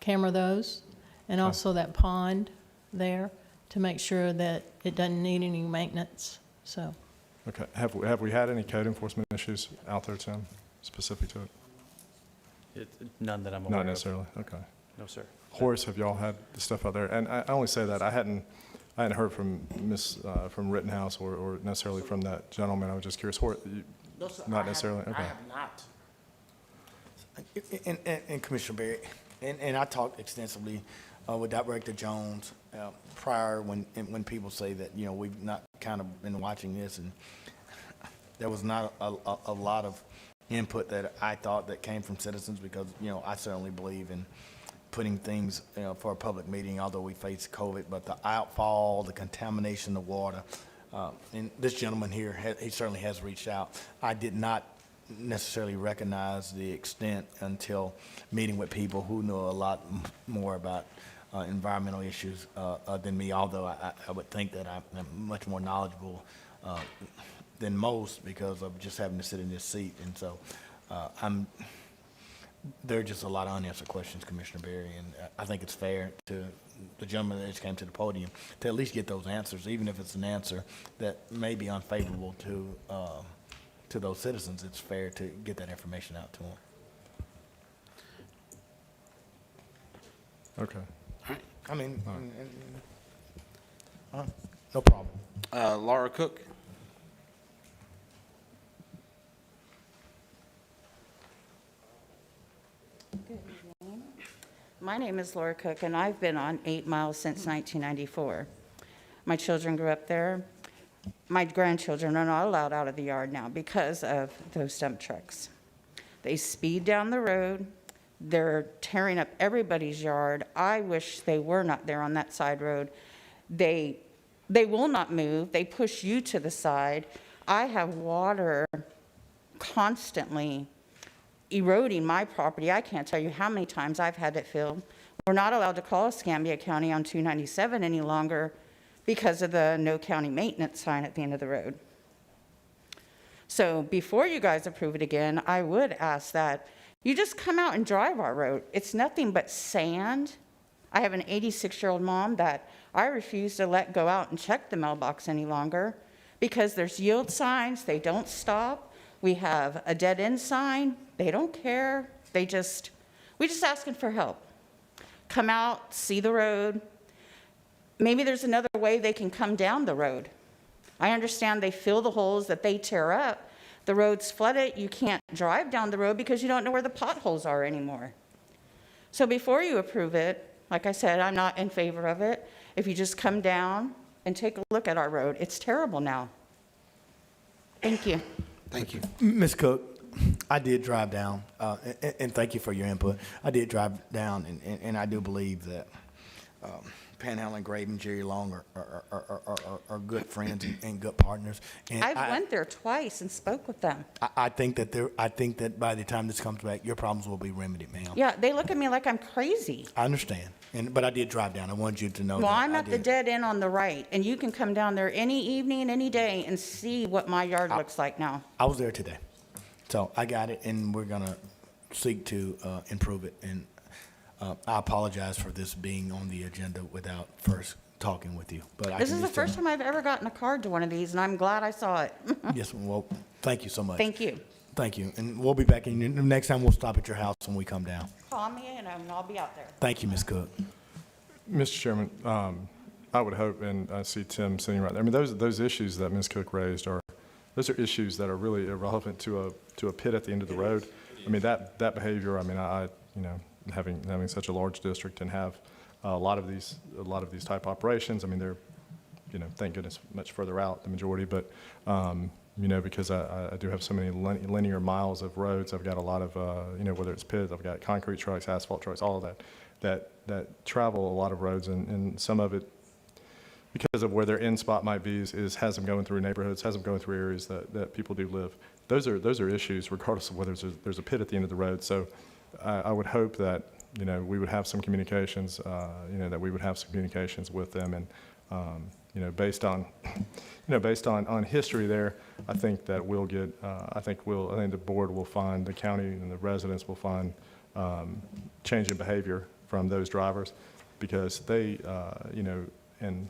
camera those. And also that pond there to make sure that it doesn't need any maintenance, so. Okay, have we had any code enforcement issues out there, Tim, specific to it? None that I'm aware of. Not necessarily, okay. No, sir. Horace, have y'all had the stuff out there? And I only say that, I hadn't heard from from Rittenhouse or necessarily from that gentleman. I was just curious. Horace, No, sir, not necessarily? I Okay. have not. And Commissioner Berry, and I talked extensively with Director Jones prior when people say that, we've not kind of been watching this, and there was not a lot of input that I thought that came from citizens because, I certainly believe in putting things, for a public meeting, although we face COVID, but the outfall, the contamination of water, and this gentleman here, he certainly has reached out. I did not necessarily recognize the extent until meeting with people who know a lot more about environmental issues than me, although I would think that I'm much more knowledgeable than most because of just having to sit in this seat. And so there are just a lot of unanswered questions, Commissioner Berry, and I think it's fair to the gentleman that just came to the podium to at least get those answers, even if it's an answer that may be unfavorable to those citizens. It's fair to get that information out to them. Okay. I mean, no problem. Laura Cook? Good evening. My name is Laura Cook, and I've been on 8 Mile since 1994. My children grew up there. My grandchildren are not allowed out of the yard now because of those dump trucks. They speed down the road. They're tearing up everybody's yard. I wish they were not there on that side road. They will not move. They push you to the side. I have water constantly eroding my property. I can't tell you how many times I've had it filled. We're not allowed to call Escambia County on 297 any longer because of the no county maintenance sign at the end of the road. So before you guys approve it again, I would ask that you just come out and drive our road. It's nothing but sand. I have an 86-year-old mom that I refuse to let go out and check the mailbox any longer because there's yield signs, they don't stop. We have a dead end sign, they don't care. We just asking for help. Come out, see the road. Maybe there's another way they can come down the road. I understand they fill the holes that they tear up. The road's flooded, you can't drive down the road because you don't know where the potholes are anymore. So before you approve it, like I said, I'm not in favor of it. If you just come down and take a look at our road, it's terrible now. Thank you. Thank you. Ms. Cook, I did drive down, and thank you for your input. I did drive down, and I do believe that Panhandle and Graydon, Jerry Long are good friends and good partners. And I went there twice and spoke with them. I think that by the time this comes back, your problems will be remedied, ma'am. Yeah, they look at me like I'm crazy. I understand, but I did drive down. I wanted you to know that. Well, I'm I at the did. dead end on the right, and you can come down there any evening, any day, and see what my yard looks like now. I was there today, so I got it, and we're gonna seek to improve it. And I apologize for this being on the agenda without first talking with you. But This is the first time I've ever gotten a card to one of these, and I'm glad I saw it. Yes, well, thank you so much. Thank you. Thank you, and we'll be back. And next time we'll stop at your house when we come down. Call me, and I'll be out there. Thank you, Ms. Cook. Mr. Chairman, I would hope, and I see Tim sitting right there, I mean, those issues that Ms. Cook raised those are issues that are really irrelevant to a pit at the end of the road. I mean, that behavior, I mean, I you know, having such a large district and have a lot of these type operations, I mean, they're, you know, thank goodness much further out, the majority, but, you know, because I do have so many linear miles of roads, I've got a lot of, you know, whether it's pits, I've got concrete trucks, asphalt trucks, all of that travel a lot of roads, and some of it, because of where their end spot might be, has them going through neighborhoods, has them going through areas that people do live. Those are issues regardless of whether there's a pit at the end of the road. So I would hope that, you know, we would have some communications, you know, that we would have some communications with them, and you know, based on history there, I think that we'll get, I think the board will find, the county and the residents will find change in behavior from those drivers, because they, you know, and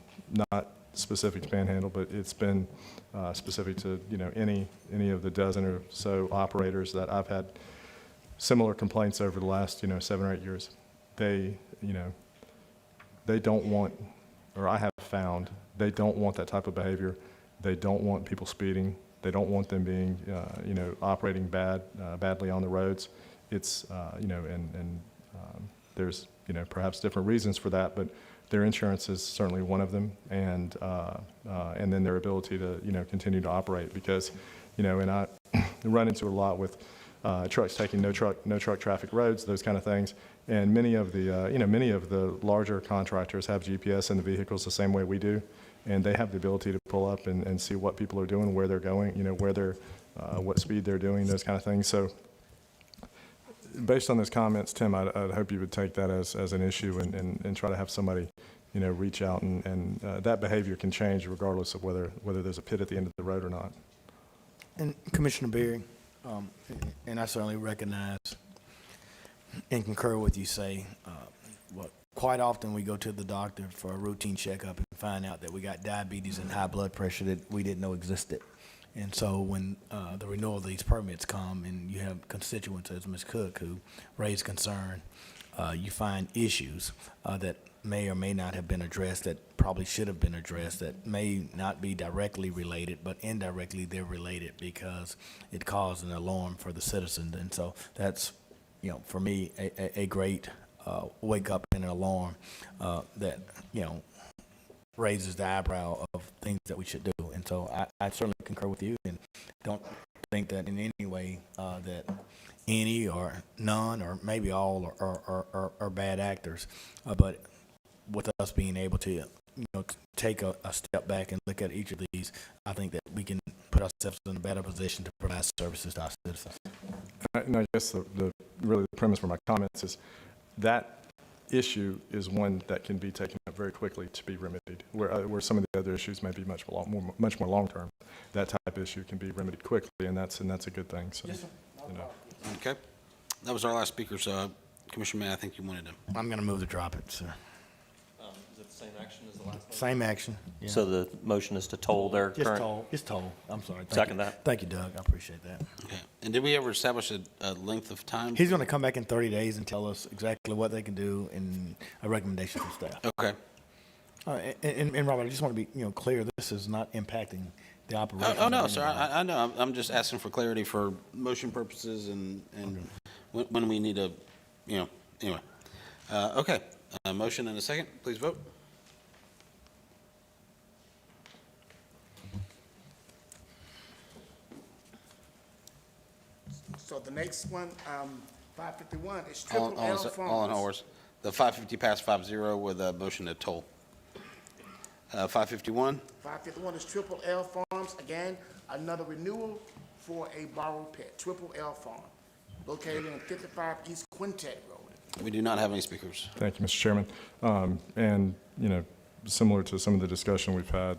not specific to Panhandle, but it's been specific to, you know, any of the dozen or so operators that I've had similar complaints over the last, you know, 7 or 8 years. They, you know, they don't want, or I have found, they don't want that type of behavior. They don't want people speeding. They don't want them being, you know, operating badly on the roads. It's, you know, and there's, you know, perhaps different reasons for that, but their insurance is certainly one of them, and then their ability to, you know, continue to operate, because, you know, and I run into a lot with trucks taking no truck traffic roads, those kind of things, and many of the, you know, many of the larger contractors have GPS in the vehicles the same way we do, and they have the ability to pull up and see what people are doing, where they're going, you know, where they're, what speed they're doing, those kind of things. So based on those comments, Tim, I'd hope you would take that as an issue and try to have somebody, you know, reach out, and that behavior can change regardless of whether there's a pit at the end of the road or not. And Commissioner Berry, and I certainly recognize and concur with you say, quite often we go to the doctor for a routine checkup and find out that we got diabetes and high blood pressure that we didn't know existed. And so when the renewal of these permits come, and you have constituents as Ms. Cook who raise concern, you find issues that may or may not have been addressed, that probably should have been addressed, that may not be directly related, but indirectly they're related because it caused an alarm for the citizens. And so that's, you know, for me, a great wake up and an alarm that, you know, raises the eyebrow of things that we should do. And so I certainly concur with you, and don't think that in any way that any or none or maybe all are bad actors. But with us being able to, you know, take a step back and look at each of these, I think that we can put ourselves in a better position to provide services to our citizens. And I guess really the premise for my comments is that issue is one that can be taken up very quickly to be remedied, where some of the other issues may be much more long-term. That type of issue can be remedied quickly, and that's a good thing. So, yes, sir. You know. Okay. That was our last speaker. So, Commissioner May, I think you wanted to. I'm going to move to drop it, sir. Is it Same action as the last one? Same action. yeah. So the motion is to toll their Just current? toll, it's toll. I'm sorry. Thank Second you. that. Thank you, Doug. I appreciate that. Okay. And did we ever establish a length of time? He's going to come back in 30 days and tell us exactly what they can do and a recommendation from staff. Okay. And Robert, I just want to be, clear, this is not impacting the operation. Oh, no, sir, I know. I'm just asking for clarity for motion purposes and when we need a, anyway. Okay, motion and a second, please vote. So the next one, 551, is All Triple L Farms. all in orders. The 550 passed 5-0 with a motion to toll. 551, 551 is Triple L Farms, again, another renewal for a borrow pit, Triple L Farm, located in 55 East Quintet Road. we do not have any speakers. Thank you, Mr. Chairman. And, similar to some of the discussion we've had,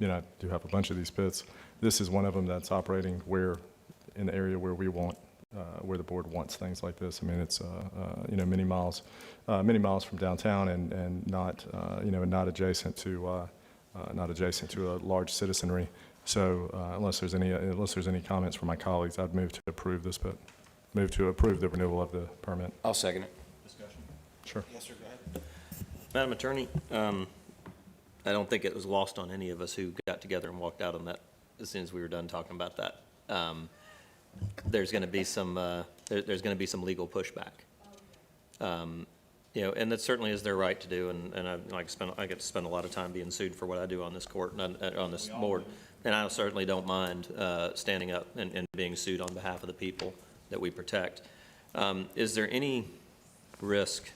I do have a bunch of these pits. This is one of them that's operating in the area where we want, where the board wants things like this. I mean, it's, many miles from downtown and not, not adjacent to a large citizenry. So unless there's any comments from my colleagues, I'd move to approve this, but move to approve the renewal of the permit. I'll second it. Discussion. Sure. Yes, sir, go ahead. Madam Attorney, I don't think it was lost on any of us who got together and walked out on that as soon as we were done talking about that. There's going to be some there's going to be some legal pushback. And that certainly is their right to do. And I get to spend a lot of time being sued for what I do on this court and on this board. And I certainly don't mind standing up and being sued on behalf of the people that we protect. Is there any risk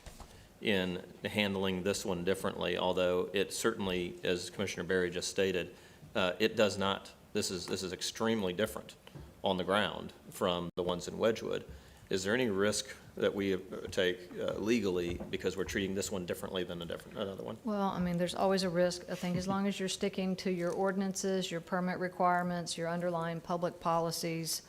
in handling this one differently? Although it certainly, as Commissioner Berry just stated, it does not. This is extremely different on the ground from the ones in Wedgwood. Is there any risk that we take legally because we're treating this one differently than another one? Well, I mean, there's always a risk. I think as long as you're sticking to your ordinances, your permit requirements, your underlying public policies,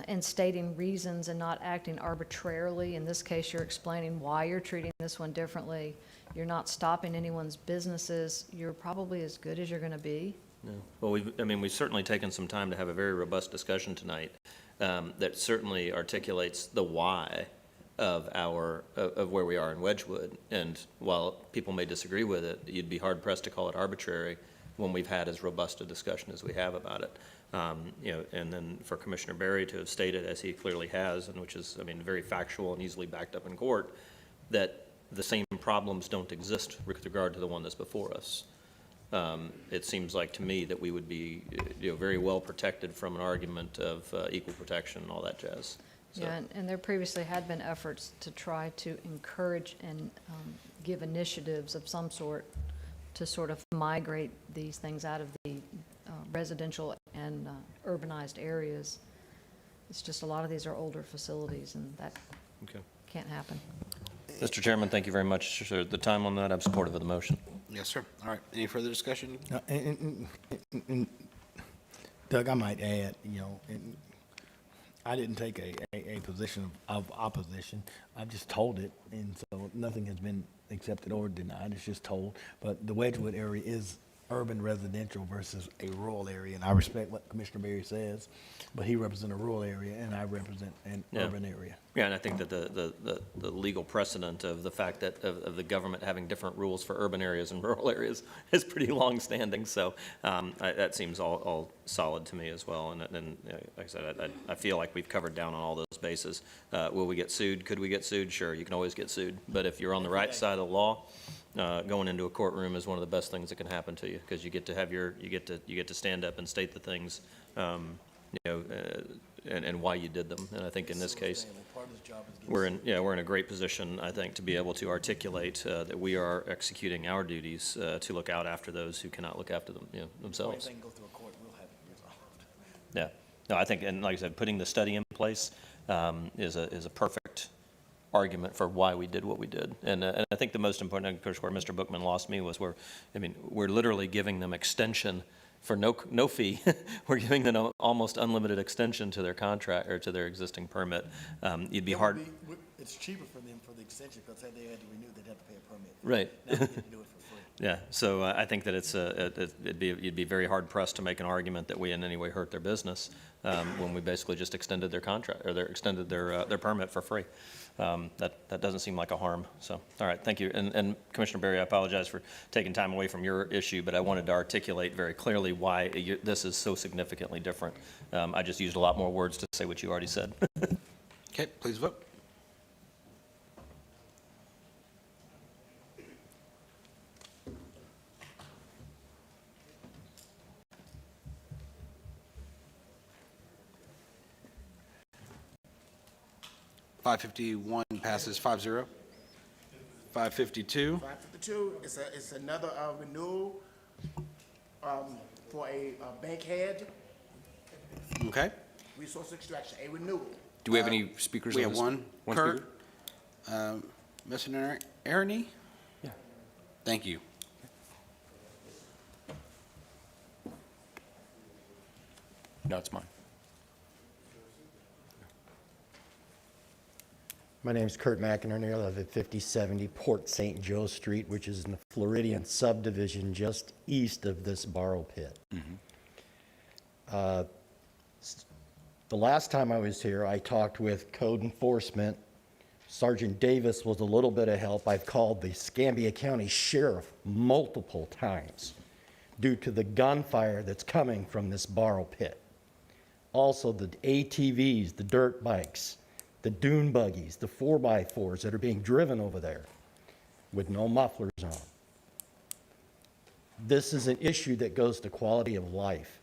and stating reasons and not acting arbitrarily. In this case, you're explaining why you're treating this one differently. You're not stopping anyone's businesses. You're probably as good as you're going to be. No. Well, we've certainly taken some time to have a very robust discussion tonight that certainly articulates the why of where we are in Wedgwood. And while people may disagree with it, you'd be hard pressed to call it arbitrary when we've had as robust a discussion as we have about it. And then for Commissioner Berry to have stated, as he clearly has, and which is, very factual and easily backed up in court, that the same problems don't exist with regard to the one that's before us. It seems like to me that we would be, very well protected from an argument of equal protection and all that jazz. So. Yeah, and there previously had been efforts to try to encourage and give initiatives of some sort to sort of migrate these things out of the residential and urbanized areas. It's just a lot of these are older facilities, and that can't happen. Mr. Chairman, thank you very much for the time on that. I'm supportive of the motion. Yes, sir. All right. Any further discussion? And Doug, I might add, I didn't take a position of opposition. I've just told it, and so nothing has been accepted or denied. It's just told. But the Wedgwood area is urban residential versus a rural area, and I respect what Commissioner Berry says, but he represents a rural area, and I represent an urban area. Yeah, and I think that the legal precedent of the fact that of the government having different rules for urban areas and rural areas is pretty long-standing. So that seems all solid to me as well. And like I said, I feel like we've covered down on all those bases. Will we get sued? Could we get sued? Sure, you can always get sued. But if you're on the right side of the law, going into a courtroom is one of the best things that can happen to you, because you get to have you get to stand up and state the things, and why you did them. And I think in this case, we're in a great position, I think, to be able to articulate that we are executing our duties to look out after those who cannot look after them themselves. Go through a court, we'll have it resolved. Yeah, no, I think, and like I said, putting the study in place is a perfect argument for why we did what we did. And I think the most important, of course, where Mr. Bookman lost me was we're literally giving them extension for no fee. We're giving them almost unlimited extension to their contract or to their existing permit. You'd be hard. it's cheaper for them for the extension, because if they had to renew, they'd have to pay a permit. Right. Now they get to do it for free. Yeah, so I think that you'd be very hard pressed to make an argument that we in any way hurt their business when we basically just extended their contract, or extended their permit for free. That doesn't seem like a harm, so, all right, thank you. And Commissioner Berry, I apologize for taking time away from your issue, but I wanted to articulate very clearly why this is so significantly different. I just used a lot more words to say what you already said. Okay, please vote. $551 passes 5-0. 552. 552, it's another renewal for a bankhead, Okay. resource extraction, a renewal. Do we have any speakers We on have this? one. One Kurt, speaker? Mr. Aroney? Yeah. Thank you. No, it's mine. My name is Kurt McInerney. I live at 5070 Port St. Joe Street, which is in the Floridian subdivision just east of this borrow pit. The last time I was here, I talked with code enforcement. Sergeant Davis was a little bit of help. I've called the Escambia County Sheriff multiple times due to the gunfire that's coming from this borrow pit. Also, the ATVs, the dirt bikes, the dune buggies, the 4x4s that are being driven over there with no mufflers on. This is an issue that goes to quality of life.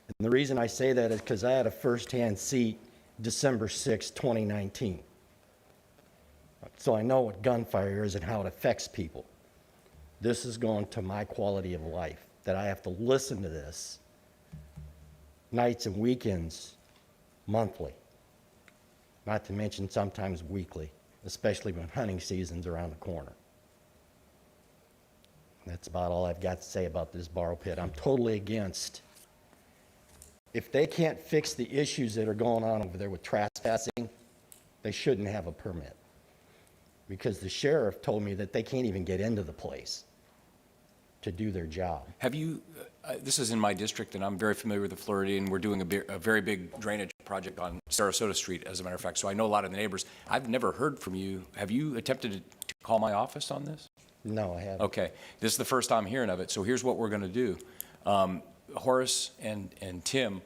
And the reason I say that is because I had a firsthand seat December 6, 2019. So I know what gunfire is and how it affects people. This is going to my quality of life, that I have to listen to this nights and weekends, monthly. Not to mention sometimes weekly, especially when hunting season's around the corner. That's about all I've got to say about this borrow pit. I'm totally against. If they can't fix the issues that are going on over there with trespassing, they shouldn't have a permit. Because the sheriff told me that they can't even get into the place to do their job. Have you, this is in my district, and I'm very familiar with the Floridian. We're doing a very big drainage project on Sarasota Street, as a matter of fact, so I know a lot of the neighbors. I've never heard from you. Have you attempted to call my office on this? No, I haven't. Okay, this is the first I'm hearing of it, so here's what we're going to do. Horace and Tim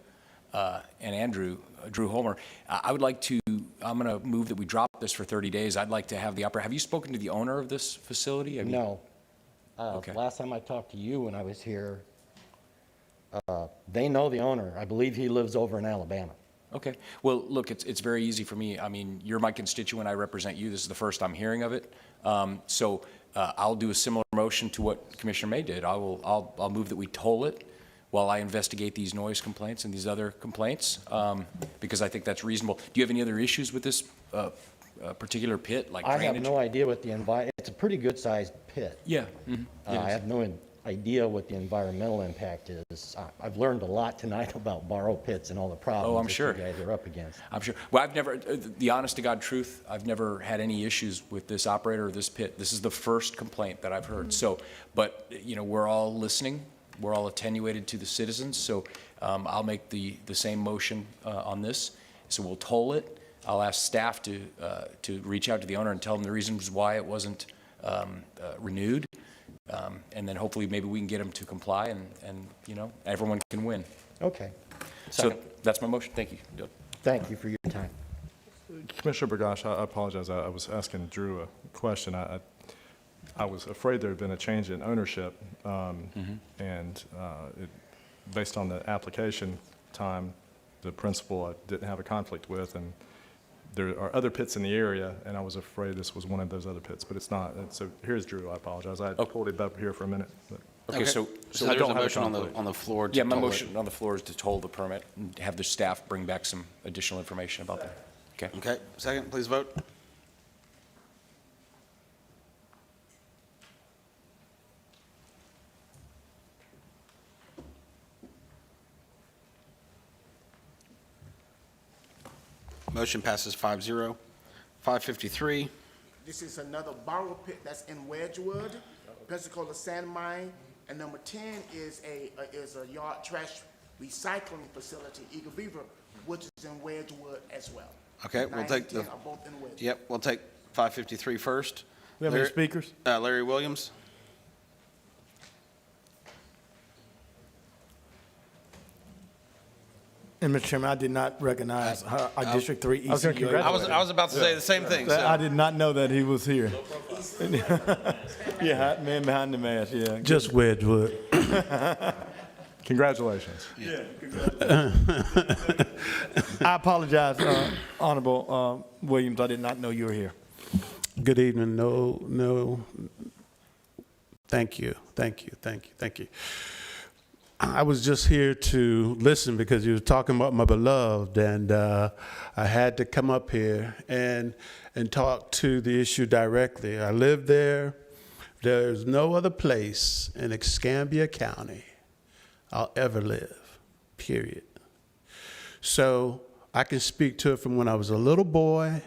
and Andrew, Drew Homer, I would like to, I'm going to move that we drop this for 30 days. I'd like to have the operator. Have you spoken to the owner of this facility? Have you- No. Okay. Last time I talked to you when I was here, they know the owner. I believe he lives over in Alabama. Okay. Well, look, it's very easy for me. I mean, you're my constituent. I represent you. This is the first I'm hearing of it. So I'll do a similar motion to what Commissioner May did. I'll move that we toll it while I investigate these noise complaints and these other complaints, because I think that's reasonable. Do you have any other issues with this particular pit, like I drainage? have no idea what the it's a pretty good-sized pit. Yeah. Mhm. It I is. have no idea what the environmental impact is. I've learned a lot tonight about borrow pits and all the problems Oh, I'm that sure. you guys are up against. I'm sure. Well, I've never, the honest to God truth, I've never had any issues with this operator or this pit. This is the first complaint that I've heard. So, but, you know, we're all listening. We're all attenuated to the citizens. So I'll make the same motion on this. So we'll toll it. I'll ask staff to reach out to the owner and tell them the reasons why it wasn't renewed. And then hopefully maybe we can get them to comply and you know, everyone can win. Okay. So that's my motion. Thank you. Thank you for your time. Commissioner Bergosh, I apologize. I was asking Drew a question. I was afraid there had been a change in ownership, and based on the application time, the principal I didn't have a conflict with, and there are other pits in the area, and I was afraid this was one of those other pits, but it's not. And so here's Drew. I apologize. I pulled it up here for a minute. But Okay, so I there's don't a have motion conflict. on the floor to Yeah, my toll it. motion on the floor is to toll the permit and have the staff bring back some additional information about that. Okay. Okay, second, please vote. Motion passes 5-0. 553. This is another borrow pit that's in Wedgewood, Pensacola Sand Mine. And number 10 is a yard trash recycling facility, Eagle Beaver, which is in Wedgewood as well. Okay, we'll 9 take and 10 the, are both in Wedgewood. yep, we'll take 553 first. We have any Larry- speakers? Larry Williams. And Mr. Chairman, I did not recognize our District 3 ECU. I was about to say the same thing. So. I did not know that he was here. Yeah, man behind the mask, yeah. Just Wedgewood. Congratulations. I apologize, Honorable Williams, I did not know you were here. Good evening. No. Thank you. I was just here to listen because you were talking about my beloved, and I had to come up here and talk to the issue directly. I live there. There's no other place in Escambia County I'll ever live, period. So I can speak to it from when I was a little boy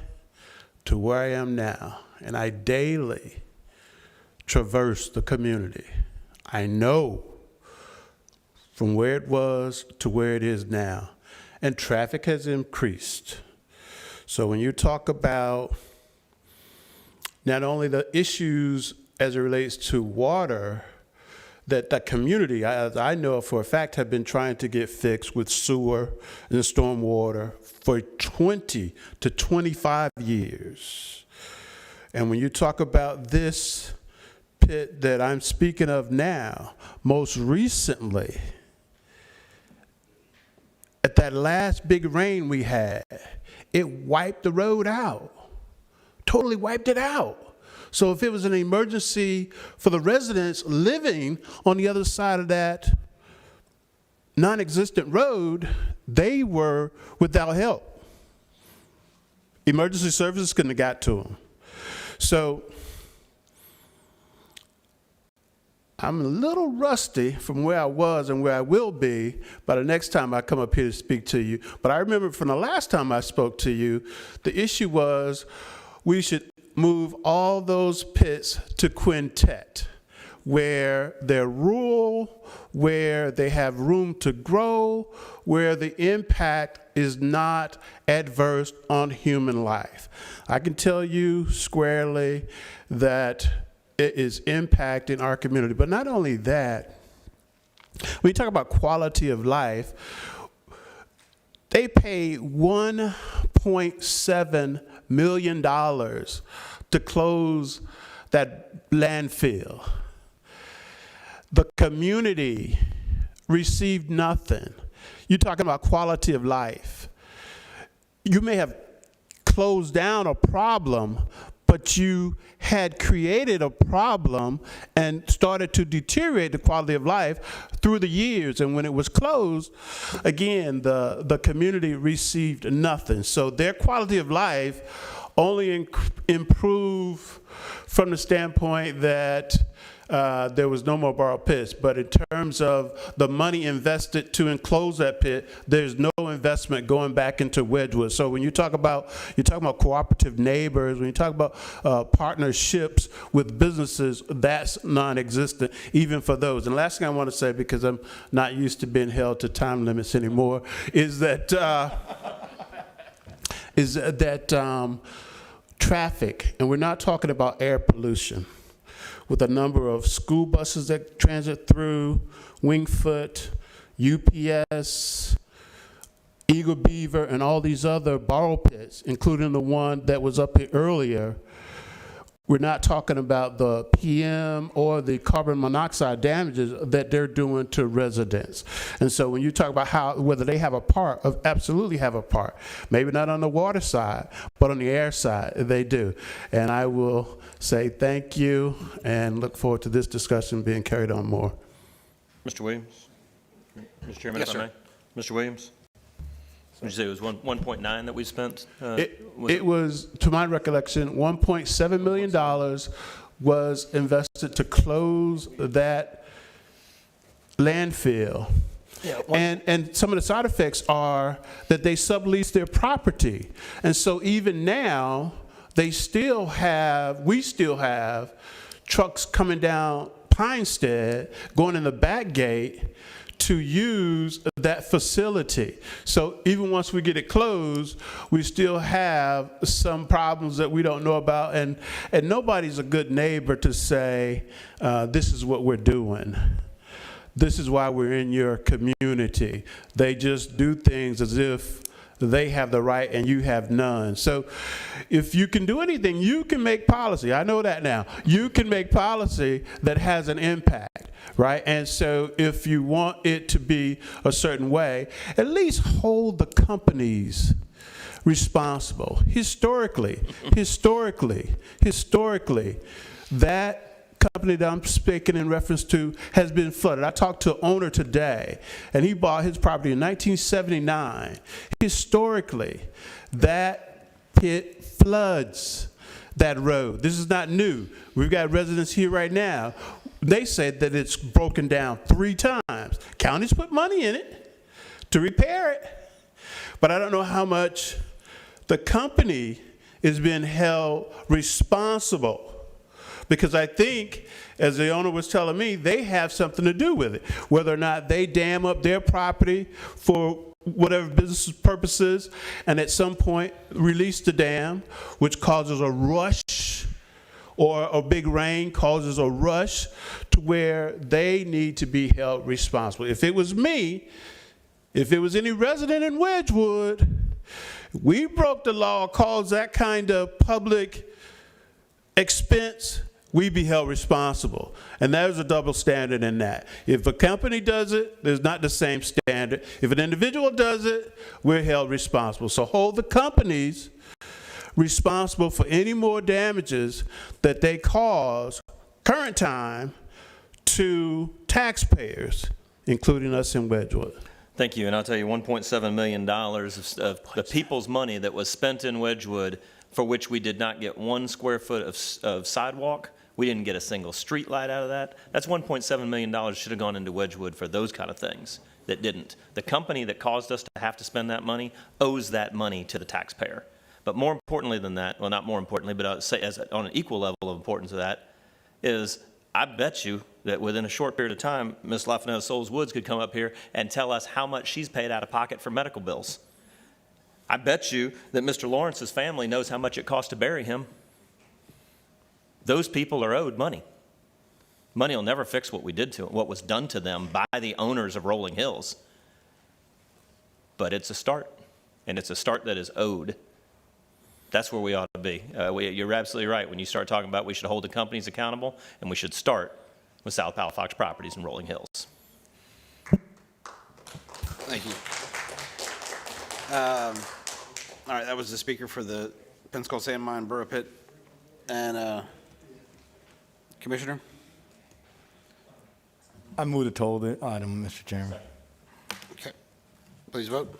to where I am now, and I daily traverse the community. I know from where it was to where it is now, and traffic has increased. So when you talk about not only the issues as it relates to water, that community, as I know for a fact, have been trying to get fixed with sewer and stormwater for 20 to 25 years. And when you talk about this pit that I'm speaking of now, most recently, at that last big rain we had, it wiped the road out, totally wiped it out. So if it was an emergency for the residents living on the other side of that non-existent road, they were without help. Emergency services couldn't have got to them. So I'm a little rusty from where I was and where I will be by the next time I come up here to speak to you. But I remember from the last time I spoke to you, the issue was we should move all those pits to Quintet, where they're rural, where they have room to grow, where the impact is not adverse on human life. I can tell you squarely that it is impacting our community. But not only that, when you talk about quality of life, they pay $1.7 million to close that landfill. The community received nothing. You're talking about quality of life. You may have closed down a problem, but you had created a problem and started to deteriorate the quality of life through the years. And when it was closed, again, the community received nothing. So their quality of life only improved from the standpoint that there was no more borrowed pits. But in terms of the money invested to enclose that pit, there's no investment going back into Wedgewood. So when you're talking about cooperative neighbors, when you talk about partnerships with businesses, that's non-existent even for those. And the last thing I want to say, because I'm not used to being held to time limits anymore, is that traffic, and we're not talking about air pollution, with a number of school buses that transit through, Wingfoot, UPS, Eagle Beaver, and all these other borrow pits, including the one that was up here earlier. We're not talking about the PM or the carbon monoxide damages that they're doing to residents. And so when you talk about whether they have a part, absolutely have a part. Maybe not on the water side, but on the air side, they do. And I will say thank you and look forward to this discussion being carried on more. Mr. Williams? Mr. Chairman, Yes, if I sir. may. Mr. Williams? Did you say it was 1.9 that we spent? It was, to my recollection, $1.7 million was invested to close that landfill. Yeah, and some of the side effects are that they sublease their property. And so even now, we still have trucks coming down Pinestead, going in the back gate to use that facility. So even once we get it closed, we still have some problems that we don't know about, and nobody's a good neighbor to say, this is what we're doing. This is why we're in your community. They just do things as if they have the right and you have none. So if you can do anything, you can make policy. I know that now. You can make policy that has an impact, right? And so if you want it to be a certain way, at least hold the companies responsible. Historically, that company that I'm speaking in reference to has been flooded. I talked to an owner today, and he bought his property in 1979. Historically, that pit floods that road. This is not new. We've got residents here right now. They said that it's broken down 3 times. Counties put money in it to repair it, but I don't know how much the company is being held responsible. Because I think, as the owner was telling me, they have something to do with it. Whether or not they dam up their property for whatever business purposes, and at some point release the dam, which causes a rush, or a big rain causes a rush to where they need to be held responsible. If it was me, if it was any resident in Wedgwood, we broke the law, caused that kind of public expense, we be held responsible. And there's a double standard in that. If a company does it, there's not the same standard. If an individual does it, we're held responsible. So hold the companies responsible for any more damages that they cause current time to taxpayers, including us in Wedgwood. Thank you, and I'll tell you, $1.7 million of the people's money that was spent in Wedgwood, for which we did not get 1 square foot of sidewalk. We didn't get a single street light out of that. That's $1.7 million should have gone into Wedgwood for those kind of things that didn't. The company that caused us to have to spend that money owes that money to the taxpayer. But more importantly than that, well, not more importantly, but I'll say on an equal level of importance to that, is I bet you that within a short period of time, Ms. LaFonetta Souls Woods could come up here and tell us how much she's paid out of pocket for medical bills. I bet you that Mr. Lawrence's family knows how much it costs to bury him. Those people are owed money. Money will never fix what we did to them, what was done to them by the owners of Rolling Hills. But it's a start, and it's a start that is owed. That's where we ought to be. You're absolutely right. When you start talking about we should hold the companies accountable, and we should start with South Palafox Properties and Rolling Hills. Thank you. All right, that was the speaker for the Pensacola Sand Mine Borough Pit. And Commissioner? I move to hold the item, Mr. Chairman. Okay. Please vote.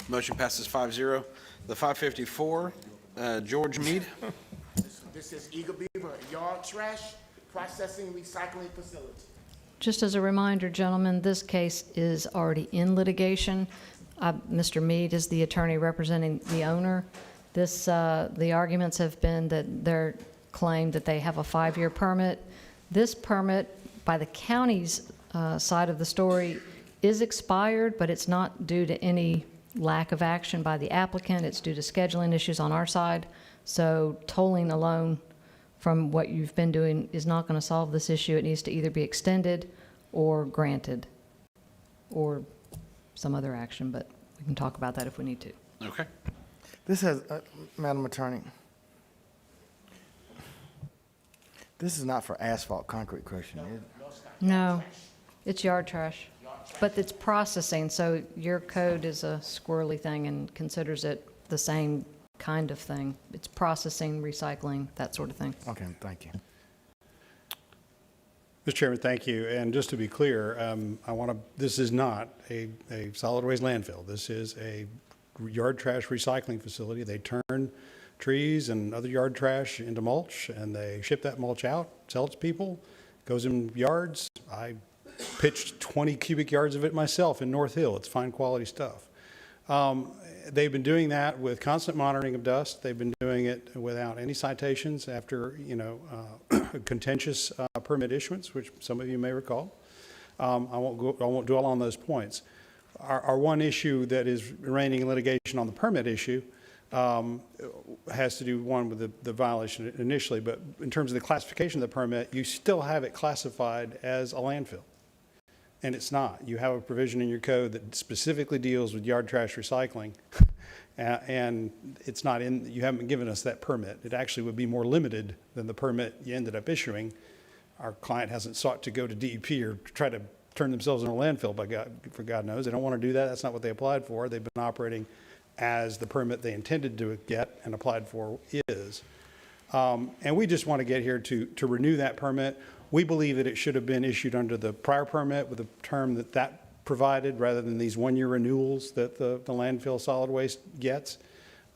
Motion passes 5-0. The 554, George Mead. This is Eagle Beaver Yard Trash Processing Recycling Facility. Just as a reminder, gentlemen, this case is already in litigation. Mr. Mead is the attorney representing the owner. The arguments have been that they're claimed that they have a 5-year permit. This permit, by the county's side of the story, is expired, but it's not due to any lack of action by the applicant. It's due to scheduling issues on our side. So tolling alone from what you've been doing is not going to solve this issue. It needs to either be extended or granted or some other action, but we can talk about that if we need to. Okay. This has, Madam Attorney, this is not for asphalt concrete crushing, is it? No, it's yard trash, but it's processing, so your code is a squirrely thing and considers it the same kind of thing. It's processing, recycling, that sort of thing. Okay, thank you. Mr. Chairman, thank you. And just to be clear, this is not a solid waste landfill. This is a yard trash recycling facility. They turn trees and other yard trash into mulch, and they ship that mulch out, sell it to people, goes in yards. I pitched 20 cubic yards of it myself in North Hill. It's fine quality stuff. They've been doing that with constant monitoring of dust. They've been doing it without any citations after, contentious permit issuance, which some of you may recall. I won't dwell on those points. Our one issue that is remaining in litigation on the permit issue has to do, one, with the violation initially, but in terms of the classification of the permit, you still have it classified as a landfill. And it's not. You have a provision in your code that specifically deals with yard trash recycling, and it's not in, you haven't given us that permit. It actually would be more limited than the permit you ended up issuing. Our client hasn't sought to go to DEP or try to turn themselves into a landfill, for God knows. They don't want to do that. That's not what they applied for. They've been operating as the permit they intended to get and applied for is. And we just want to get here to renew that permit. We believe that it should have been issued under the prior permit with the term that provided, rather than these one-year renewals that the landfill solid waste gets.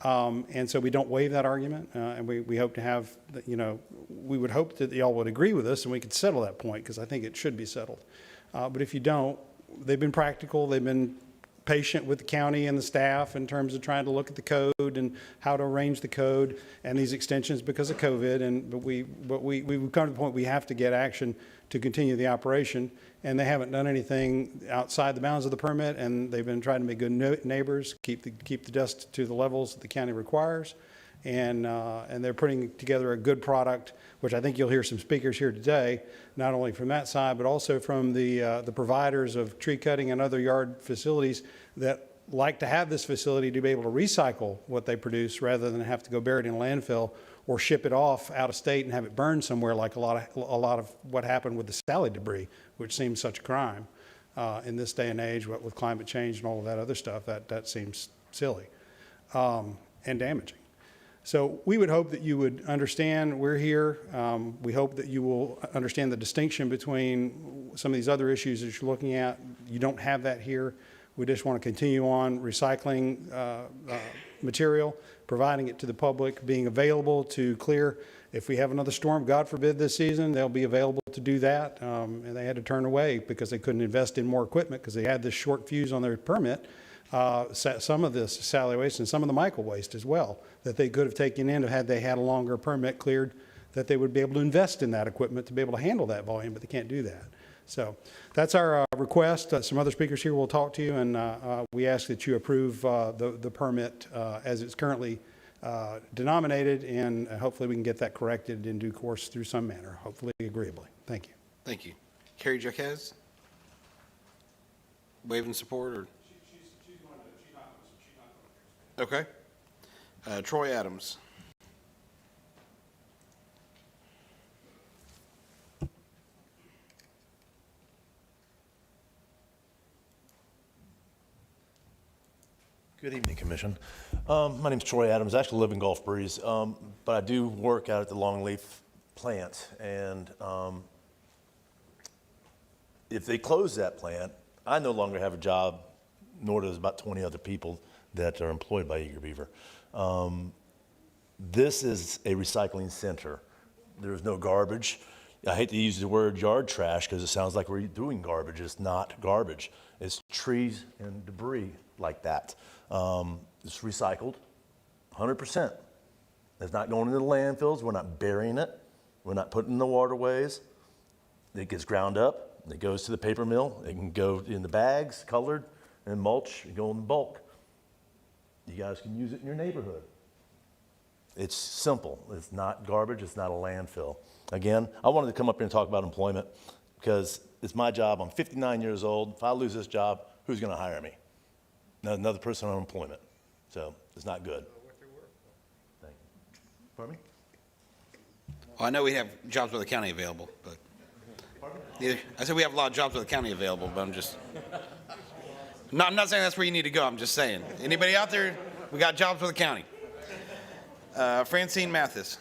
And so we don't waive that argument, and we hope to have, we would hope that y'all would agree with us and we could settle that point, because I think it should be settled. But if you don't, they've been practical, they've been patient with the county and the staff in terms of trying to look at the code and how to arrange the code and these extensions because of COVID. But we've come to the point we have to get action to continue the operation, and they haven't done anything outside the bounds of the permit, and they've been trying to be good neighbors, keep the dust to the levels that the county requires, and they're putting together a good product, which I think you'll hear some speakers here today, not only from that side, but also from the providers of tree cutting and other yard facilities that like to have this facility to be able to recycle what they produce rather than have to go bury it in a landfill or ship it off out of state and have it burned somewhere, like a lot of what happened with the Sally debris, which seems such a crime in this day and age, what with climate change and all of that other stuff. That seems silly and damaging. So we would hope that you would understand we're here. We hope that you will understand the distinction between some of these other issues that you're looking at. You don't have that here. We just want to continue on recycling material, providing it to the public, being available to clear. If we have another storm, God forbid, this season, they'll be available to do that. And they had to turn away because they couldn't invest in more equipment because they had this short fuse on their permit. Some of this Sally waste and some of the Michael waste as well that they could have taken in had they had a longer permit cleared, that they would be able to invest in that equipment to be able to handle that volume, but they can't do that. So that's our request. Some other speakers here will talk to you, and we ask that you approve the permit as it's currently denominated, and hopefully we can get that corrected in due course through some manner, hopefully agreeably. Thank you. Thank you. Carrie Jaquez? Wave in support, or? Okay. Troy Adams. Good evening, Commission. My name's Troy Adams. I actually live in Gulf Breeze, but I do work out at the Longleaf plant. And if they close that plant, I no longer have a job, nor does about 20 other people that are employed by Eager Beaver. This is a recycling center. There's no garbage. I hate to use the word yard trash because it sounds like we're doing garbage. It's not garbage. It's trees and debris like that. It's recycled 100%. It's not going into the landfills. We're not burying it. We're not putting it in the waterways. It gets ground up. It goes to the paper mill. It can go in the bags, colored, and mulch, and go in bulk. You guys can use it in your neighborhood. It's simple. It's not garbage. It's not a landfill. Again, I wanted to come up here and talk about employment because it's my job. I'm 59 years old. If I lose this job, who's going to hire me? Another person on unemployment. So it's not good. Thank you. Pardon me? Well, I know we have jobs with the county available, but I said we have a lot of jobs with the county available, but I'm not saying that's where you need to go. I'm just saying. Anybody out there? We got jobs with the county. Francine Mathis.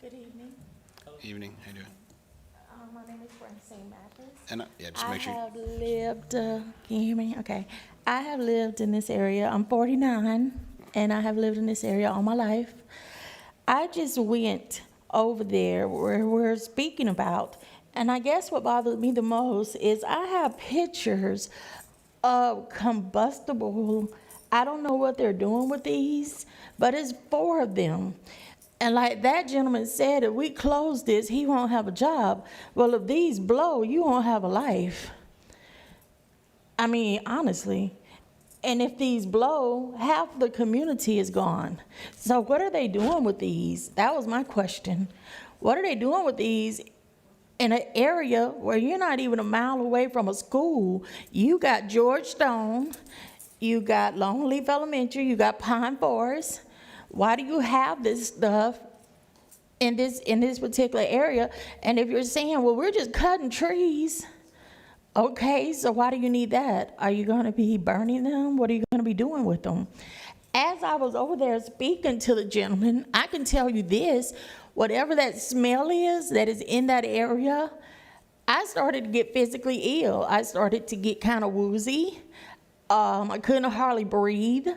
Good evening. Evening, how you doing? My name is Francine Mathis. And, yeah, just make sure. I have lived, can you hear me? Okay. I have lived in this area. I'm 49, and I have lived in this area all my life. I just went over there where we're speaking about, and I guess what bothered me the most is I have pictures of combustible, I don't know what they're doing with these, but it's 4 of them. And like that gentleman said, if we close this, he won't have a job. Well, if these blow, you won't have a life. I mean, honestly. And if these blow, half the community is gone. So what are they doing with these? That was my question. What are they doing with these in an area where you're not even a mile away from a school? You got George Stone, you got Longleaf Elementary, you got Pine Forest. Why do you have this stuff in this particular area? And if you're saying, well, we're just cutting trees, okay, so why do you need that? Are you going to be burning them? What are you going to be doing with them? As I was over there speaking to the gentleman, I can tell you this, whatever that smell is that is in that area, I started to get physically ill. I started to get kind of woozy. I couldn't hardly breathe.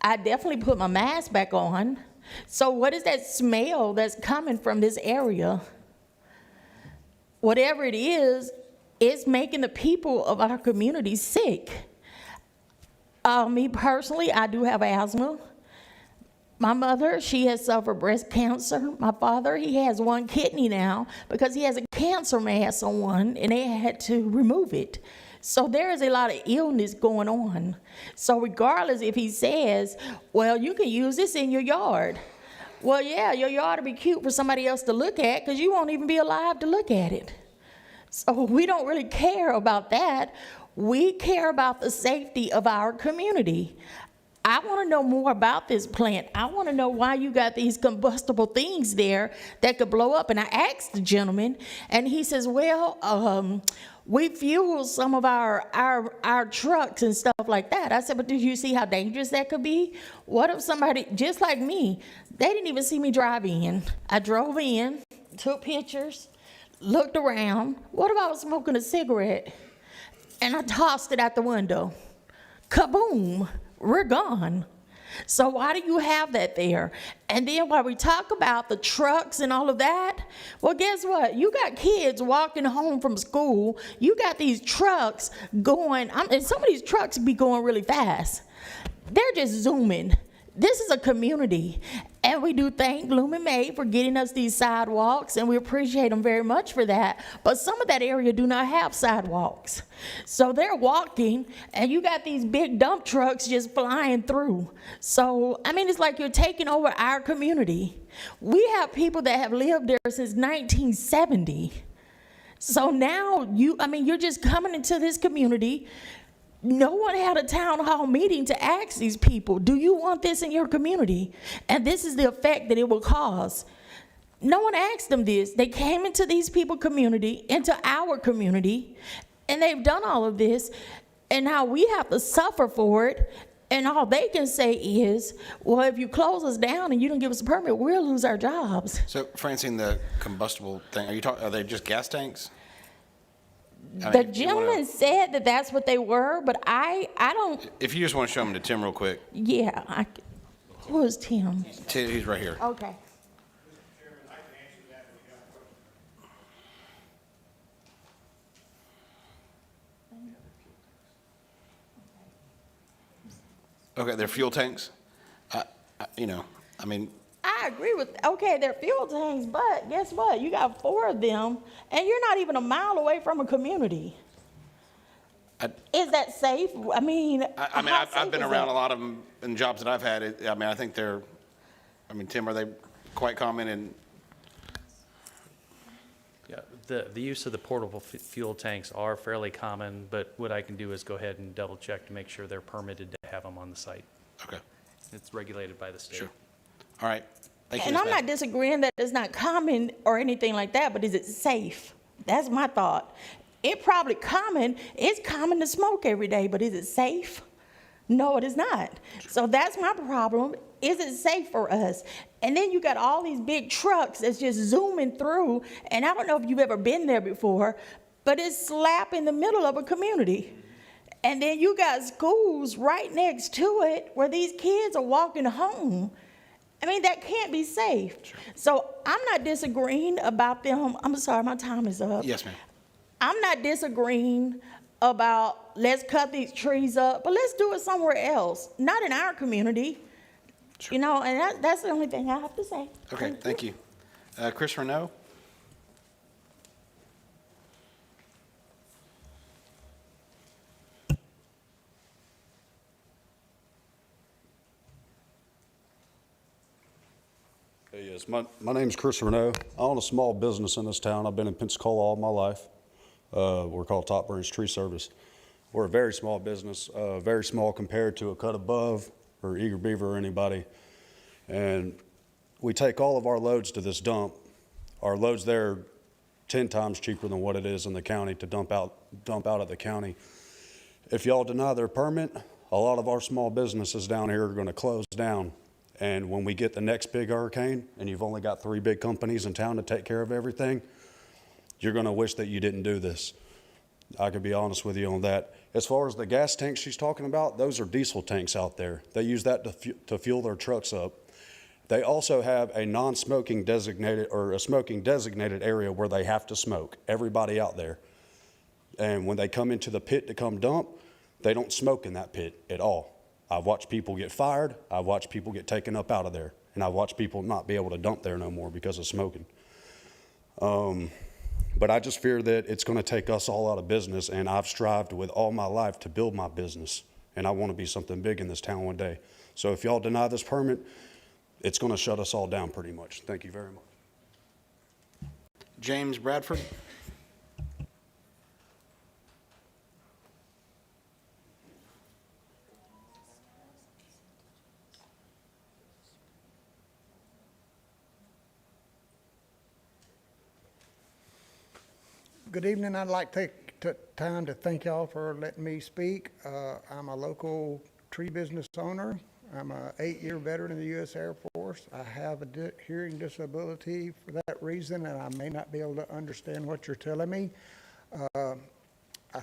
I definitely put my mask back on. So what is that smell that's coming from this area? Whatever it is, it's making the people of our community sick. Me personally, I do have asthma. My mother, she has suffered breast cancer. My father, he has 1 kidney now because he has a cancer mass on one and they had to remove it. So there is a lot of illness going on. So regardless if he says, well, you can use this in your yard. Well, yeah, your yard will be cute for somebody else to look at because you won't even be alive to look at it. So we don't really care about that. We care about the safety of our community. I want to know more about this plant. I want to know why you got these combustible things there that could blow up. And I asked the gentleman, and he says, well, we fuel some of our trucks and stuff like that. I said, but did you see how dangerous that could be? What if somebody, just like me, they didn't even see me drive in. I drove in, took pictures, looked around. What if I was smoking a cigarette and I tossed it out the window? Kaboom, we're gone. So why do you have that there? And then while we talk about the trucks and all of that, well, guess what? You got kids walking home from school. You got these trucks going, and some of these trucks be going really fast. They're just zooming. This is a community, and we do thank Loom and May for getting us these sidewalks, and we appreciate them very much for that. But some of that area do not have sidewalks. So they're walking, and you got these big dump trucks just flying through. So, I mean, it's like you're taking over our community. We have people that have lived there since 1970. So now you're just coming into this community. No one had a town hall meeting to ask these people, do you want this in your community? And this is the effect that it will cause. No one asked them this. They came into these people's community, into our community, and they've done all of this, and now we have to suffer for it, and all they can say is, well, if you close us down and you don't give us a permit, we'll lose our jobs. So, Francine, the combustible thing, are they just gas tanks? The gentleman said that that's what they were, but I don't. If you just want to show them to Tim real quick. Yeah, who's Tim? He's right here. Okay. Okay, they're fuel tanks. I agree with, okay, they're fuel tanks, but guess what? You got 4 of them, and you're not even a mile away from a community. Is that safe? I've been around a lot of them in jobs that I've had. I think Tim, are they quite common in? Yeah, the use of the portable fuel tanks are fairly common, but what I can do is go ahead and double check to make sure they're permitted to have them on the site. Okay. It's regulated by the state. Sure. All right. Thank you, And Ms. I'm not disagreeing that it's not common or anything like that, but is it safe? That's my thought. It probably common. It's common to smoke every day, but is it safe? No, it is not. So that's my problem. Is it safe for us? And then you got all these big trucks that's just zooming through, and I don't know if you've ever been there before, but it's slap in the middle of a community. And then you got schools right next to it where these kids are walking home. I mean, that can't be safe. So I'm not disagreeing about them. I'm sorry, my time is up. Yes, ma'am. I'm not disagreeing about let's cut these trees up, but let's do it somewhere else, not in our community. You know, and that's the only thing I have to say. Okay, thank you. Chris Renaud? Hey, yes, my name's Chris Renaud. I own a small business in this town. I've been in Pensacola all my life. We're called Top Branch Tree Service. We're a very small business, very small compared to a Cut Above or Eager Beaver or anybody. And we take all of our loads to this dump. Our loads there are 10 times cheaper than what it is in the county to dump out at the county. If y'all deny their permit, a lot of our small businesses down here are going to close down. And when we get the next big hurricane and you've only got 3 big companies in town to take care of everything, you're going to wish that you didn't do this. I could be honest with you on that. As far as the gas tanks she's talking about, those are diesel tanks out there. They use that to fuel their trucks up. They also have a non-smoking designated or a smoking designated area where they have to smoke, everybody out there. And when they come into the pit to come dump, they don't smoke in that pit at all. I've watched people get fired. I've watched people get taken up out of there. And I've watched people not be able to dump there no more because of smoking. But I just fear that it's going to take us all out of business, and I've strived with all my life to build my business, and I want to be something big in this town one day. So if y'all deny this permit, it's going to shut us all down pretty much. Thank you very much. James Bradford? Good evening. I'd like to take time to thank y'all for letting me speak. I'm a local tree business owner. I'm an 8-year veteran of the U.S. Air Force. I have a hearing disability for that reason, and I may not be able to understand what you're telling me. I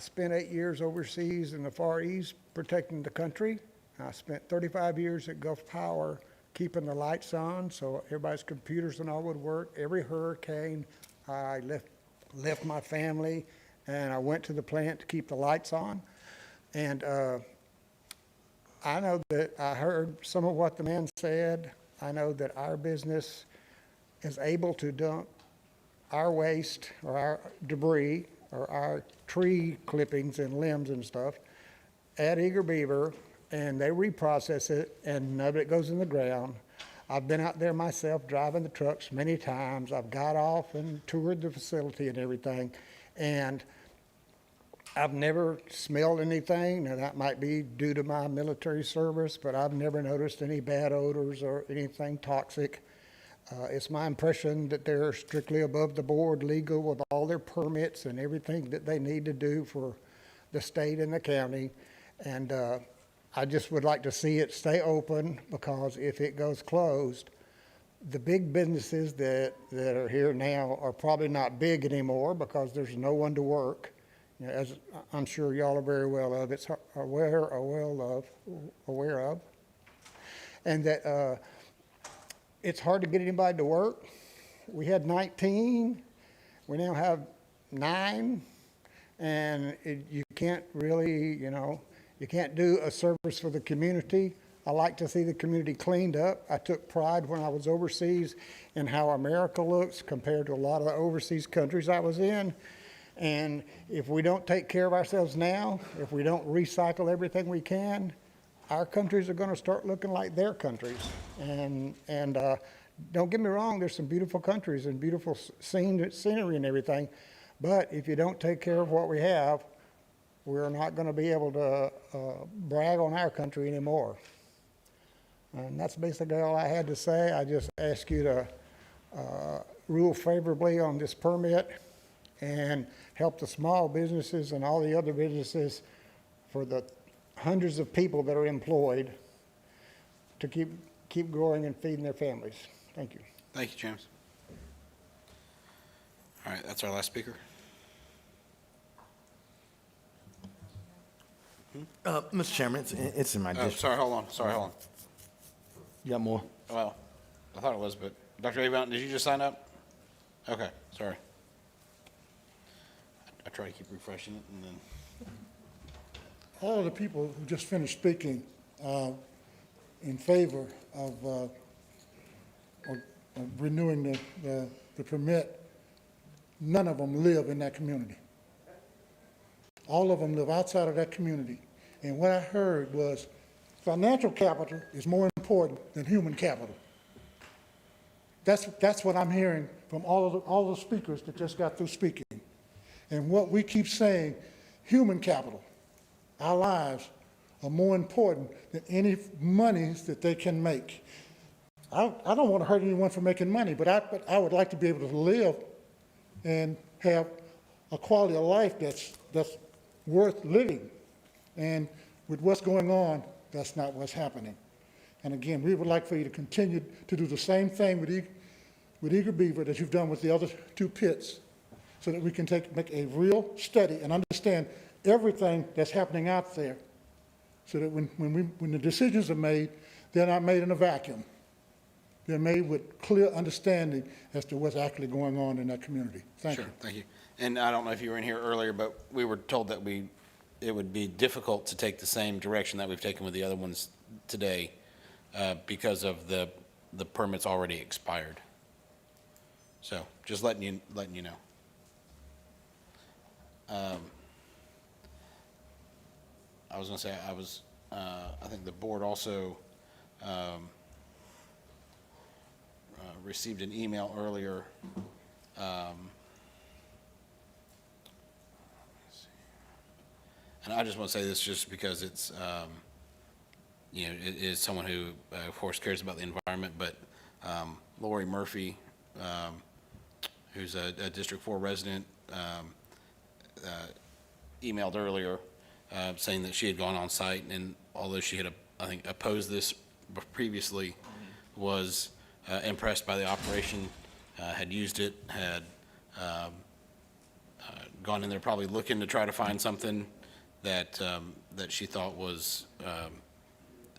spent 8 years overseas in the Far East protecting the country. I spent 35 years at Gulf Power keeping the lights on so everybody's computers and all would work. Every hurricane, I left my family and I went to the plant to keep the lights on. And I know that I heard some of what the man said. I know that our business is able to dump our waste or our debris or our tree clippings and limbs and stuff at Eager Beaver, and they reprocess it and none of it goes in the ground. I've been out there myself driving the trucks many times. I've got off and toured the facility and everything, and I've never smelled anything. Now that might be due to my military service, but I've never noticed any bad odors or anything toxic. It's my impression that they're strictly above the board, legal with all their permits and everything that they need to do for the state and the county. And I just would like to see it stay open, because if it goes closed, the big businesses that are here now are probably not big anymore because there's no one to work. You know, as I'm sure y'all are very well of, aware of, and that it's hard to get anybody to work. We had 19, we now have 9, and you can't really, you can't do a service for the community. I like to see the community cleaned up. I took pride when I was overseas in how America looks compared to a lot of the overseas countries I was in. And if we don't take care of ourselves now, if we don't recycle everything we can, our countries are going to start looking like their countries. And don't get me wrong, there's some beautiful countries and beautiful scenery and everything. But if you don't take care of what we have, we're not going to be able to brag on our country anymore. And that's basically all I had to say. I just ask you to rule favorably on this permit and help the small businesses and all the other businesses for the hundreds of people that are employed to keep growing and feeding their families. Thank you. Thank you, James. All right, that's our last speaker. Mr. Chairman, it's in my Oh, district. sorry, hold on. You got more? Well, I thought it was, but Dr. Avant, did you just sign up? Okay, sorry. I try to keep refreshing it and then. All of the people who just finished speaking in favor of renewing the permit, none of them live in that community. All of them live outside of that community. And what I heard was financial capital is more important than human capital. That's what I'm hearing from all the speakers that just got through speaking. And what we keep saying, human capital, our lives, are more important than any monies that they can make. I don't want to hurt anyone for making money, but I would like to be able to live and have a quality of life that's worth living. And with what's going on, that's not what's happening. And again, we would like for you to continue to do the same thing with Eager Beaver that you've done with the other two pits, so that we can make a real study and understand everything that's happening out there, so that when the decisions are made, they're not made in a vacuum. They're made with clear understanding as to what's actually going on in that community. Thank you. Sure, thank you. And I don't know if you were in here earlier, but we were told that it would be difficult to take the same direction that we've taken with the other ones today because of the permits already expired. So just letting you know. I was going to say, I think the board also received an email earlier. And I just want to say this just because it's, it is someone who, of course, cares about the environment, but Lori Murphy, who's a District 4 resident, emailed earlier saying that she had gone on site, and although she had, I think, opposed this previously, was impressed by the operation, had used it, had gone in there probably looking to try to find something that she thought was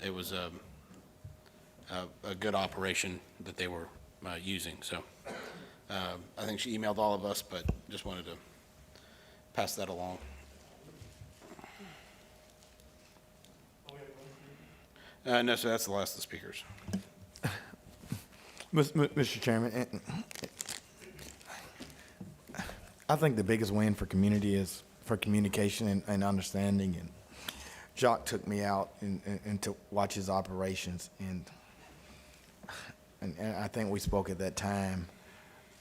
it was a good operation that they were using. So I think she emailed all of us, but just wanted to pass that along. No, sir, that's the last of the speakers. Mr. Chairman, I think the biggest win for community is for communication and understanding. And Jacques took me out and to watch his operations, and I think we spoke at that time,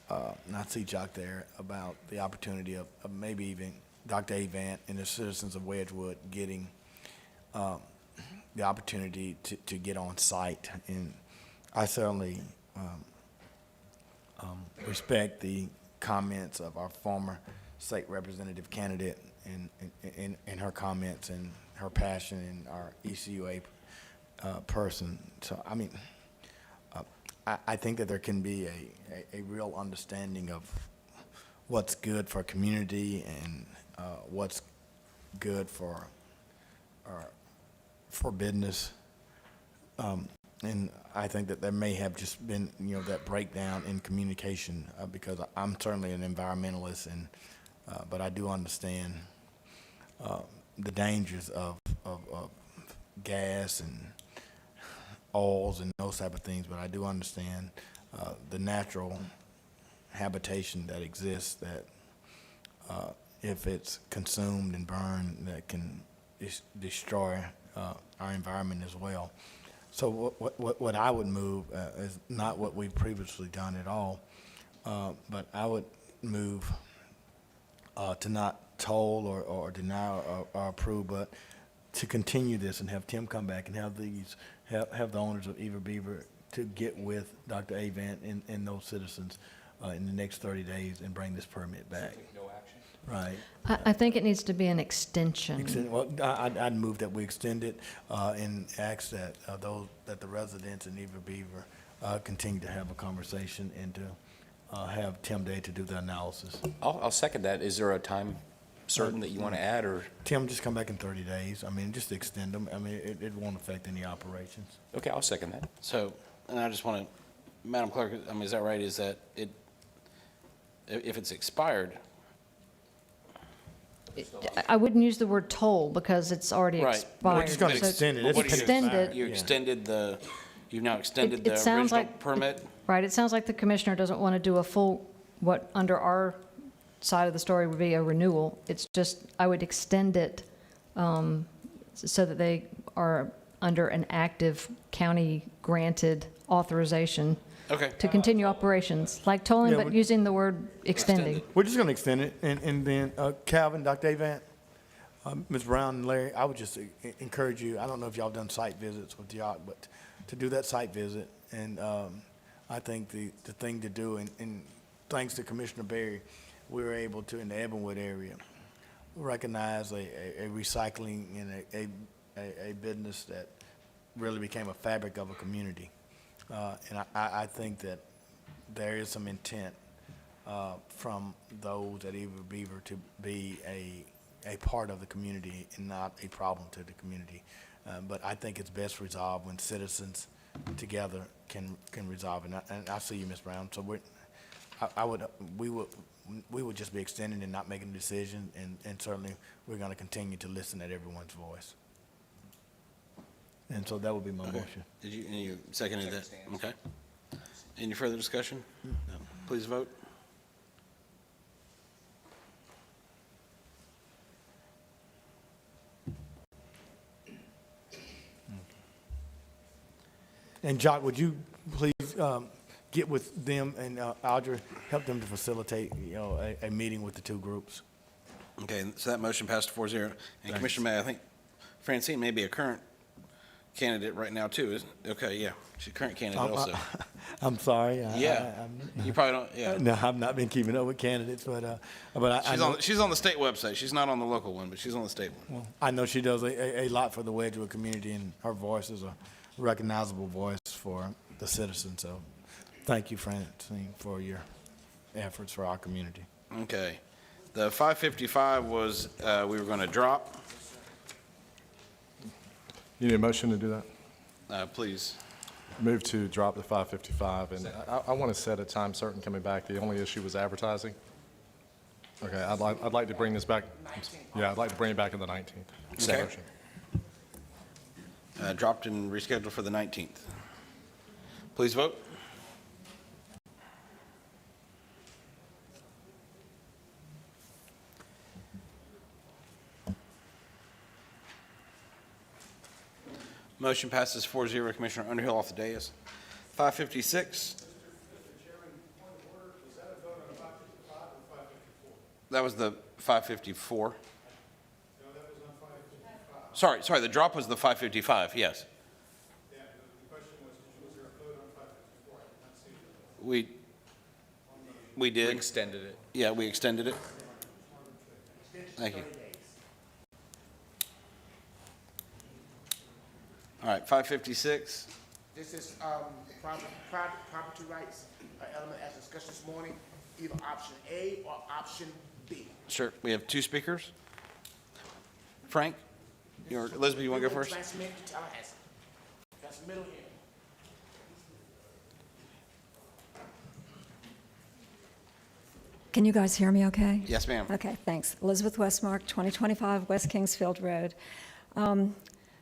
and I see Jacques there, about the opportunity of maybe even Dr. Avant and the citizens of Wedgewood getting the opportunity to get on site. And I certainly respect the comments of our former state representative candidate and her comments and her passion, and our ECUA person. So, I mean, I think that there can be a real understanding of what's good for community and what's good for business. And I think that there may have just been, that breakdown in communication, because I'm certainly an environmentalist, but I do understand the dangers of gas and oils and those type of things. But I do understand the natural habitation that exists, that if it's consumed and burned, that can destroy our environment as well. So what I would move is not what we've previously done at all, but I would move to not toll or deny or approve, but to continue this and have Tim come back and have the owners of Eager Beaver to get with Dr. Avant and those citizens in the next 30 days and bring this permit back. No action? Right. I think it needs to be an extension. Well, I'd move that we extend it and ask that that the residents in Beaver Beaver continue to have a conversation and to have Tim Day to do the analysis. I'll second that. Is there a time certain that you want to add, or? Tim, just come back in 30 days. I mean, just extend them. I mean, it won't affect any operations. Okay, I'll second that. So, and I just want to, Madam Clerk, I mean, is that right? Is that it, if it's expired? I wouldn't use the word toll because it's already Right. expired. We're just gonna So extend it. But what do you- Extend it. You extended the, you've now extended It the sounds original like- permit? Right, it sounds like the commissioner doesn't want to do a full, what under our side of the story would be a renewal. It's just, I would extend it so that they are under an active county-granted authorization Okay. to continue operations, like tolling, Yeah, but we- using the word extending. We're just going to extend it, and then Calvin, Dr. Avant, Ms. Brown, and Larry, I would just encourage you, I don't know if y'all done site visits with Yacht, but to do that site visit, and I think the thing to do, and thanks to Commissioner Berry, we were able to, in the Ebenwood area, recognize a recycling and a business that really became a fabric of a community. And I think that there is some intent from those at Beaver to be a part of the community and not a problem to the community. But I think it's best resolved when citizens together can resolve it. And I see you, Ms. Brown. So we would just be extending and not making a decision, and certainly we're going to continue to listen at everyone's voice. And so that would be my motion. Did you, and you seconded that? Okay. Any further discussion? No. Please vote. And Jock, would you please get with them and Audra, help them to facilitate, a meeting with the two groups? Okay, so that motion passed 4-0. And Commissioner May, I think Francine may be a current candidate right now, too, isn't? Okay, yeah, she's a current candidate also. I'm sorry. Yeah, you probably don't, yeah. No, I've not been keeping up with candidates, but I know, She's on the state website. She's not on the local one, but she's on the state one. I know she does a lot for the Wedgewood community, and her voice is a recognizable voice for the citizens. So thank you, Francine, for your efforts for our community. Okay. The 555 was, we were going to drop. You need a motion to do that? Please. Move to drop the 555, and I want to set a time certain coming back. The only issue was advertising. Okay, I'd like to bring this back. Yeah, I'd like to bring it back on the 19th. Okay. Motion. Dropped and rescheduled for the 19th. Please vote. Motion passes 4-0. Commissioner Underhill off the dais. 556. That was the 554. Sorry, the drop was the 555, yes. We did. We extended it. Yeah, we extended it. Thank you. All right, 556. This is property rights element as discussed this morning, either option A or option B. Sure, we have two speakers. Frank, Elizabeth, you want to go first? Transmit to Tallahassee. That's middle here. Can you guys hear me okay? Yes, ma'am. Okay, thanks. Elizabeth Westmark, 2025 West Kingsfield Road.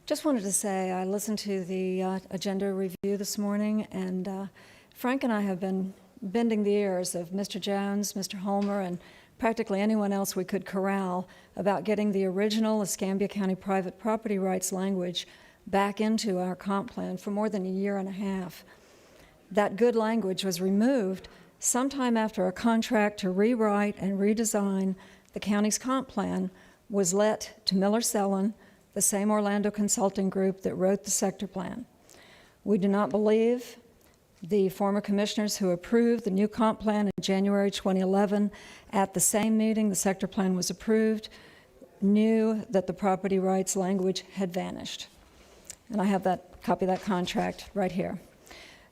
Just wanted to say I listened to the agenda review this morning, and Frank and I have been bending the ears of Mr. Jones, Mr. Holmer, and practically anyone else we could corral about getting the original Escambia County private property rights language back into our comp plan for more than a year and a half. That good language was removed sometime after a contract to rewrite and redesign the county's comp plan was let to Miller Sellon, the same Orlando consulting group that wrote the sector plan. We do not believe The former commissioners who approved the new comp plan in January 2011, at the same meeting the sector plan was approved, knew that the property rights language had vanished. And I have that copy of that contract right here.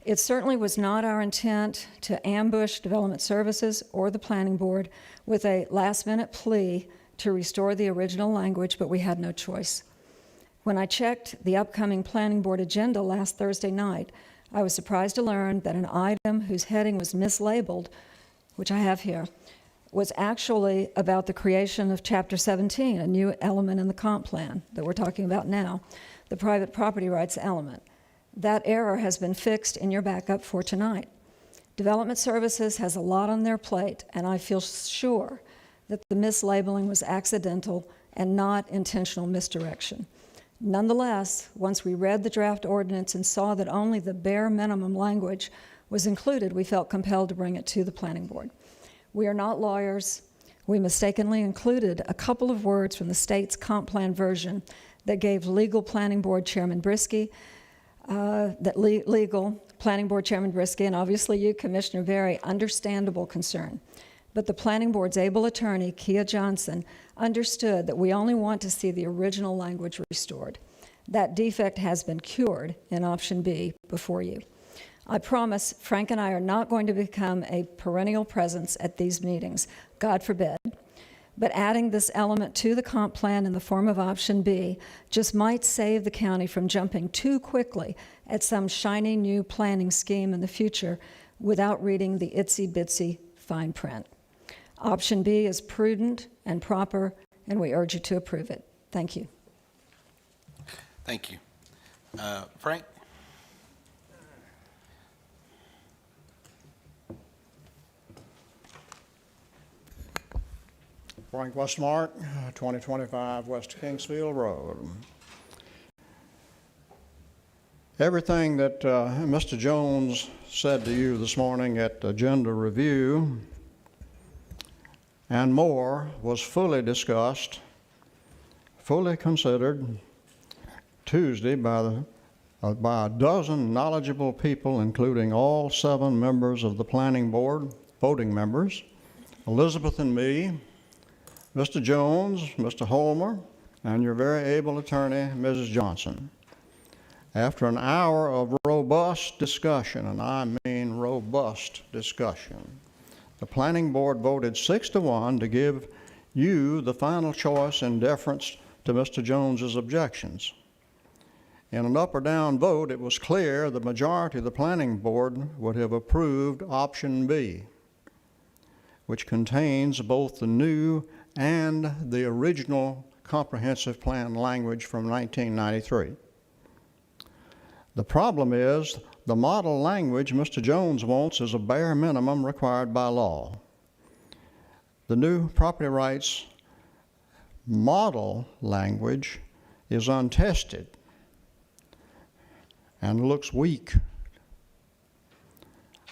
It certainly was not our intent to ambush Development Services or the Planning Board with a last-minute plea to restore the original language, but we had no choice. When I checked the upcoming Planning Board agenda last Thursday night, I was surprised to learn that an item whose heading was mislabeled, which I have here, was actually about the creation of Chapter 17, a new element in the comp plan that we're talking about now, the private property rights element. That error has been fixed in your backup for tonight. Development Services has a lot on their plate, and I feel sure that the mislabeling was accidental and not intentional misdirection. Nonetheless, once we read the draft ordinance and saw that only the bare minimum language was included, we felt compelled to bring it to the Planning Board. We are not lawyers. We mistakenly included a couple of words from the state's comp plan version that gave legal Planning Board Chairman Brisky, legal Planning Board Chairman Brisky, and obviously you, Commissioner Berry, understandable concern. But the Planning Board's able attorney, Kia Johnson, understood that we only want to see the original language restored. That defect has been cured in option B before you. I promise Frank and I are not going to become a perennial presence at these meetings, God forbid. But adding this element to the comp plan in the form of option B just might save the county from jumping too quickly at some shiny new planning scheme in the future without reading the itsy-bitsy fine print. Option B is prudent and proper, and we urge you to approve it. Thank you. Thank you. Frank? Frank Westmark, 2025 West Kingsfield Road. Everything that Mr. Jones said to you this morning at agenda review and more was fully discussed, fully considered Tuesday by a dozen knowledgeable people, including all 7 members of the Planning Board, voting members, Elizabeth and me, Mr. Jones, Mr. Holmer, and your very able attorney, Mrs. Johnson. After an hour of robust discussion, and I mean robust discussion, the Planning Board voted 6-1 to give you the final choice in deference to Mr. Jones's objections. In an up or down vote, it was clear the majority of the Planning Board would have approved option B, which contains both the new and the original comprehensive plan language from 1993. The problem is the model language Mr. Jones wants is a bare minimum required by law. The new property rights model language is untested and looks weak.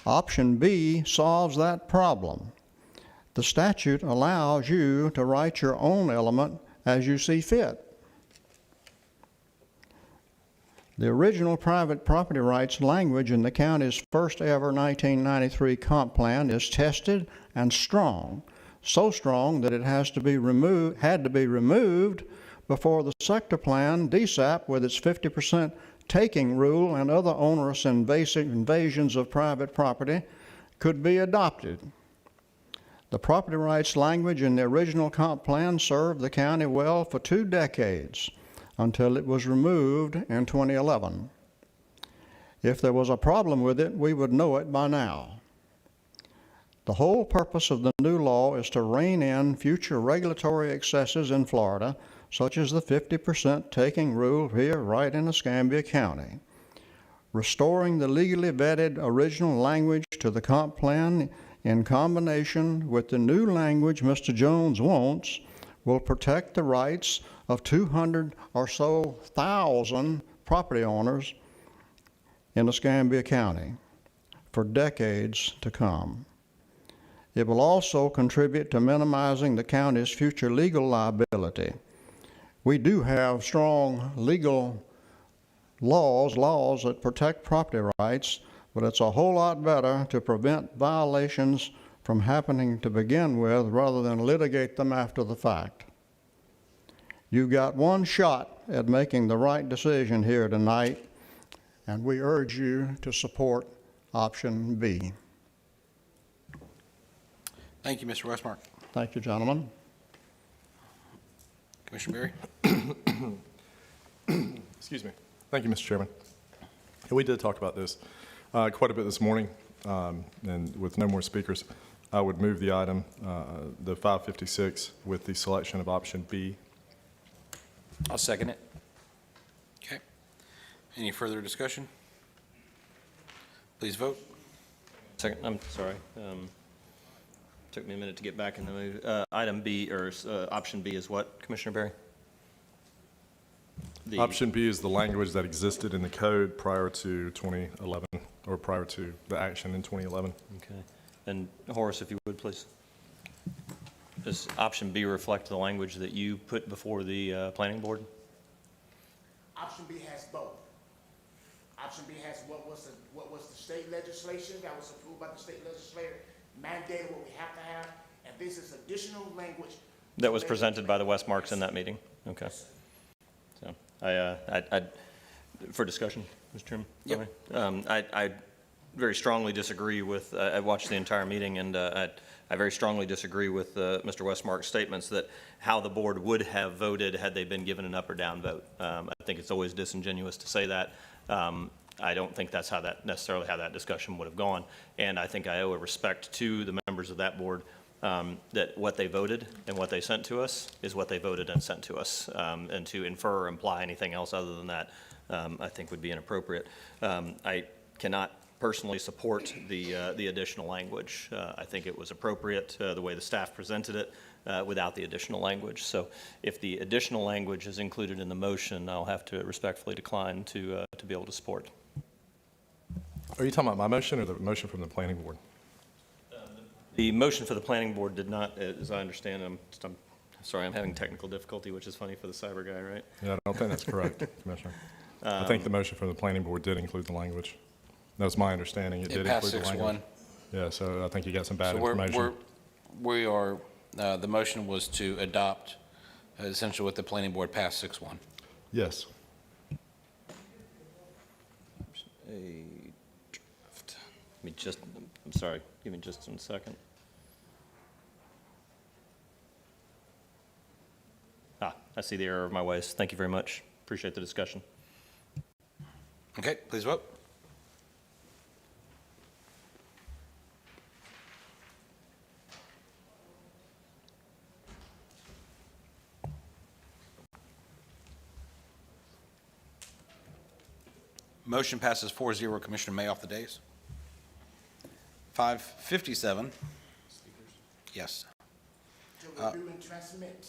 Option B solves that problem. The statute allows you to write your own element as you see fit. The original private property rights language in the county's first ever 1993 comp plan is tested and strong, so strong that it had to be removed before the sector plan, DSAP, with its 50% taking rule and other onerous invasions of private property, could be adopted. The property rights language in the original comp plan served the county well for 2 decades until it was removed in 2011. If there was a problem with it, we would know it by now. The whole purpose of the new law is to rein in future regulatory excesses in Florida, such as the 50% taking rule here right in Escambia County. Restoring the legally vetted original language to the comp plan in combination with the new language Mr. Jones wants will protect the rights of 200 or so thousand property owners in Escambia County for decades to come. It will also contribute to minimizing the county's future legal liability. We do have strong legal laws that protect property rights, but it's a whole lot better to prevent violations from happening to begin with rather than litigate them after the fact. You got one shot at making the right decision here tonight, and we urge you to support option B. Thank you, Mr. Westmark. Thank you, gentlemen. Commissioner Berry. Excuse me. Thank you, Mr. Chairman. We did talk about this quite a bit this morning, and with no more speakers, I would move the item, the 556, with the selection of option B. I'll second it. Okay. Any further discussion? Please vote. Second, I'm sorry. Took me a minute to get back in the move. Item B, or option B is what, Commissioner Berry? Option B is the language that existed in the code prior to 2011, or prior to the action in 2011. Okay. And Horace, if you would, please. Does option B reflect the language that you put before the planning board? Option B has both. Option B has what was the state legislation that was approved by the state legislature, mandated what we have to have, and this is additional language. That was presented by the Westmarks in that meeting? Okay. So, I for discussion, Mr. Chairman? Yep. I very strongly disagree with, I watched the entire meeting, and I very strongly disagree with Mr. Westmark's statements that how the board would have voted had they been given an up or down vote. I think it's always disingenuous to say that. I don't think that's necessarily how that discussion would have gone, and I think I owe a respect to the members of that board that what they voted and what they sent to us is what they voted and sent to us, and to infer or imply anything else other than that, I think would be inappropriate. I cannot personally support the additional language. I think it was appropriate the way the staff presented it without the additional language. So if the additional language is included in the motion, I'll have to respectfully decline to be able to support. Are you talking about my motion or the motion from the planning board? The motion for the planning board did not, as I understand, I'm sorry, I'm having technical difficulty, which is funny for the cyber guy, right? Yeah, I don't think that's correct, Commissioner. I think the motion from the planning board did include the language. That was my understanding. It did passed include the 6-1. language. Yeah, so I think you got some bad information. We are, the motion was to adopt essentially what the planning board passed 6-1. Yes. A draft. Let me just, I'm sorry, give me just 1 second. I see the error of my ways. Thank you very much. Appreciate the discussion. Okay, please vote. Motion passes 4-0. Commissioner May off the days. 557. Yes. To review and transmit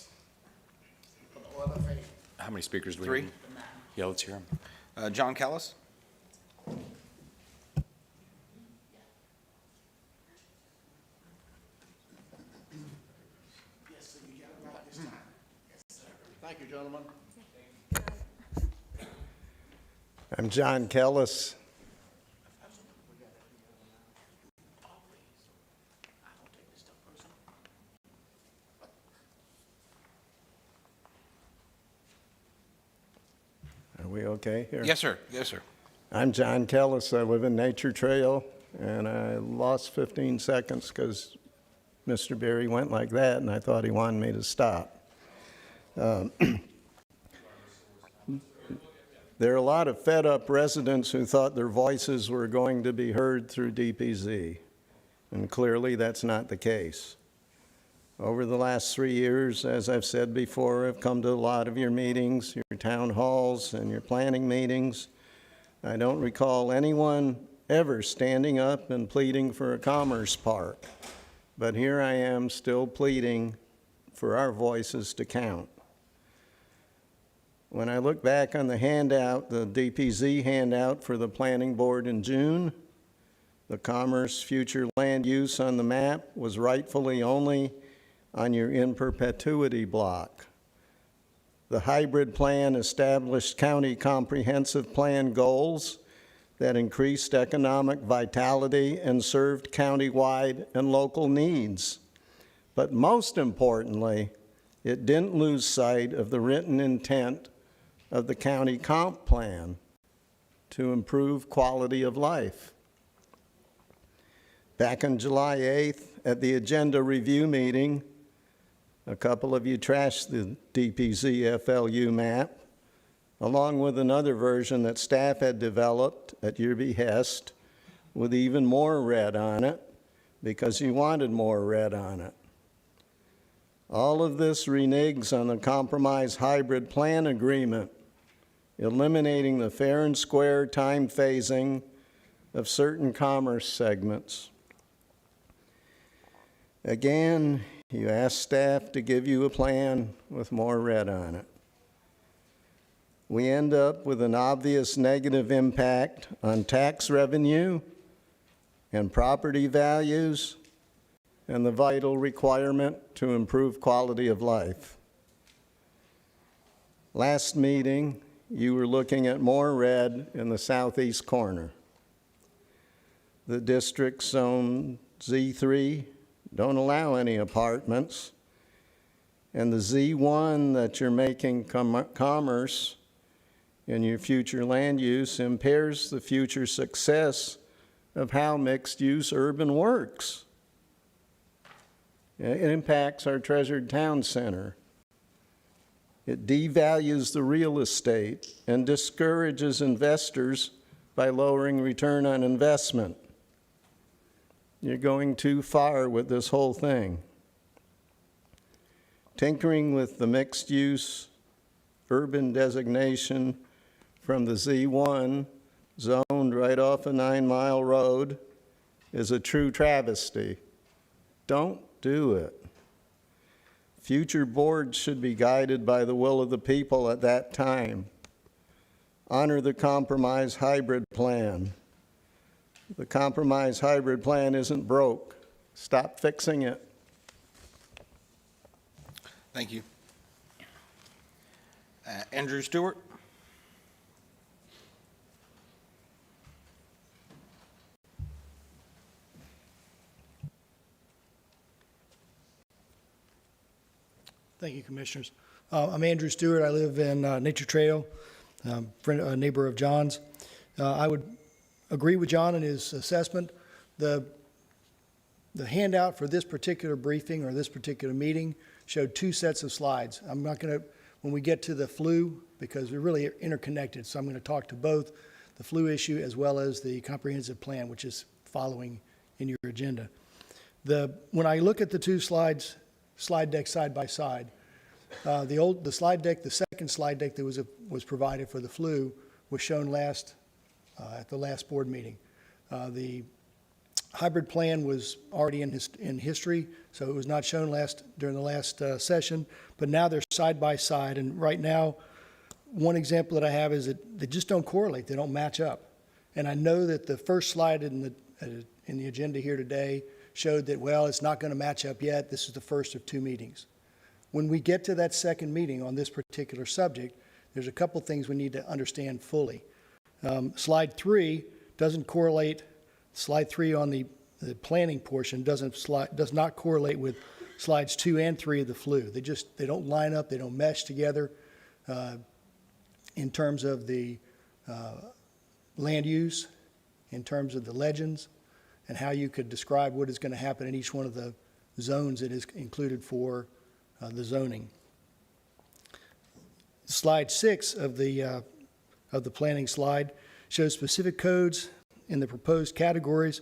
for the order of faith. How many speakers do we 3. need? Yeah, let's hear them. John Callis. Yes, sir, you got it right this time. Yes, sir. Thank you, gentlemen. I'm John Kellis. Are we okay here? Yes, sir. Yes, sir. I'm John Kellis. I live in Nature Trail, and I lost 15 seconds because Mr. Berry went like that, and I thought he wanted me to stop. There are a lot of fed-up residents who thought their voices were going to be heard through DPZ, and clearly that's not the case. Over the last 3 years, as I've said before, I've come to a lot of your meetings, your town halls, and your planning meetings. I don't recall anyone ever standing up and pleading for a commerce park, but here I am still pleading for our voices to count. When I look back on the handout, the DPZ handout for the planning board in June, the commerce future land use on the map was rightfully only on your in perpetuity block. The hybrid plan established county comprehensive plan goals that increased economic vitality and served countywide and local needs. But most importantly, it didn't lose sight of the written intent of the county comp plan to improve quality of life. Back on July 8th, at the agenda review meeting, a couple of you trashed the DPZ FLU map, along with another version that staff had developed at your behest with even more red on it because you wanted more red on it. All of this reneges on the compromise hybrid plan agreement, eliminating the fair and square time phasing of certain commerce segments. Again, you ask staff to give you a plan with more red on it. We end up with an obvious negative impact on tax revenue and property values and the vital requirement to improve quality of life. Last meeting, you were looking at more red in the southeast corner. The district zone Z3 don't allow any apartments, and the Z1 that you're making commerce in your future land use impairs the future success of how mixed-use urban works. It impacts our treasured town center. It devalues the real estate and discourages investors by lowering return on investment. You're going too far with this whole thing. Tinkering with the mixed-use urban designation from the Z1 zoned right off a 9-mile road is a true travesty. Don't do it. Future boards should be guided by the will of the people at that time. Honor the compromise hybrid plan. The compromise hybrid plan isn't broke. Stop fixing it. Thank you. Andrew Stewart. Thank you, Commissioners. I'm Andrew Stewart. I live in Nature Trail, a neighbor of John's. I would agree with John in his assessment. The handout for this particular briefing or this particular meeting showed two sets of slides. I'm not going to, when we get to the flu, because we're really interconnected, so I'm going to talk to both the flu issue as well as the comprehensive plan, which is following in your agenda. When I look at the two slide deck side by side, the slide deck, the second slide deck that was provided for the flu was shown at the last board meeting. The hybrid plan was already in history, so it was not shown during the last session, but now they're side by side, and right now, one example that I have is that they just don't correlate, they don't match up. And I know that the first slide in the agenda here today showed that, well, it's not going to match up yet, this is the first of two meetings. When we get to that second meeting on this particular subject, there's a couple things we need to understand fully. Slide 3 doesn't correlate, slide 3 on the planning portion does not correlate with slides 2 and 3 of the flu. They don't line up, they don't mesh together in terms of the land use, in terms of the legends, and how you could describe what is going to happen in each one of the zones that is included for the zoning. Slide 6 of the planning slide shows specific codes in the proposed categories,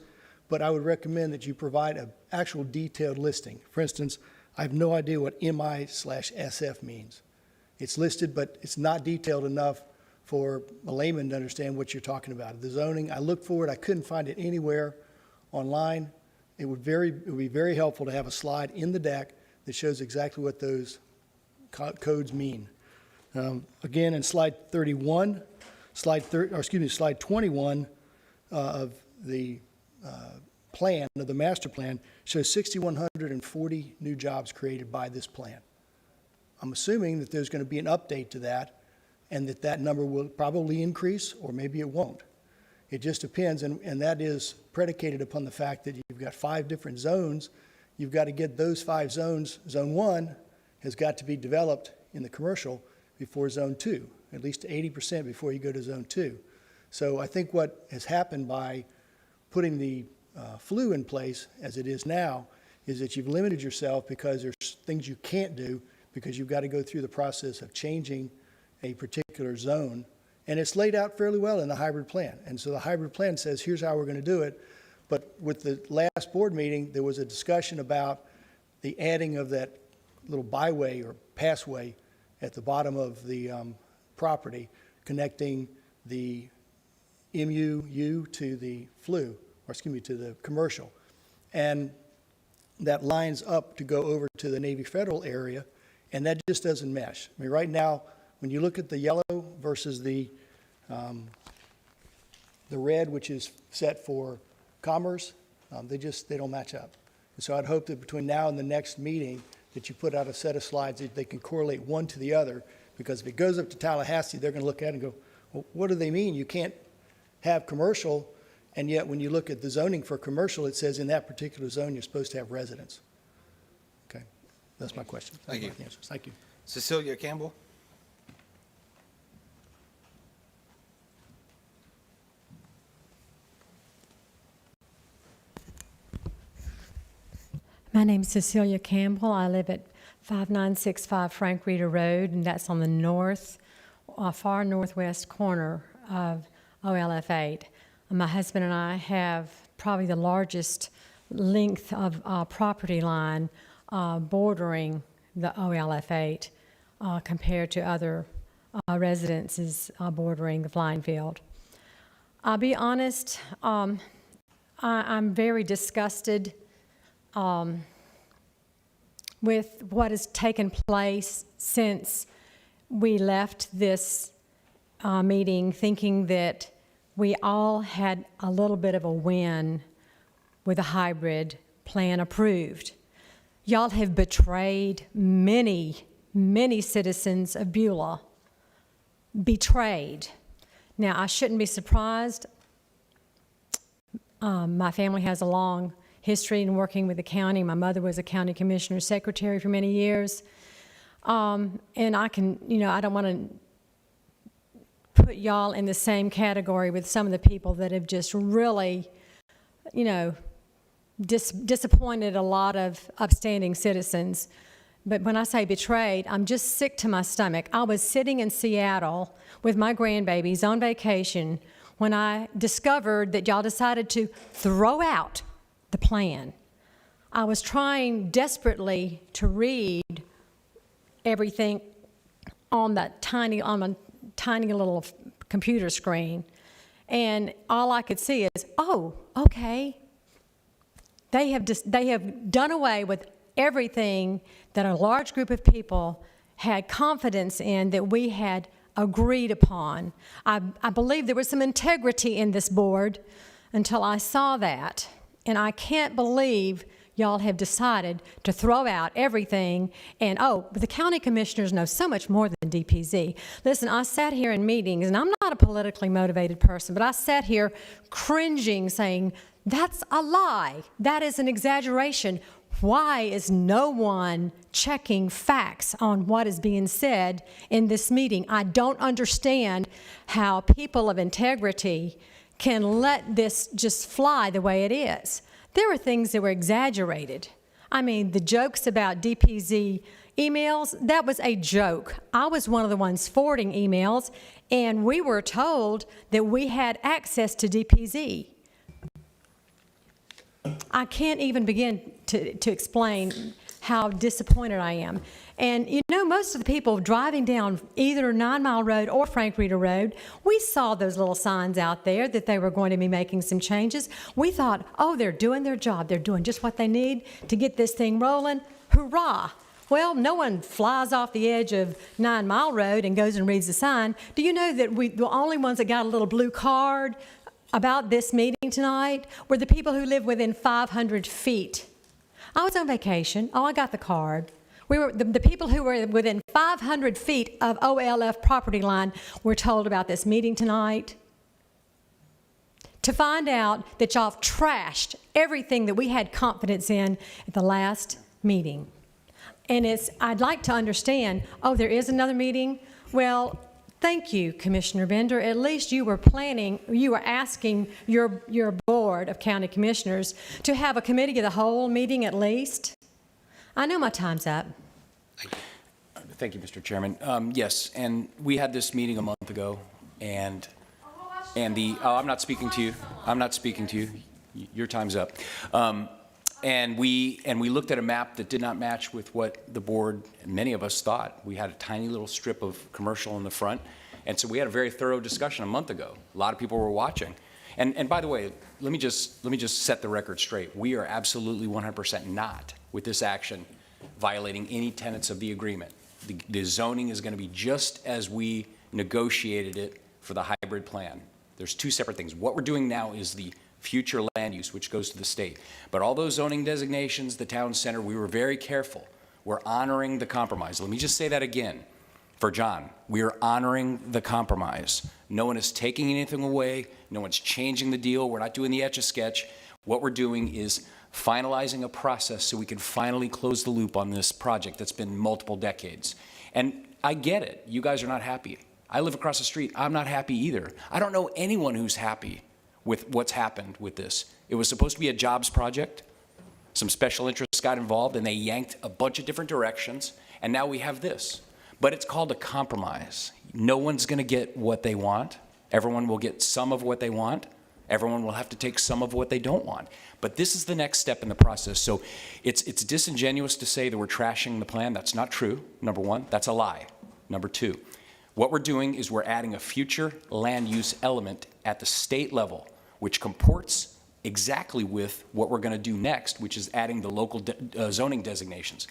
but I would recommend that you provide an actual detailed listing. For instance, I have no idea what MI/SF means. It's listed, but it's not detailed enough for a layman to understand what you're talking about. The zoning, I looked for it, I couldn't find it anywhere online. It would be very helpful to have a slide in the deck that shows exactly what those codes mean. Again, in slide 31, slide 21 of the plan, of the master plan, shows 6,140 new jobs created by this plan. I'm assuming that there's going to be an update to that and that number will probably increase or maybe it won't. It just depends, and that is predicated upon the fact that you've got 5 different zones. You've got to get those 5 zones. Zone 1 has got to be developed in the commercial before Zone 2, at least 80% before you go to Zone 2. So I think what has happened by putting the flu in place as it is now is that you've limited yourself because there's things you can't do because you've got to go through the process of changing a particular zone. And it's laid out fairly well in the hybrid plan. And so the hybrid plan says, here's how we're going to do it. But with the last board meeting, there was a discussion about the adding of that little byway or passway at the bottom of the property, connecting the MUU to the flu, or excuse me, to the commercial. And that lines up to go over to the Navy Federal area, and that just doesn't mesh. I mean, right now, when you look at the yellow versus the red, which is set for commerce, they don't match up. And so I'd hope that between now and the next meeting that you put out a set of slides that they can correlate one to the other, because if it goes up to Tallahassee, they're going to look at it and go, well, what do they mean? You can't have commercial, and yet when you look at the zoning for commercial, it says in that particular zone you're supposed to have residents. Okay, that's my question. Thank you. The answers. Thank you. Cecilia Campbell? My name's Cecilia Campbell. I live at 5965 Frank Reeder Road, and that's on the far northwest corner of OLF 8. My husband and I have probably the largest length of property line bordering the OLF 8 compared to other residences bordering the flying field. I'll be honest, I'm very disgusted with what has taken place since we left this meeting thinking that we all had a little bit of a win with a hybrid plan approved. Y'all have betrayed many, many citizens of Beulah. Betrayed. Now, I shouldn't be surprised. My family has a long history in working with the county. My mother was a county commissioner secretary for many years. And I don't want to put y'all in the same category with some of the people that have just really, disappointed a lot of upstanding citizens. But when I say betrayed, I'm just sick to my stomach. I was sitting in Seattle with my grandbabies on vacation when I discovered that y'all decided to throw out the plan. I was trying desperately to read everything on a tiny little computer screen, and all I could see is, oh, okay. They have done away with everything that a large group of people had confidence in that we had agreed upon. I believe there was some integrity in this board until I saw that. And I can't believe y'all have decided to throw out everything. And, but the county commissioners know so much more than DPZ. Listen, I sat here in meetings, and I'm not a politically motivated person, but I sat here cringing, saying, that's a lie. That is an exaggeration. Why is no one checking facts on what is being said in this meeting? I don't understand how people of integrity can let this just fly the way it is. There were things that were exaggerated. I mean, the jokes about DPZ emails, that was a joke. I was one of the ones forwarding emails, and we were told that we had access to DPZ. I can't even begin to explain how disappointed I am. And most of the people driving down either 9 Mile Road or Frank Reeder Road, we saw those little signs out there that they were going to be making some changes. We thought, oh, they're doing their job. They're doing just what they need to get this thing rolling. Hurrah. Well, no one flies off the edge of 9 Mile Road and goes and reads the sign. Do you know that the only ones that got a little blue card about this meeting tonight were the people who live within 500 feet. I was on vacation. Oh, I got the card. We were the people who were within 500 feet of OLF property line were told about this meeting tonight. to find out that y'all have trashed everything that we had confidence in at the last meeting. And I'd like to understand, oh, there is another meeting? Well, thank you, Commissioner Bender. At least you were asking your board of county commissioners to have a committee of the whole meeting at least. I know my time's up. Thank you, Mr. Chairman. Yes, and we had this meeting a month ago, and I'm not speaking to you. I'm not speaking to you. Your time's up. And we looked at a map that did not match with what the board and many of us thought. We had a tiny little strip of commercial in the front, and so we had a very thorough discussion a month ago. A lot of people were watching. And by the way, let me just set the record straight. We are absolutely 100% not, with this action, violating any tenets of the agreement. The zoning is going to be just as we negotiated it for the hybrid plan. There's two separate things. What we're doing now is the future land use, which goes to the state. But all those zoning designations, the town center, we were very careful. We're honoring the compromise. Let me just say that again for John. We are honoring the compromise. No one is taking anything away. No one's changing the deal. We're not doing the Etch-a-Sketch. What we're doing is finalizing a process so we can finally close the loop on this project that's been multiple decades. And I get it. You guys are not happy. I live across the street. I'm not happy either. I don't know anyone who's happy with what's happened with this. It was supposed to be a jobs project. Some special interests got involved and they yanked a bunch of different directions, and now we have this. But it's called a compromise. No one's going to get what they want. Everyone will get some of what they want. Everyone will have to take some of what they don't want. But this is the next step in the process. So it's disingenuous to say that we're trashing the plan. That's not true, number one. That's a lie. Number two, what we're doing is we're adding a future land use element at the state level, which comports exactly with what we're going to do next, which is adding the local zoning designations.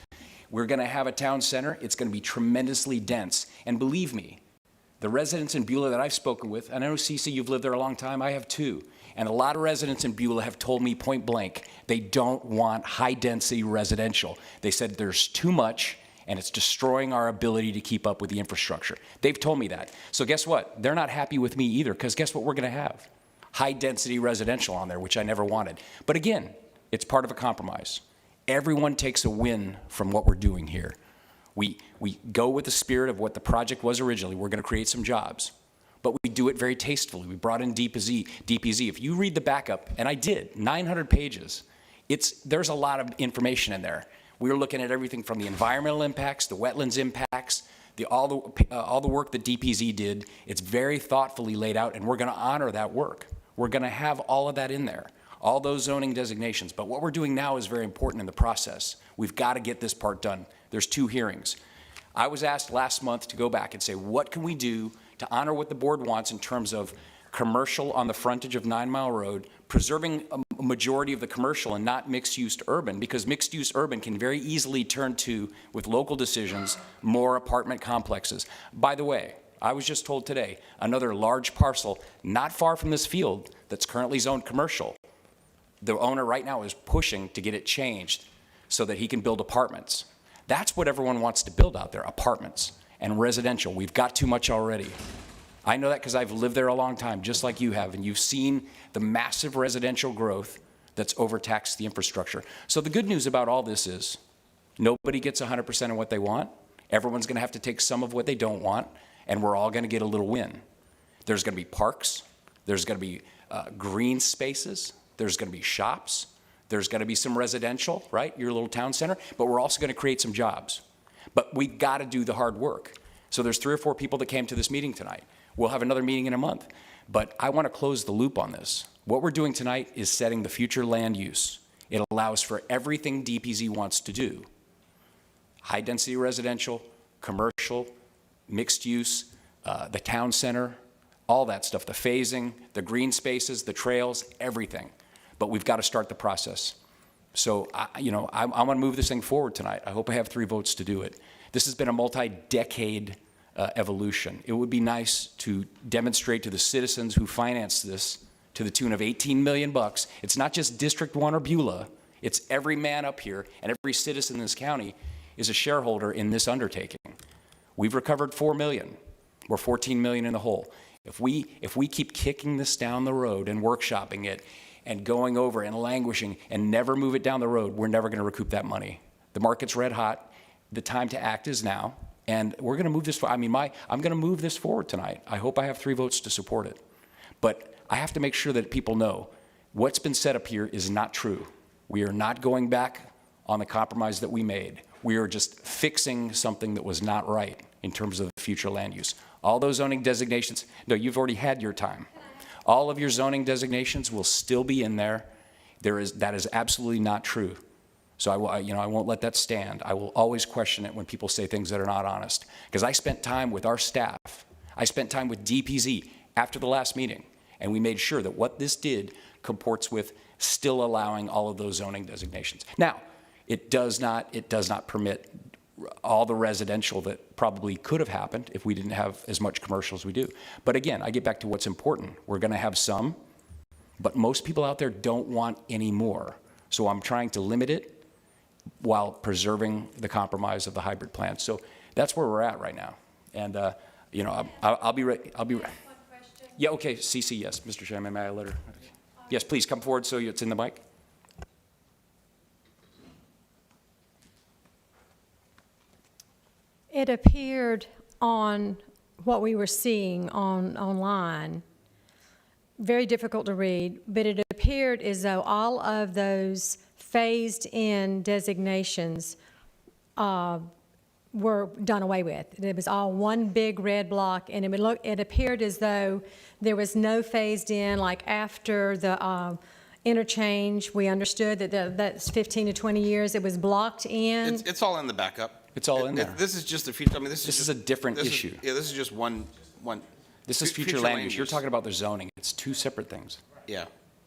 We're going to have a town center. It's going to be tremendously dense. And believe me, the residents in Beulah that I've spoken with, and I know, Cece, you've lived there a long time, I have too, and a lot of residents in Beulah have told me point blank, they don't want high-density residential. They said there's too much, and it's destroying our ability to keep up with the infrastructure. They've told me that. So guess what? They're not happy with me either, because guess what we're going to have? High-density residential on there, which I never wanted. But again, it's part of a compromise. Everyone takes a win from what we're doing here. We go with the spirit of what the project was originally. We're going to create some jobs. But we do it very tastefully. We brought in DPZ. If you read the backup, and I did, 900 pages, there's a lot of information in there. We were looking at everything from the environmental impacts, the wetlands impacts, all the work that DPZ did. It's very thoughtfully laid out, and we're going to honor that work. We're going to have all of that in there, all those zoning designations. But what we're doing now is very important in the process. We've got to get this part done. There's 2 hearings. I was asked last month to go back and say, what can we do to honor what the board wants in terms of commercial on the frontage of 9 Mile Road, preserving a majority of the commercial and not mixed-use urban, because mixed-use urban can very easily turn to, with local decisions, more apartment complexes. By the way, I was just told today, another large parcel not far from this field that's currently zoned commercial, the owner right now is pushing to get it changed so that he can build apartments. That's what everyone wants to build out there, apartments and residential. We've got too much already. I know that because I've lived there a long time, just like you have, and you've seen the massive residential growth that's overtaxed the infrastructure. So the good news about all this is nobody gets 100% of what they want. Everyone's going to have to take some of what they don't want, and we're all going to get a little win. There's going to be parks. There's going to be green spaces. There's going to be shops. There's going to be some residential, right, your little town center, but we're also going to create some jobs. But we've got to do the hard work. So there's 3 or 4 people that came to this meeting tonight. We'll have another meeting in a month. But I want to close the loop on this. What we're doing tonight is setting the future land use. It allows for everything DPZ wants to do. High-density residential, commercial, mixed use, the town center, all that stuff, the phasing, the green spaces, the trails, everything. But we've got to start the process. So, I want to move this thing forward tonight. I hope I have 3 votes to do it. This has been a multi-decade evolution. It would be nice to demonstrate to the citizens who financed this to the tune of $18 million. It's not just District 1 or Beulah. It's every man up here, and every citizen in this county is a shareholder in this undertaking. We've recovered $4 million. We're $14 million in the hole. If we keep kicking this down the road and workshopping it and going over and languishing and never move it down the road, we're never going to recoup that money. The market's red hot. The time to act is now. And we're going to move this, I'm going to move this forward tonight. I hope I have 3 votes to support it. But I have to make sure that people know what's been set up here is not true. We are not going back on the compromise that we made. We are just fixing something that was not right in terms of future land use. All those zoning designations, no, you've already had your time. All of your zoning designations will still be in there. That is absolutely not true. So I won't let that stand. I will always question it when people say things that are not honest. Because I spent time with our staff. I spent time with DPZ after the last meeting, and we made sure that what this did comports with still allowing all of those zoning designations. Now, it does not permit all the residential that probably could have happened if we didn't have as much commercial as we do. But again, I get back to what's important. We're going to have some, but most people out there don't want any more. So I'm trying to limit it while preserving the compromise of the hybrid plan. So that's where we're at right now. And, I'll be ready. Yeah, okay, CC, yes. Mr. Chairman, may I let her? Yes, please come forward so it's in the mic. It appeared on what we were seeing online, very difficult to read, but it appeared as though all of those phased-in designations were done away with. It was all one big red block, and it appeared as though there was no phased-in, like after the interchange, we understood that that's 15 to 20 years. It was blocked in. It's all in the backup. It's all in there. This is just a future, this is a different issue. This is just one. This is future land use. You're talking about the zoning. It's 2 separate things. Yeah.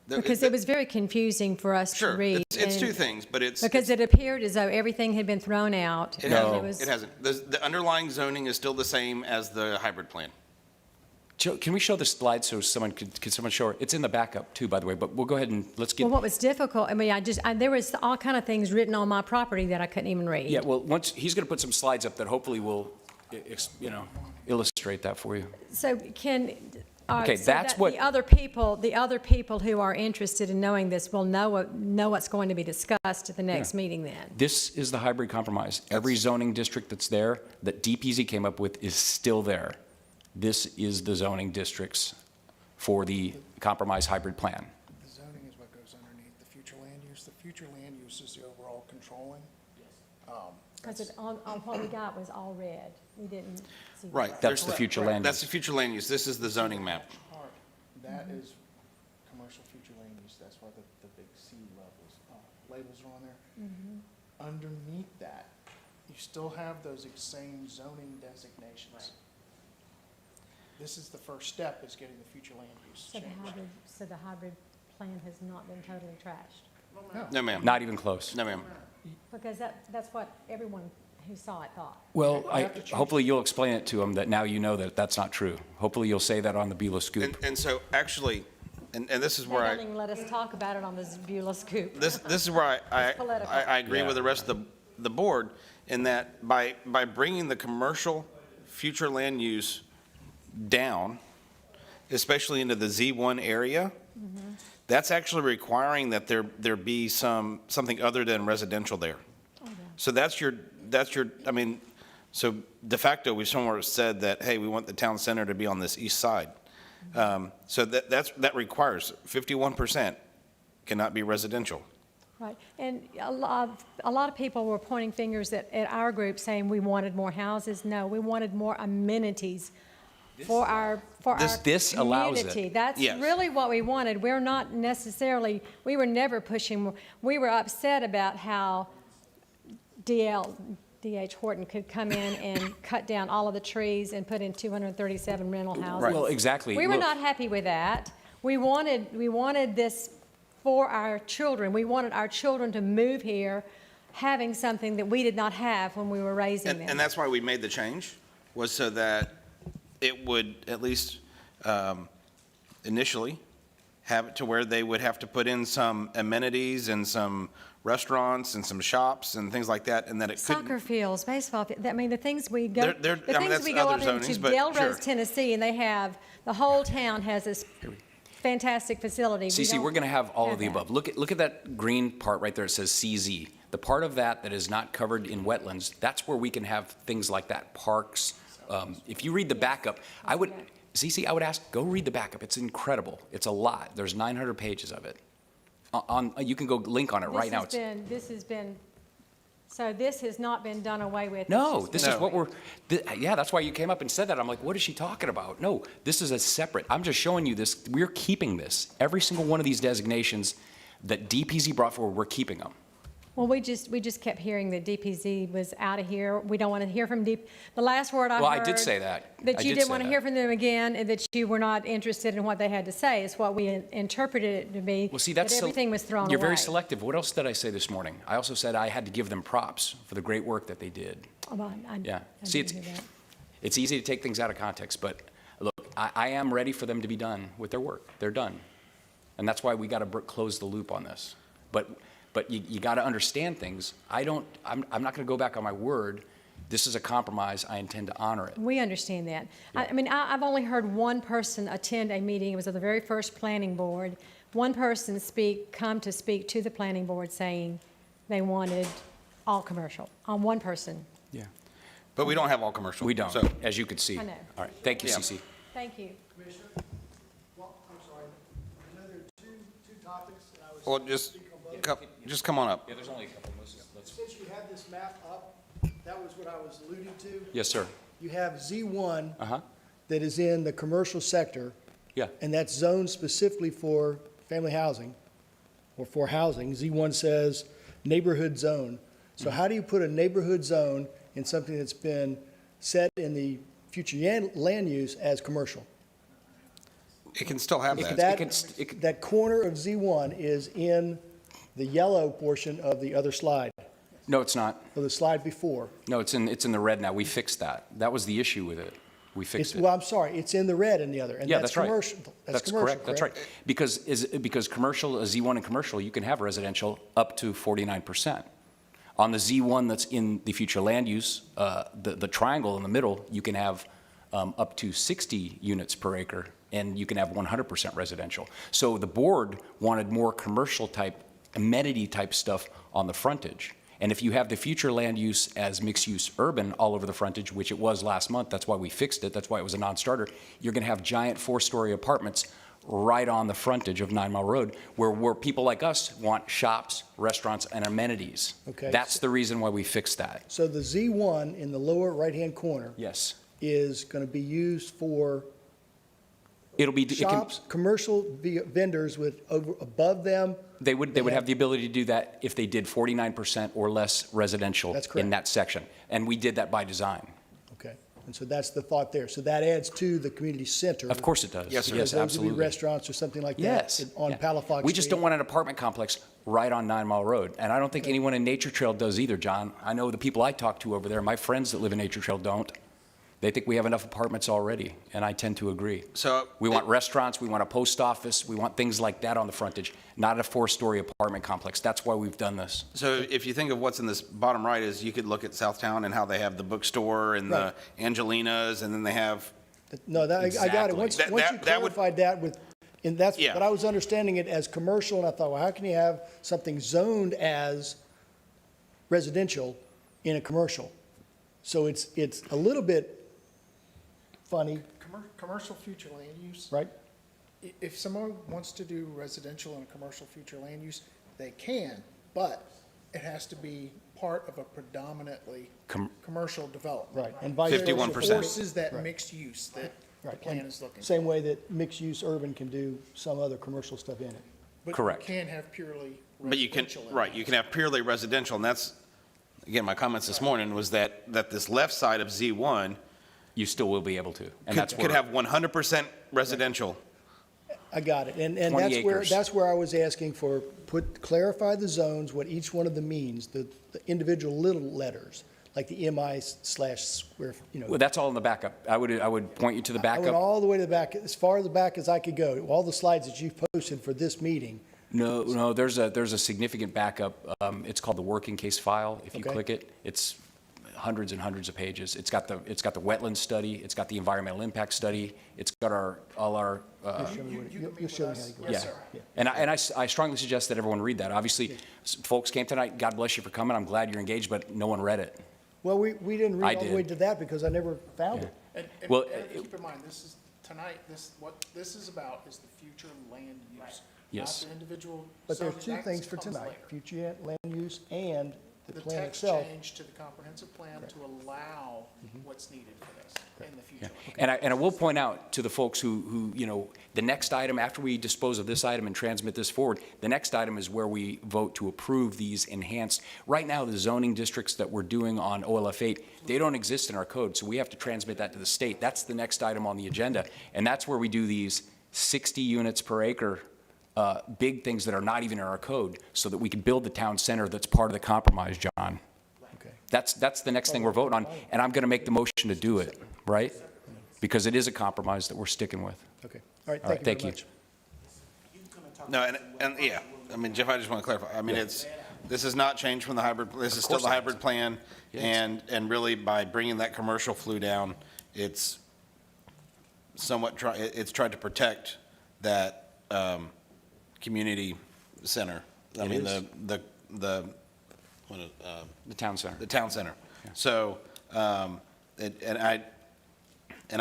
Because it was very confusing for us to read. It's 2 things, but it's... Because it appeared as though everything had been thrown out. It hasn't. The underlying zoning is still the same as the hybrid plan. Joe, can we show the slide so someone could someone show it? It's in the backup too, by the way, but we'll go ahead and let's get... Well, what was difficult, there was all kind of things written on my property that I couldn't even read. Yeah, well, he's going to put some slides up that hopefully will, illustrate that for you. So Okay, so that's that what... the other people who are interested in knowing this will know what's going to be discussed at the next meeting then. This is the hybrid compromise. Every zoning district that's there, that DPZ came up with, is still there. This is the zoning districts for the compromise hybrid plan. The zoning is what goes underneath the future land use. The future land use is the overall controlling. Because what we got was all red. We didn't see. Right. That's the future land use. That's the future land use. This is the zoning map. That is commercial future land use. That's why the big C labels are on there. Underneath that, you still have those same zoning designations. This is the first step, is getting the future land use changed. So the hybrid plan has not been totally trashed? No, ma'am. Not even close. No, ma'am. Because that's what everyone who saw it thought. Well, hopefully you'll explain it to them that now you know that that's not true. Hopefully you'll say that on the Beulah Scoop. And so actually, and this is They where don't even let us talk about it on the Beulah Scoop. This is where political. I agree with the rest of the board in that by bringing the commercial future land use down, especially into the Z1 area, that's actually requiring that there be something other than residential there. So that's your, so de facto, we somewhere said that, hey, we want the town center to be on this east side. So that requires 51% cannot be residential. Right, and a lot of people were pointing fingers at our group saying we wanted more houses. No, we wanted more amenities for our This allows it. community. That's Yes. really what we wanted. We're not necessarily, we were never pushing, we were upset about how D.H. Horton could come in and cut down all of the trees and put in 237 rental houses. Well, exactly. We were Look, not happy with that. We wanted this for our children. We wanted our children to move here having something that we did not have when we were raising them. And that's why we made the change, was so that it would at least initially have it to where they would have to put in some amenities and some restaurants and some shops and things like that, and that it could. Soccer fields, baseball, I mean, the things we go, They're- the I mean, things that's we go other up into zonings, but Del sure. Rose, Tennessee, and they have, the whole town has this fantastic facility. We Cece, don't we're going to have all of the that. above. Look at that green part right there. It says CZ. The part of that that is not covered in wetlands, that's where we can have things like that, parks. If you read the backup, Cece, I would ask, go read the backup. It's incredible. It's a lot. There's 900 pages of it. You can go link on it right now. This has been, so this has not been done away with. It's No, just this been- is what yeah, that's why you came up and said that. I'm like, what is she talking about? No, this is a separate, I'm just showing you this. We're keeping this. Every single one of these designations that DPZ brought forward, we're keeping them. Well, we just kept hearing that DPZ was out of here. We don't want to hear from the last word I heard. Well, I did say that. That I you did didn't say want to that. hear from them again, and that you were not interested in what they had to say, is what we interpreted it to be. Well, see, that's that everything was thrown You're away. very selective. What else did I say this morning? I also said I had to give them props for the great work that they did. Oh, well, Yeah. I See, didn't hear that. it's easy to take things out of context, but look, I am ready for them to be done with their work. They're done. And that's why we got to close the loop on this. But you got to understand things. I'm not going to go back on my word. This is a compromise. I intend to honor it. We understand that. I mean, I've only heard one person attend a meeting. It was at the very first planning board. One person come to speak to the planning board saying they wanted all commercial, on one person. Yeah. But we don't have all commercial. We don't, So, as you could see. I know. All right. Thank you, Yeah. Cece. Thank you. Commissioner, well, I'm sorry, I know there are two topics, and I was. well, just come on up. Yeah, there's only a couple. Since you have this map up, that was what I was alluding to. Yes, sir. You have Z1 Uh-huh. that is in the commercial sector, Yeah. and that's zoned specifically for family housing, or for housing. Z1 says neighborhood zone. So how do you put a neighborhood zone in something that's been set in the future land use as commercial? It can still have that. That corner of Z1 is in the yellow portion of the other slide, No, it's not. or the slide before. No, it's in the red now. We fixed that. That was the issue with it. We fixed it. Well, I'm sorry, it's in the red in the other, and Yeah, that's that's right. commercial. That's correct. That's right. Because commercial, Z1 and commercial, you can have residential up to 49%. On the Z1 that's in the future land use, the triangle in the middle, you can have up to 60 units per acre, and you can have 100% residential. So the board wanted more commercial type, amenity type stuff on the frontage. And if you have the future land use as mixed-use urban all over the frontage, which it was last month, that's why we fixed it, that's why it was a non-starter, you're going to have giant four-story apartments right on the frontage of 9 Mile Road, where people like us want shops, restaurants, and amenities. Okay. That's the reason why we fixed that. So the Z1 in the lower right-hand corner Yes. is going to be used for It'll be, it can, shops, commercial vendors with above them. they would have the ability to do that if they did 49% or less residential That's correct. in that section. And we did that by design. Okay, and so that's the thought there. So that adds to the community center. Of course it does. Yes, sir. Yes, Those would be absolutely. restaurants or something like that. Yes. On yeah. Palafox We just Street. don't want an apartment complex right on 9 Mile Road. And I don't think anyone in Nature Trail does either, John. I know the people I talk to over there, my friends that live in Nature Trail don't. They think we have enough apartments already, and I tend to agree. So We want restaurants, we want a post office, we want things like that on the frontage, not a four-story apartment complex. That's why we've done this. So if you think of what's in this bottom right is you could look at Southtown and how they have the bookstore and the Angelinas, and then they have, No, that, I got it. Exactly. Once That- you that would- clarified that with, and that's, Yeah. but I was understanding it as commercial, and I thought, well, how can you have something zoned as residential in a commercial? So it's a little bit funny, Commercial future land use, right? if someone wants to do residential and commercial future land use, they can, but it has to be part of a predominantly commercial development. Right, and vice versa. 51%. Forces that Right. mixed use that the Right, plan and is looking. Same way that mixed-use urban can do some other commercial stuff in it. But Correct. you can have purely but you can, residential. in right, that. you can have purely residential, and that's, again, my comments this morning was that this left side of Z1 You still will be able to. And that's could where, have 100% residential. I got it, and 20 acres. that's where I was asking for, clarify the zones, what each one of them means, the individual little letters, like the MI/square, well, that's all in the backup. I would point you to the I went backup. all the way to the back, as far the back as I could go. All the slides that you've posted for this meeting No, there's a significant backup. It's called the working case file. If you Okay. click it, it's hundreds and hundreds of pages. It's got the wetland study, it's got the environmental impact study, it's got all our, You'll show me what- you'll show me how you go. yeah. And I strongly suggest that everyone read that. Obviously, folks came tonight, God bless you for coming, I'm glad you're engaged, but no one read it. Well, we didn't I read all the way did. to that because I never found it. And Well, keep in mind, this is, tonight, what this is about is the future land use. Yes. Not the individual. But there's zoning. two That things for comes tonight, later. future land use and the plan text itself. change to the comprehensive plan to allow what's needed for this in the future. And I will point out to the folks who, the next item, after we dispose of this item and transmit this forward, the next item is where we vote to approve these enhanced. Right now, the zoning districts that we're doing on OLF 8, they don't exist in our code, so we have to transmit that to the state. That's the next item on the agenda, and that's where we do these 60 units per acre, big things that are not even in our code, so that we can build the town center that's part of the compromise, John. Okay. That's the next thing we're voting on, and I'm going to make the motion to do it, right? Because it is a compromise that we're sticking with. Okay, all right, All right, thank you very thank much. No, and yeah, I mean, Jeff, I just want to clarify. I mean, this is not changed from the hybrid, this is still the hybrid plan. And really by bringing that commercial flue down, it's somewhat, it's tried to protect that community center. I mean, the town center. The town center. So, and I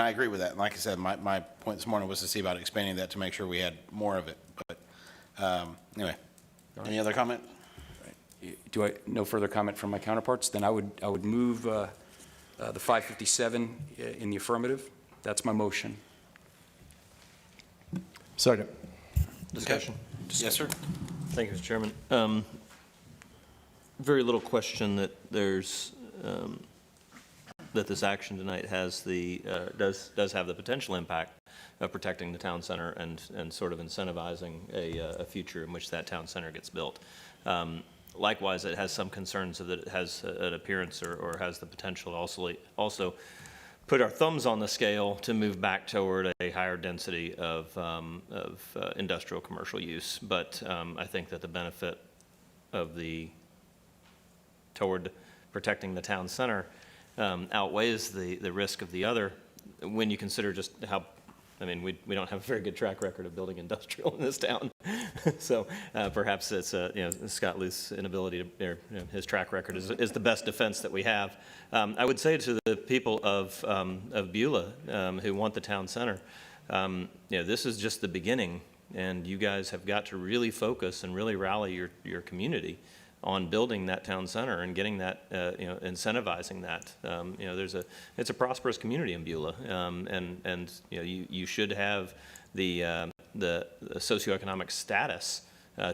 agree with that. And like I said, my point this morning was to see about expanding that to make sure we had more of it. But anyway, any other comment? No further comment from my counterparts? Then I would move the 557 in the affirmative. That's my motion. Second. Discussion? Yes, sir. Thank you, Mr. Chairman. Very little question that there's, that this action tonight has does have the potential impact of protecting the town center and sort of incentivizing a future in which that town center gets built. Likewise, it has some concerns that it has an appearance or has the potential to also put our thumbs on the scale to move back toward a higher density of industrial commercial use. But I think that the benefit of toward protecting the town center outweighs the risk of the other when you consider just how, I mean, we don't have a very good track record of building industrial in this town. So perhaps it's, Scott Luce's inability to, or his track record is the best defense that we have. I would say to the people of Beulah who want the town center, this is just the beginning, and you guys have got to really focus and really rally your community on building that town center and getting that, incentivizing that. It's a prosperous community in Beulah, and you should have the socioeconomic status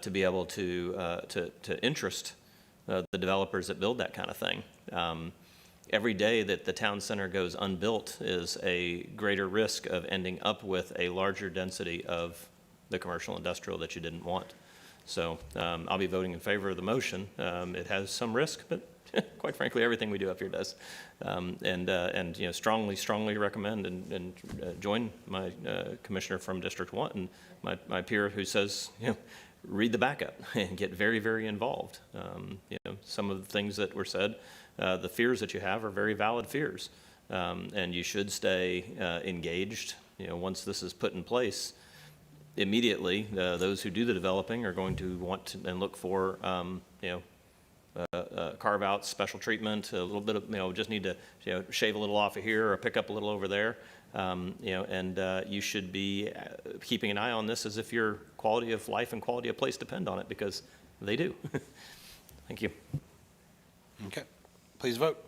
to be able to interest the developers that build that kind of thing. Every day that the town center goes unbuilt is a greater risk of ending up with a larger density of the commercial industrial that you didn't want. So I'll be voting in favor of the motion. It has some risk, but quite frankly, everything we do up here does. And strongly recommend and join my commissioner from District 1 and my peer who says, read the backup and get very, very involved. Some of the things that were said, the fears that you have are very valid fears, and you should stay engaged. Once this is put in place, immediately, those who do the developing are going to want to and look for, carve out special treatment, a little bit of, just need to, shave a little off of here or pick up a little over there. And you should be keeping an eye on this as if your quality of life and quality of place depend on it, because they do. Thank you. Okay, please vote.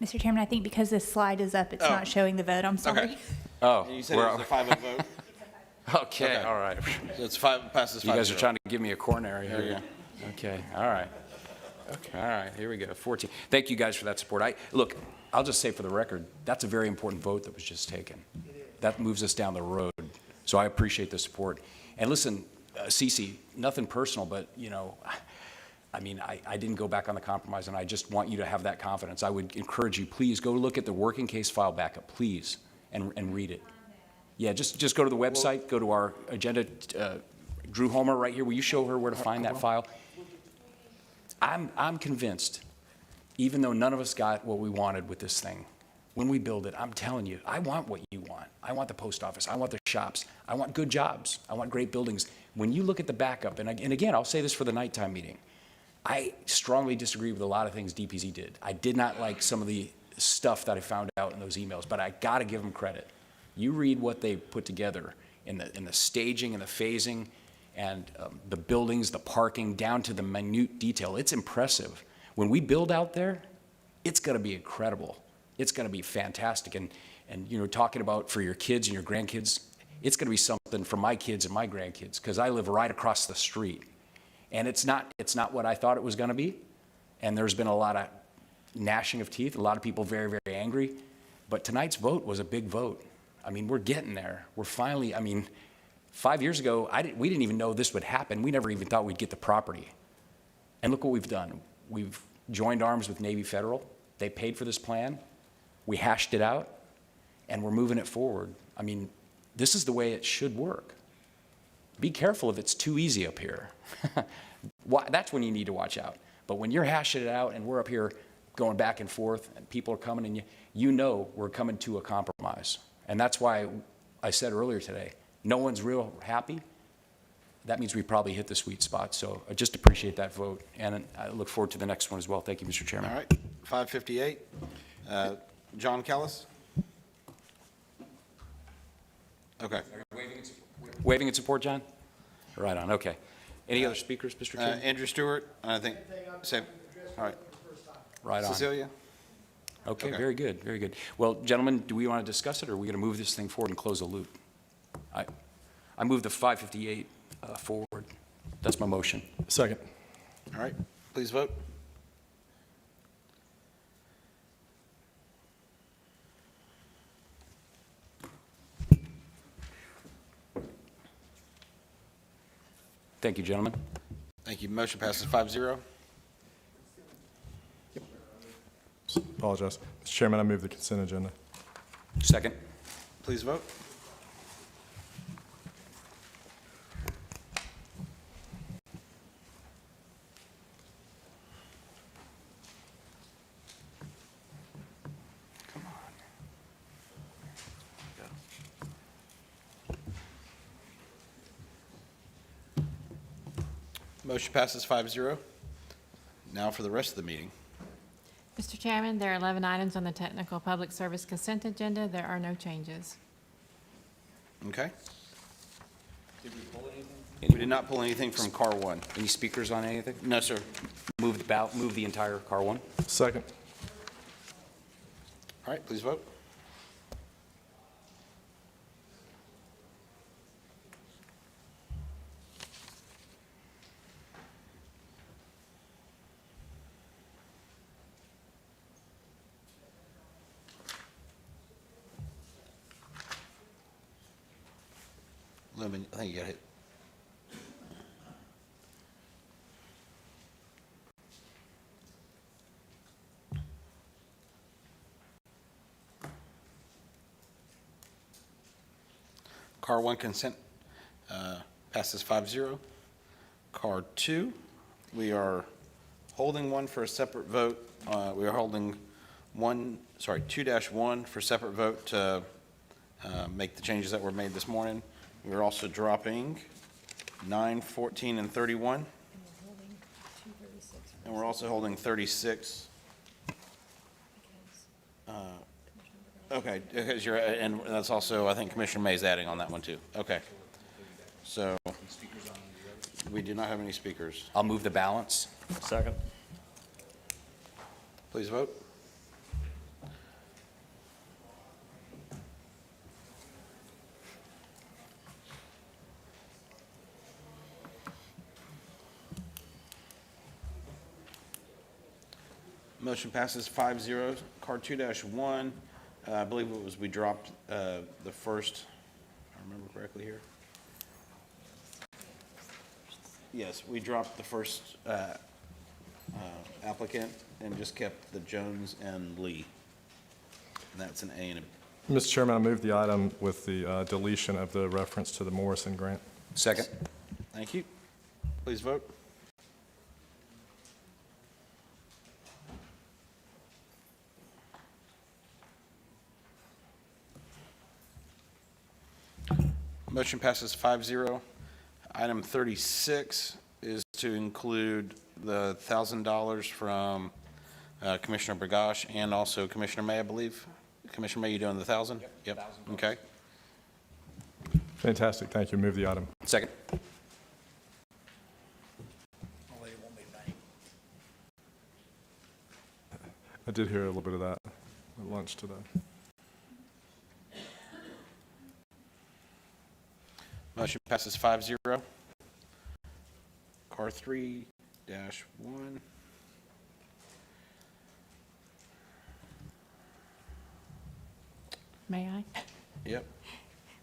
Mr. Chairman, I think because this slide is up, it's not showing the vote. I'm sorry. Okay. Oh, And you said it was a 5-0 vote? Okay, all right. So it's passes 5-0. You guys are trying to give me a coronary There you here. Okay, all right. Okay, all right, here we go, 14. Thank you guys for that support. Look, I'll just say for the record, that's a very important vote that was just taken. That moves us down the road. So I appreciate the support. And listen, Cece, nothing personal, but, I mean, I didn't go back on the compromise, and I just want you to have that confidence. I would encourage you, please go look at the working case file backup, please, and read it. Yeah, just go to the website, go to our agenda. Drew Homer right here, will you show her where to find that file? I'm convinced, even though none of us got what we wanted with this thing, when we build it, I'm telling you, I want what you want. I want the post office. I want the shops. I want good jobs. I want great buildings. When you look at the backup, and again, I'll say this for the nighttime meeting, I strongly disagree with a lot of things DPZ did. I did not like some of the stuff that I found out in those emails, but I got to give them credit. You read what they put together in the staging and the phasing and the buildings, the parking, down to the minute detail. It's impressive. When we build out there, it's going to be incredible. It's going to be fantastic. And talking about for your kids and your grandkids, it's going to be something for my kids and my grandkids, because I live right across the street. And it's not what I thought it was going to be. And there's been a lot of gnashing of teeth, a lot of people very, very angry. But tonight's vote was a big vote. I mean, we're getting there. We're finally, 5 years ago, we didn't even know this would happen. We never even thought we'd get the property. And look what we've done. We've joined arms with Navy Federal. They paid for this plan. We hashed it out, and we're moving it forward. I mean, this is the way it should work. Be careful if it's too easy up here. That's when you need to watch out. But when you're hashing it out and we're up here going back and forth and people are coming, and you know we're coming to a compromise. And that's why I said earlier today, no one's real happy. That means we probably hit the sweet spot. So I just appreciate that vote, and I look forward to the next one as well. Thank you, Mr. Chairman. All right, 558. John Kellis? Okay. Waving in support, John? Right on, okay. Any other speakers, Mr. Chairman? Andrew Stewart, I think, same. All right. Right on. Cecilia? Okay, very good, very good. Well, gentlemen, do we want to discuss it, or are we going to move this thing forward and close the loop? I move the 558 forward. That's my motion. Second. All right, please vote. Thank you, gentlemen. Thank you. Motion passes 5-0. Apologize. Mr. Chairman, I move the consent agenda. Second. Please vote. Come on. Motion passes 5-0. Now for the rest of the meeting. Mr. Chairman, there are 11 items on the technical public service consent agenda. There are no changes. Okay. Did we pull anything? We did not pull anything from Car 1. Any speakers on anything? No, sir. Move the entire Car 1. Second. All right, please vote. Lumen, I think you got hit. Car 1 consent passes 5-0. Car 2, we are holding one for a separate vote. We are holding 2-1 for separate vote to make the changes that were made this morning. We're also dropping 9, 14, and 31. And we're also holding 36. Okay, because and that's also, I think Commissioner May's adding on that one too. Okay. So we do not have any speakers. I'll move the balance. Second. Please vote. Motion passes 5-0. Car 2-1, I believe it was, we dropped the first, remember correctly here. Yes, we dropped the first applicant and just kept the Jones and Lee. And that's an A and a. Mr. Chairman, I move the item with the deletion of the reference to the Morrison grant. Second. Thank you. Please vote. Motion passes 5-0. Item 36 is to include the $1,000 from Commissioner Bergosh and also Commissioner May, I believe. Commissioner May, you doing the 1,000? Yep. Okay. Fantastic, thank you. Move the item. Second. I did hear a little bit of that at lunch today. Motion passes 5-0. Car 3-1. May I? Yep.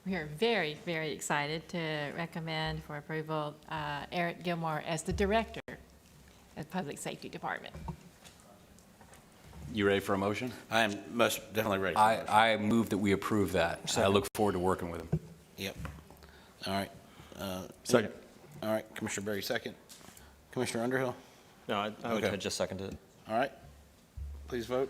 We are very, very excited to recommend for approval Eric Gilmore as the Director of Public Safety Department. You ready for a motion? I am most definitely ready. I move that we approve that. I look forward to working with him. Yep. All right. Second. All right, Commissioner Berry, second. Commissioner Underhill? No, I would Okay. just second it. All right. Please vote.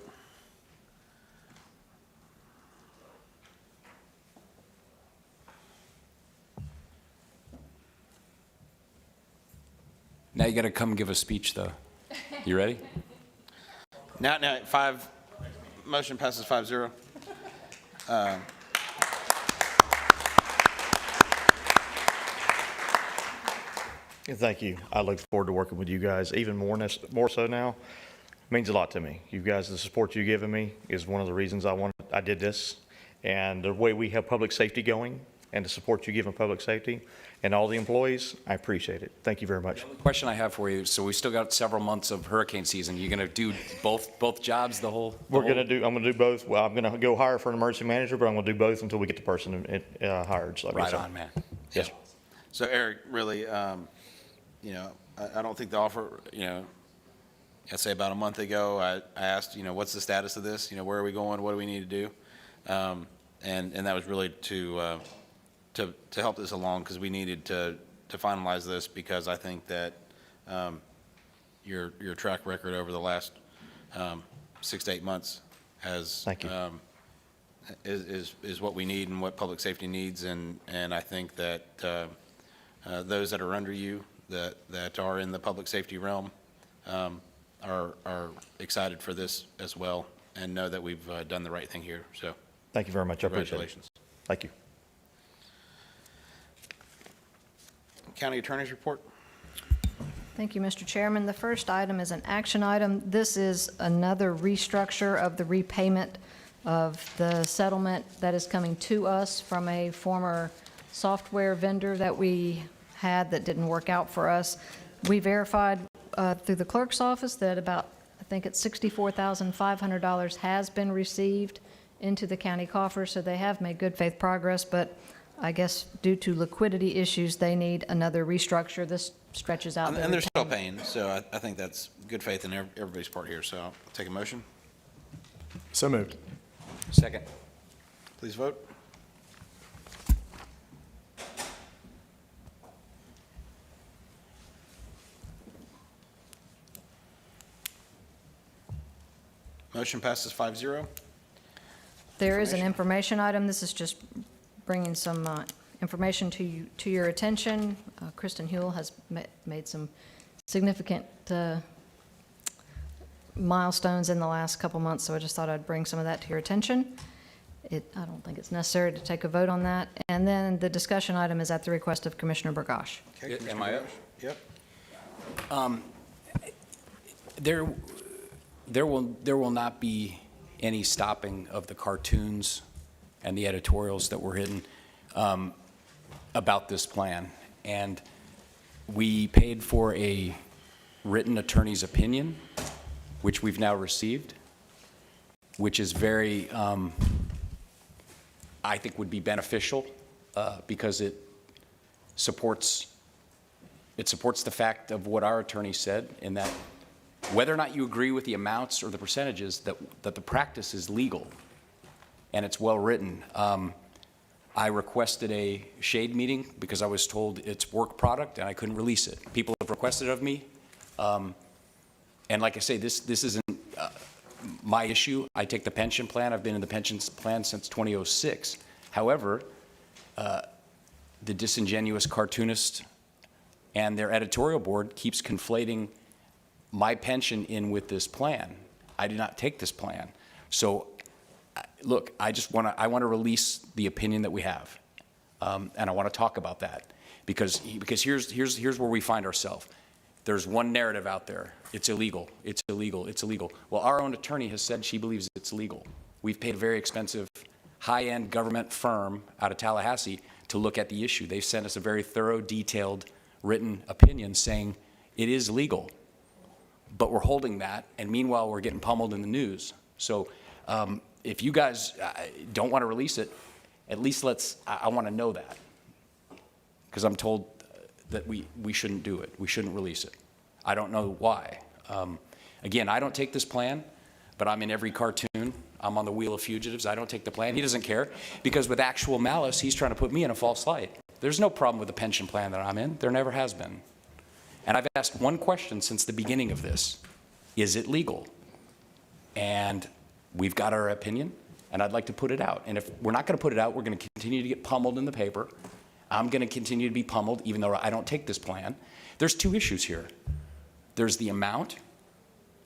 Now you got to come give a speech, though. You ready? Now, motion passes 5-0. Thank you. I look forward to working with you guys even more so now. It means a lot to me. You guys, the support you've given me is one of the reasons I did this. And the way we have public safety going and the support you give in public safety and all the employees, I appreciate it. Thank you very much. Question I have for you, so we still got several months of hurricane season. You going to do both jobs I'm going to do both. Well, I'm going to go hire for an emergency manager, but I'm going to do both until we get the person hired. So Right on, man. Yes. So Eric, really, you know, I don't think the offer, you know, I'd say about a month ago, I asked, you know, what's the status of this? You know, where are we going? What do we need to do? And that was really to help this along because we needed to finalize this because I think that your track record over the last 6 to 8 months has Thank you. Is what we need and what public safety needs, and I think that those that are under you that are in the public safety realm are excited for this as well and know that we've done the right thing here. So Thank you very much. I appreciate it. congratulations. Thank you. County Attorney's report. Thank you, Mr. Chairman. The first item is an action item. This is another restructure of the repayment of the settlement that is coming to us from a former software vendor that we had that didn't work out for us. We verified through the clerk's office that about, I think it's $64,500 has been received into the county coffers, so they have made good faith progress, but I guess due to liquidity issues, they need another restructure. This stretches out. And they're still paying, so I think that's good faith in everybody's part here. So I'll take a motion. So moved. Second. Please vote. Motion passes 5-0. There is an information item. This is just bringing some information to your attention. Kristen Huell has made some significant milestones in the last couple months, so I just thought I'd bring some of that to your attention. I don't think it's necessary to take a vote on that. And then the discussion item is at the request of Commissioner Bergosh. Okay, Am I up? Yep. There will not be any stopping of the cartoons and the editorials that were hidden about this plan. And we paid for a written attorney's opinion, which we've now received, which is very, I think would be beneficial because it supports the fact of what our attorney said, in that whether or not you agree with the amounts or the percentages, that the practice is legal and it's well-written. I requested a shade meeting because I was told it's work product and I couldn't release it. People have requested it of me. And like I say, this isn't my issue. I take the pension plan. I've been in the pension plan since 2006. However, the disingenuous cartoonist and their editorial board keeps conflating my pension in with this plan. I did not take this plan. So look, I want to release the opinion that we have, and I want to talk about that because here's where we find ourselves. There's one narrative out there: it's illegal, it's illegal, it's illegal. Well, our own attorney has said she believes it's legal. We've paid a very expensive, high-end government firm out of Tallahassee to look at the issue. They've sent us a very thorough, detailed, written opinion saying it is legal, but we're holding that, and meanwhile we're getting pummeled in the news. So. If you guys don't want to release it, at least I want to know that. Because I'm told that we shouldn't do it. We shouldn't release it. I don't know why. Again, I don't take this plan, but I'm in every cartoon. I'm on the Wheel of Fugitives. I don't take the plan. He doesn't care. Because with actual malice, he's trying to put me in a false light. There's no problem with the pension plan that I'm in. There never has been. And I've asked one question since the beginning of this. Is it legal? And we've got our opinion, and I'd like to put it out. And if we're not going to put it out, we're going to continue to get pummeled in the paper. I'm going to continue to be pummeled, even though I don't take this plan. There's two issues here. There's the amount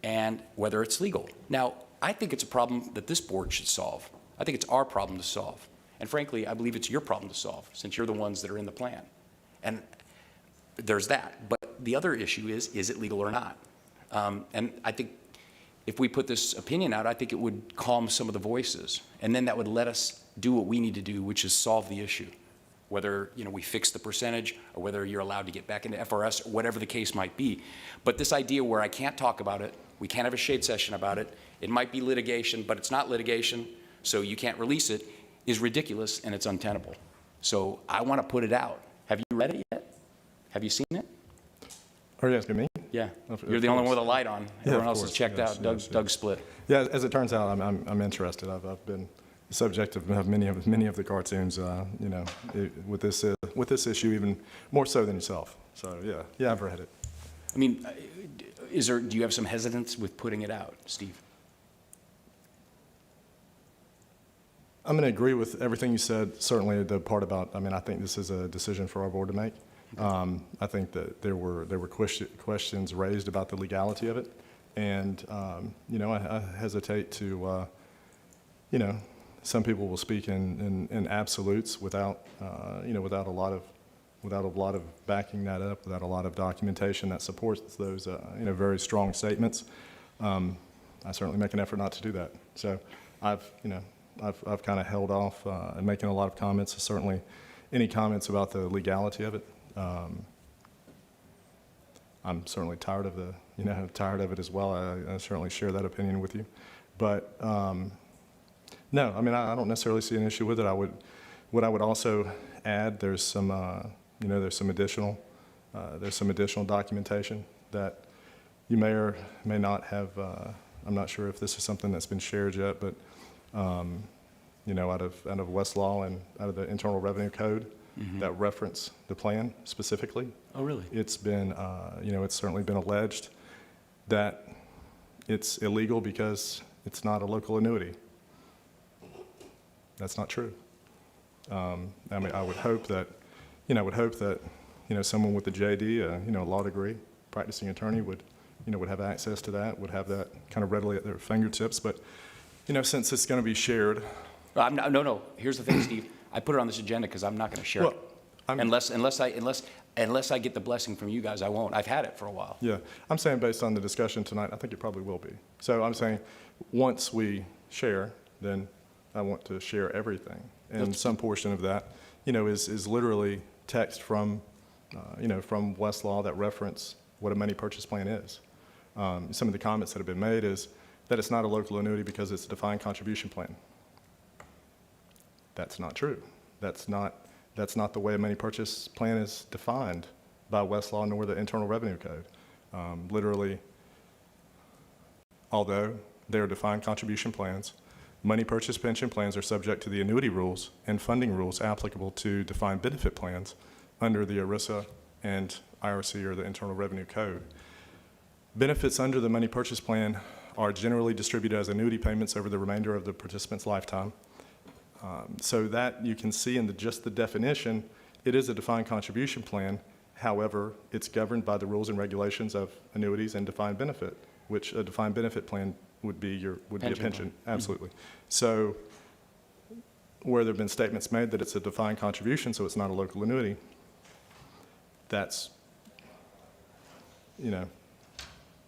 and whether it's legal. Now, I think it's a problem that this board should solve. I think it's our problem to solve. And frankly, I believe it's your problem to solve, since you're the ones that are in the plan. And there's that. But the other issue is it legal or not? And I think if we put this opinion out, I think it would calm some of the voices. And then that would let us do what we need to do, which is solve the issue. Whether we fix the percentage or whether you're allowed to get back into FRS, or whatever the case might be. But this idea where I can't talk about it, we can't have a shade session about it, it might be litigation, but it's not litigation, so you can't release it, is ridiculous and it's untenable. So I want to put it out. Have you read it yet? Have you seen it? Are you asking me? Yeah, Of you're the only one course. with a light on. Yeah, Everyone of else course. is checked Yes, out. yes, Doug split. Yeah, as it turns out, I'm interested. I've been the subject of many of the cartoons, with this issue even more so than yourself. So yeah, I've read it. I mean, do you have some hesitance with putting it out, Steve? I'm going to agree with everything you said, certainly the part about, I think this is a decision for our board to make. I think that there were questions raised about the legality of it, and, I hesitate to, some people will speak in absolutes without a lot of backing that up, without a lot of documentation that supports those, very strong statements. I certainly make an effort not to do that. So I've kind of held off in making a lot of comments. Certainly, any comments about the legality of it. I'm certainly tired of it as well. I certainly share that opinion with you. But no, I don't necessarily see an issue with it. What I would also add, there's some additional documentation that you may or may not have. I'm not sure if this is something that's been shared yet, but out of Westlaw and out of the Internal Revenue Code that reference the plan specifically. Oh, really? It's been, it's certainly been alleged that it's illegal because it's not a local annuity. That's not true. I would hope that, someone with a JD, a law degree, practicing attorney would have access to that, would have that kind of readily at their fingertips. But, since it's going to be shared. No. Here's the thing, Steve. I put it on this agenda because I'm not going to share it. Unless I get the blessing from you guys, I won't. I've had it for a while. Yeah, I'm saying based on the discussion tonight, I think it probably will be. So I'm saying once we share, then I want to share everything. And some portion of that, is literally text from Westlaw that reference what a money purchase plan is. Some of the comments that have been made is that it's not a local annuity because it's a defined contribution plan. That's not true. That's not That's not the way a money purchase plan is defined by Westlaw nor the Internal Revenue Code. Literally, although they are defined contribution plans, money purchase pension plans are subject to the annuity rules and funding rules applicable to defined benefit plans under the ERISA and IRC, or the Internal Revenue Code. Benefits under the money purchase plan are generally distributed as annuity payments over the remainder of the participant's lifetime. So that you can see in just the definition, it is a defined contribution plan. However, it's governed by the rules and regulations of annuities and defined benefit, which a defined benefit plan would be a pension. Absolutely. So where there have been statements made that it's a defined contribution, so it's not a local annuity, that's,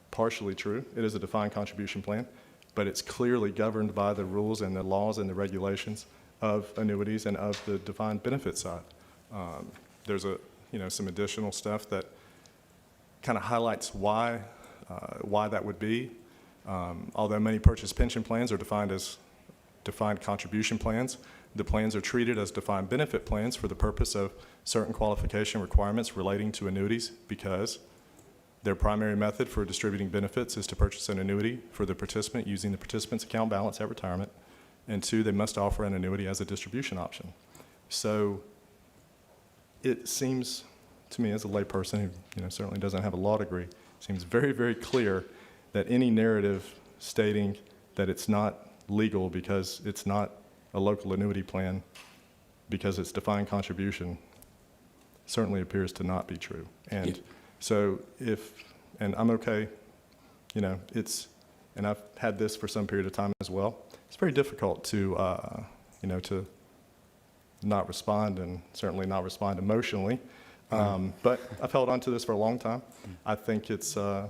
partially true. It is a defined contribution plan, but it's clearly governed by the rules and the laws and the regulations of annuities and of the defined benefit side. There's some additional stuff that kind of highlights why that would be. Although many purchase pension plans are defined as defined contribution plans, the plans are treated as defined benefit plans for the purpose of certain qualification requirements relating to annuities, because their primary method for distributing benefits is to purchase an annuity for the participant using the participant's account balance at retirement, and 2, they must offer an annuity as a distribution option. So it seems to me, as a layperson who certainly doesn't have a law degree, seems very, very clear that any narrative stating that it's not legal because it's not a local annuity plan because it's defined contribution certainly appears to not be true. And so and I'm okay, and I've had this for some period of time as well. It's very difficult to, to not respond, and certainly not respond emotionally. But I've held on to this for a long time. I think it's, I'm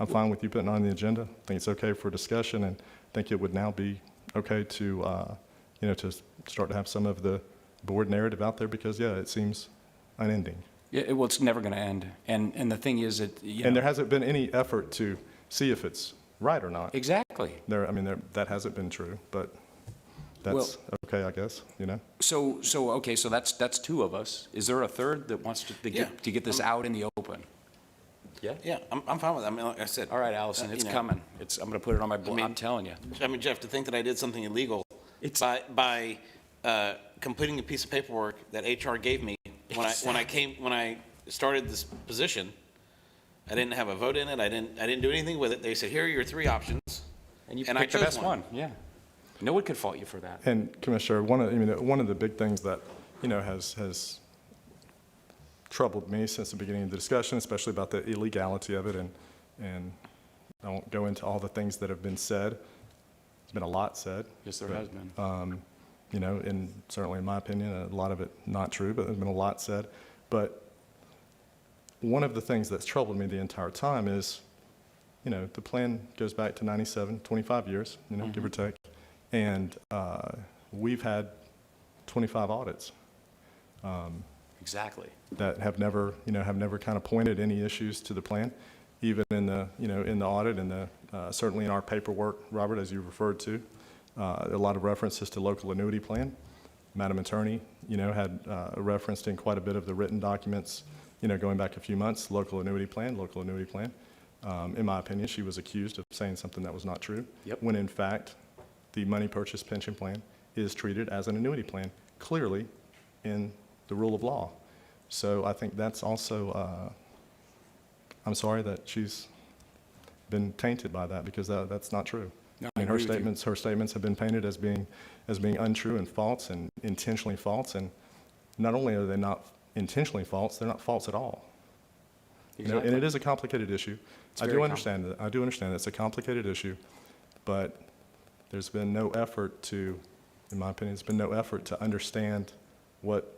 fine with you putting it on the agenda. I think it's okay for discussion, and I think it would now be okay to, to start to have some of the board narrative out there, because, it seems unending. Yeah, well, it's never going to end. And the thing is that, And there hasn't been any effort to see if it's right or not. Exactly. That hasn't been true, but that's okay, I guess, So okay, so that's 2 of us. Is there a third that wants to get this out in the open? Yeah? Yeah, I'm fine with that. I mean, like I said. All right, Allison, it's coming. I'm going to put it on my blog. I'm telling you. I mean, Jeff, to think that I did something illegal by completing a piece of paperwork that HR gave me when I started this position, I didn't have a vote in it. I didn't do anything with it. They said, here are your 3 options. And you I picked the chose best one. Yeah. No one could fault you for that. And Commissioner, one of the big things that, has troubled me since the beginning of the discussion, especially about the illegality of it, and I won't go into all the things that have been said. There's been a lot said. Yes, there has been. And certainly in my opinion, a lot of it not true, but there's been a lot said. But one of the things that's troubled me the entire time is, the plan goes back to 97, 25 years, give or take. And we've had 25 audits. Exactly. That have never kind of pointed any issues to the plan, even in the, in the audit and certainly in our paperwork, Robert, as you referred to. A lot of references to local annuity plan. Madam Attorney, had referenced in quite a bit of the written documents, going back a few months, local annuity plan. In my opinion, she was accused of saying something that was not true. Yep. When in fact, the money purchase pension plan is treated as an annuity plan, clearly in the rule of law. So I think that's also, I'm sorry that she's been tainted by that, because that's not true. No, I mean, I her agree with you. statements have been painted as being untrue and false and intentionally false. And not only are they not intentionally false, they're not false at all. Exactly. And it is a complicated issue. It's I very do understand that. I do understand that it's a complicated issue, but there's been no effort to, in my opinion, there's been no effort to understand what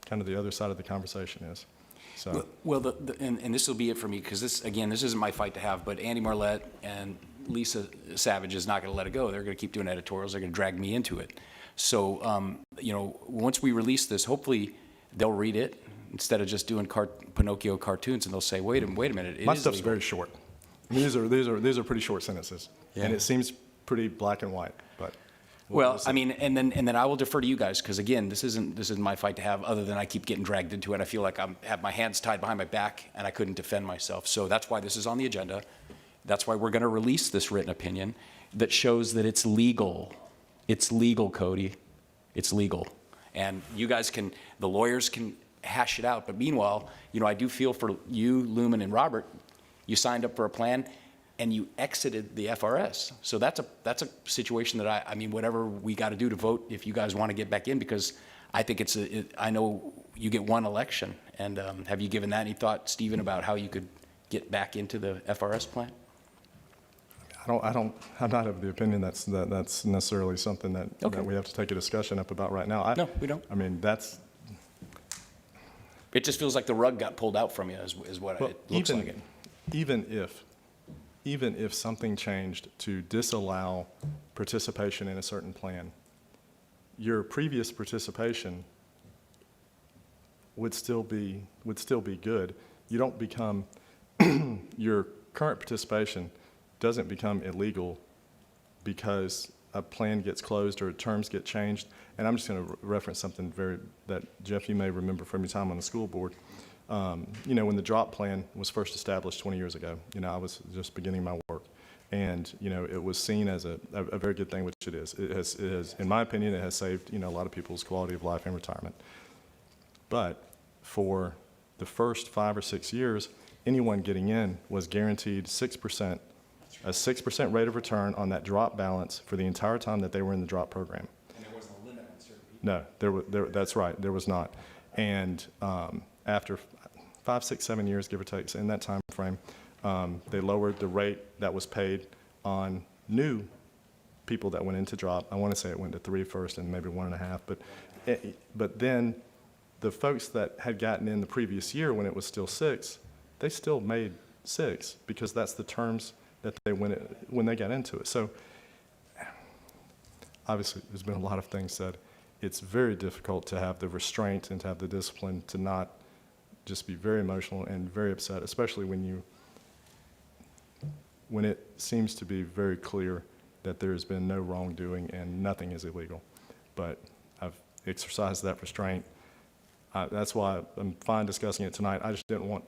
kind of the other side of the conversation is. So. Well, and this will be it for me, because this isn't my fight to have, but Andy Marlette and Lisa Savage is not going to let it go. They're going to keep doing editorials. They're going to drag me into it. So, once we release this, hopefully they'll read it instead of just doing Pinocchio cartoons, and they'll say, wait a minute. My stuff's very short. These are pretty short sentences, Yeah. and it seems pretty black and white. But Well, I mean, and then I will defer to you guys, because again, this isn't my fight to have, other than I keep getting dragged into it. I feel like I have my hands tied behind my back, and I couldn't defend myself. So that's why this is on the agenda. That's why we're going to release this written opinion that shows that it's legal. It's legal, Cody. It's legal. And you guys can, the lawyers can hash it out. But meanwhile, you know, I do feel for you, Lumen, and Robert. You signed up for a plan, and you exited the FRS. So that's a situation that I mean, whatever we got to do to vote, if you guys want to get back in, because I think I know you get one election. And have you given that any thought, Stephen, about how you could get back into the FRS plan? I'm not of the opinion that's necessarily something that we have to take a discussion up about right now. No, we don't. I mean, it just feels like the rug got pulled out from you, is what it looks like it. Even if something changed to disallow participation in a certain plan, your previous participation would still be good. You don't become your current participation doesn't become illegal because a plan gets closed or terms get changed. And I'm just going to reference something that, Jeff, you may remember from your time on the school board. You know, when the DROP plan was first established 20 years ago, you know, I was just beginning my work. And, you know, it was seen as a very good thing, which it is. It has, in my opinion, it has saved, you know, a lot of people's quality of life in retirement. But for the first 5 or 6 years, anyone getting in was guaranteed 6%, a 6% rate of return on that drop balance for the entire time that they were in the drop program. And there wasn't a limit on certain people? No, that's right, there was not. And after 5, 6, 7 years, give or take, so in that time frame, they lowered the rate that was paid on new people that went into drop. I want to say it went to 3 first and maybe 1.5, but then the folks that had gotten in the previous year when it was still 6, they still made 6 because that's the terms that they when they got into it. So obviously there's been a lot of things said. It's very difficult to have the restraint and to have the discipline to not just be very emotional and very upset, especially when it seems to be very clear that there has been no wrongdoing and nothing is illegal. But I've exercised that restraint. That's why I'm fine discussing it tonight. I just didn't want,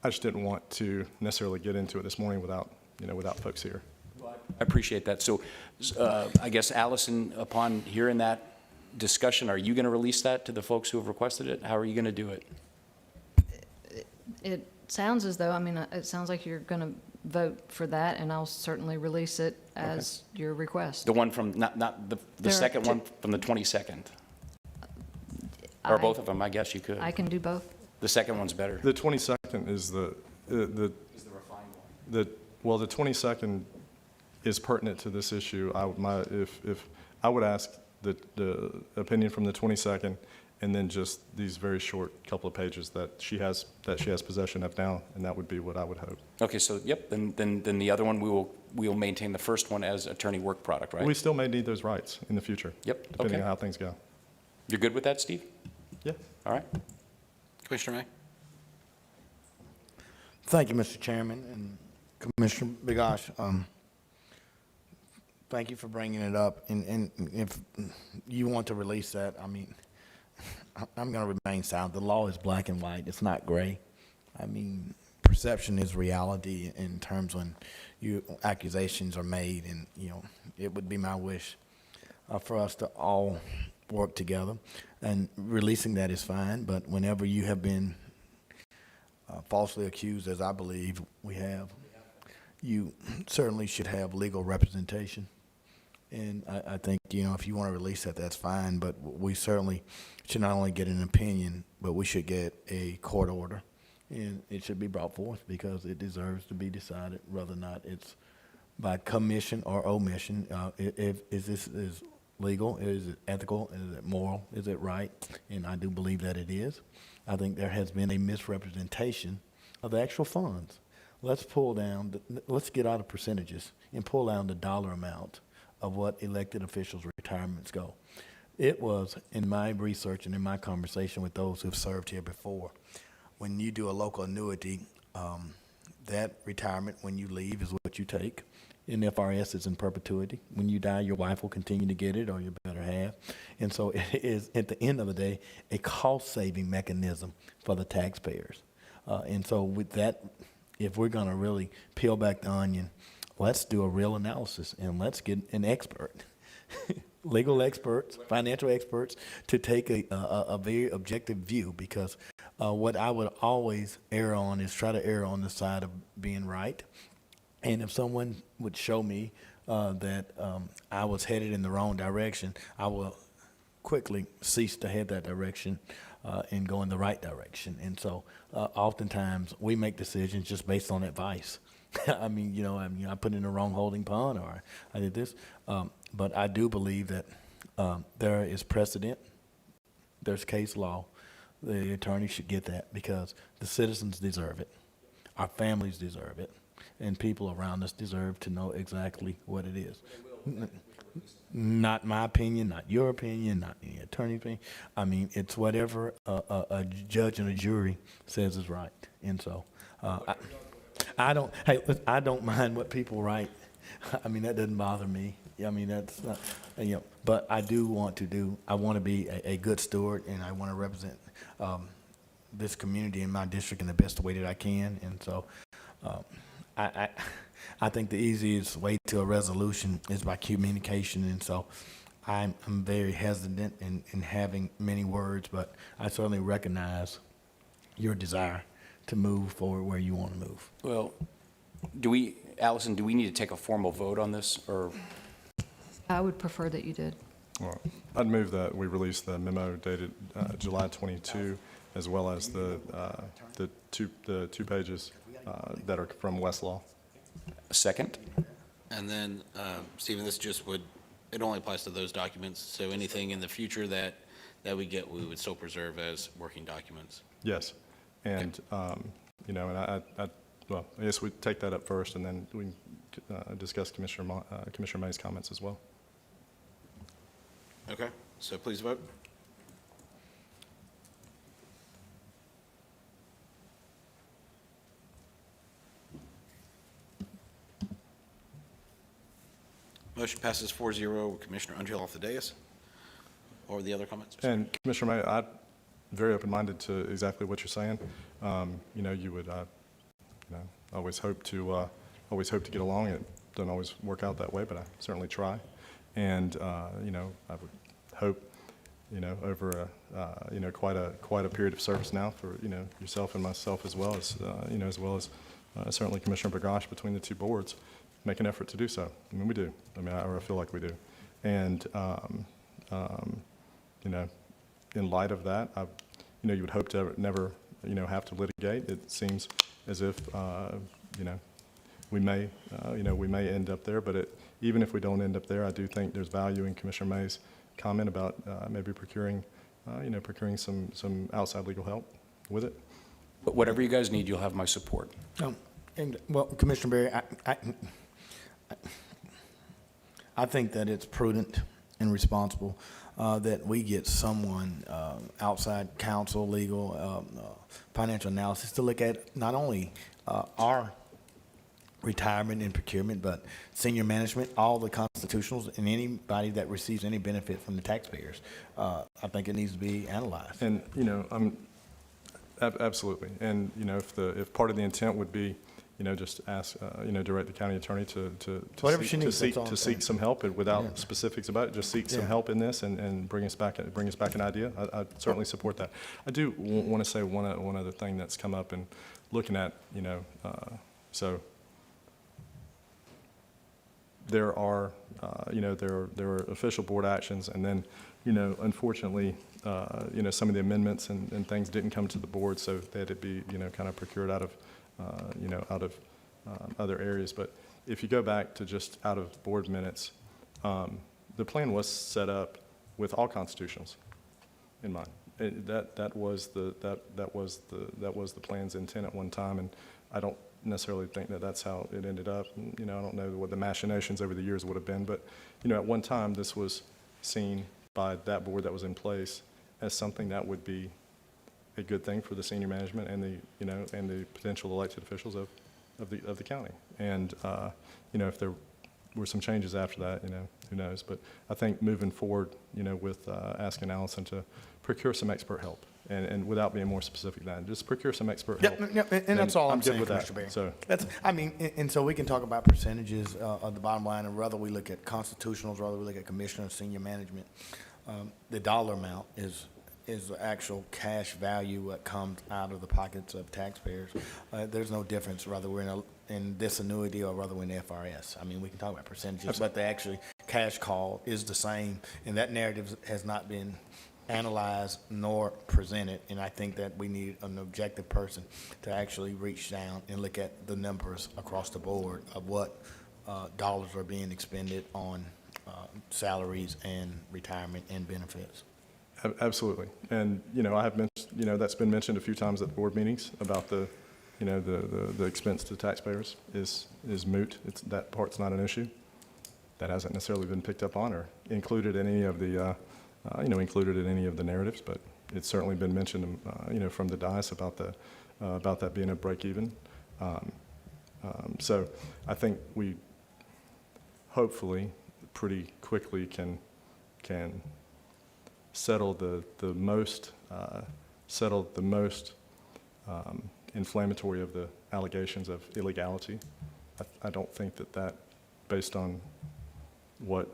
I just didn't want to necessarily get into it this morning without folks here. Well, I appreciate that. So I guess, Allison, upon hearing that discussion, are you going to release that to the folks who have requested it? How are you going to do it? It sounds as though, I mean, it sounds like you're going to vote for that, and I'll certainly release it as your request. The one from, not the second one from the 22nd? Or both of them, I guess you could. I can do both. The second one's better. The 22nd is the refined one. Well, the 22nd is pertinent to this issue. If I would ask the opinion from the 22nd, and then just these very short couple of pages that she has possession of now, and that would be what I would hope. Okay, so yep, then the other one, we will maintain the first one as attorney work product, right? We still may need those rights in the future. Yep, Depending okay. on how things go. You're good with that, Steve? Yeah. All right. Commissioner May? Thank you, Mr. Chairman, and Commissioner Bigosh. Thank you for bringing it up, and if you want to release that, I mean, I'm going to remain silent. The law is black and white. It's not gray. I mean, perception is reality in terms when accusations are made, and, you know, it would be my wish for us to all work together, and releasing that is fine, but whenever you have been falsely accused, as I believe we have, you certainly should have legal representation. And I think, you know, if you want to release that, that's fine, but we certainly should not only get an opinion, but we should get a court order. And it should be brought forth because it deserves to be decided whether or not it's by commission or omission. Is this legal? Is it ethical? Is it moral? Is it right? And I do believe that it is. I think there has been a misrepresentation of the actual funds. Let's pull down, let's get out of percentages and pull down the dollar amount of what elected officials' retirements go. It was, in my research and in my conversation with those who've served here before, when you do a local annuity, that retirement when you leave is what you take. in FRS is in perpetuity. When you die, your wife will continue to get it, or your better half. And so it is, at the end of the day, a cost-saving mechanism for the taxpayers. And so with that, if we're going to really peel back the onion, let's do a real analysis and let's get an expert, legal experts, financial experts, to take a very objective view, because what I would always err on is try to err on the side of being right. And if someone would show me that I was headed in the wrong direction, I will quickly cease to head that direction and go in the right direction. And so oftentimes we make decisions just based on advice. I mean, I put in the wrong holding pond, or I did this. But I do believe that there is precedent, there's case law. The attorney should get that, because the citizens deserve it, our families deserve it, and people around us deserve to know exactly what it is. Not my opinion, not your opinion, not any attorney's opinion. I mean, it's whatever a judge and a jury says is right. And so I don't mind what people write. I mean, that doesn't bother me. I mean, that's not, but I want to be a good steward, and I want to represent this community in my district in the best way that I can. And so I think the easiest way to a resolution is by communication. And so I'm very hesitant in having many words, but I certainly recognize your desire to move forward where you want to move. Well, Allison, do we need to take a formal vote on this, or? I would prefer that you did. Well, I'd move that we release the memo dated July 22, as well as the two pages that are from Westlaw. A second? And then, Stephen, this just it only applies to those documents, so anything in the future that we get, we would still preserve as working documents. Yes. And, and well, I guess we take that up first, and then we can discuss Commissioner May's comments as well. Okay, so please vote. Motion passes 4-0 with Commissioner Underhill off the dais. Or the other comments? And Commissioner May, I'm very open-minded to exactly what you're saying. You would, always hope to get along. It doesn't always work out that way, but I certainly try. And I would hope, over quite a period of service now for yourself and myself, as well as certainly Commissioner Bergosh, between the two boards, make an effort to do so. I mean, we do. I mean, I feel like we do. And in light of that, you would hope to never have to litigate. It seems as if we may end up there, but even if we don't end up there, I do think there's value in Commissioner May's comment about maybe procuring some outside legal help with it. But whatever you guys need, you'll have my support. Well, Commissioner Berry, I think that it's prudent and responsible that we get someone, outside counsel, legal, financial analysis, to look at not only our retirement and procurement, but senior management, all the constitutionals, and anybody that receives any benefit from the taxpayers. I think it needs to be analyzed. And, absolutely. And, if part of the intent would be, just ask, direct the county attorney to seek some help without specifics about it, just seek some help in this and bring us back an idea. I certainly support that. I do want to say one other thing that's come up in looking at, so there are official board actions, and then, unfortunately, some of the amendments and things didn't come to the board, so they had to be, kind of procured out of other areas. But if you go back to just out of board minutes, the plan was set up with all constitutionals in mind. That was the plan's intent at one time, and I don't necessarily think that that's how it ended up. I don't know what the machinations over the years would have been, but at one time this was seen by that board that was in place as something that would be a good thing for the senior management and the potential elected officials of the county. And if there were some changes after that, who knows? But I think moving forward, with asking Allison to procure some expert help, and without being more specific than that, just procure some expert help. And that's all I'm good saying, with that. Commissioner Barry. So, And so we can talk about percentages of the bottom line, and whether we look at constitutionals, whether we look at commissioners, senior management. The dollar amount is the actual cash value that comes out of the pockets of taxpayers. There's no difference whether we're in this annuity or whether we're in the FRS. I mean, we can talk about percentages, but the actually cash call is the same, and that narrative has not been analyzed nor presented, and I think that we need an objective person to actually reach down and look at the numbers across the board of what dollars are being expended on salaries and retirement and benefits. Absolutely. And, I have mentioned, that's been mentioned a few times at board meetings about the expense to taxpayers is moot. That part's not an issue. That hasn't necessarily been picked up on or included in any of the, narratives, but it's certainly been mentioned, from the dais about that being a break even. So I think we hopefully pretty quickly can settle the most inflammatory of the allegations of illegality. I don't think that based on what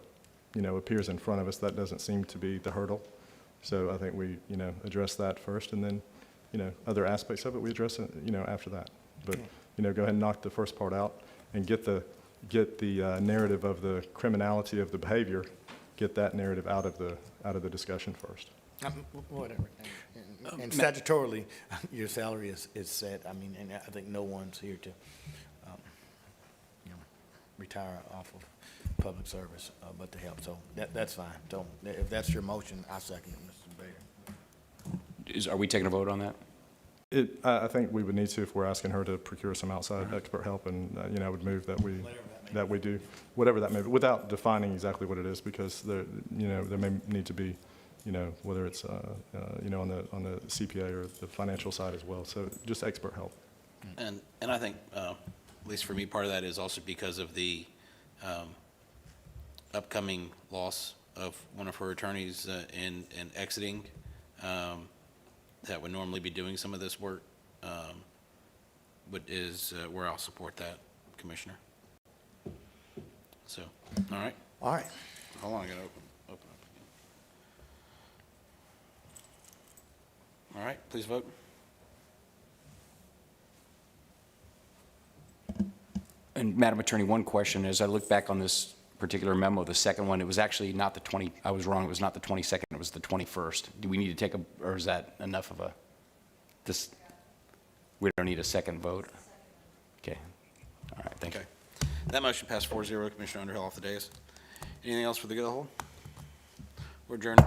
appears in front of us, that doesn't seem to be the hurdle. So I think we address that first, and then other aspects of it we address it after that. But go ahead and knock the first part out and get the narrative of the criminality of the behavior. Get that narrative out of the discussion first. Whatever. And statutorily, your salary is set. I mean, and I think no one's here to, retire off of public service, but to help. So that's fine. So if that's your motion, I second it, Mr. Bader. Are we taking a vote on that? I think we would need to if we're asking her to procure some outside expert help, and I would move that we do whatever that may be, without defining exactly what it is, because there may need to be, whether it's on the CPA or the financial side as well. So just expert help. And I think, at least for me, part of that is also because of the upcoming loss of one of her attorneys in exiting, that would normally be doing some of this work, is where I'll support that, Commissioner. So, all right. All right. Hold on, I gotta open up again. All right, please vote. And Madam Attorney, one question, as I look back on this particular memo, the second one, it was actually not the 20, I was wrong, it was not the 22nd, it was the 21st. Do we need to take or is that enough of we don't need a second vote? Okay. All right, thank you. That motion passed 4-0. Commissioner Underhill off the dais. Anything else for the good of the whole? We're adjourned.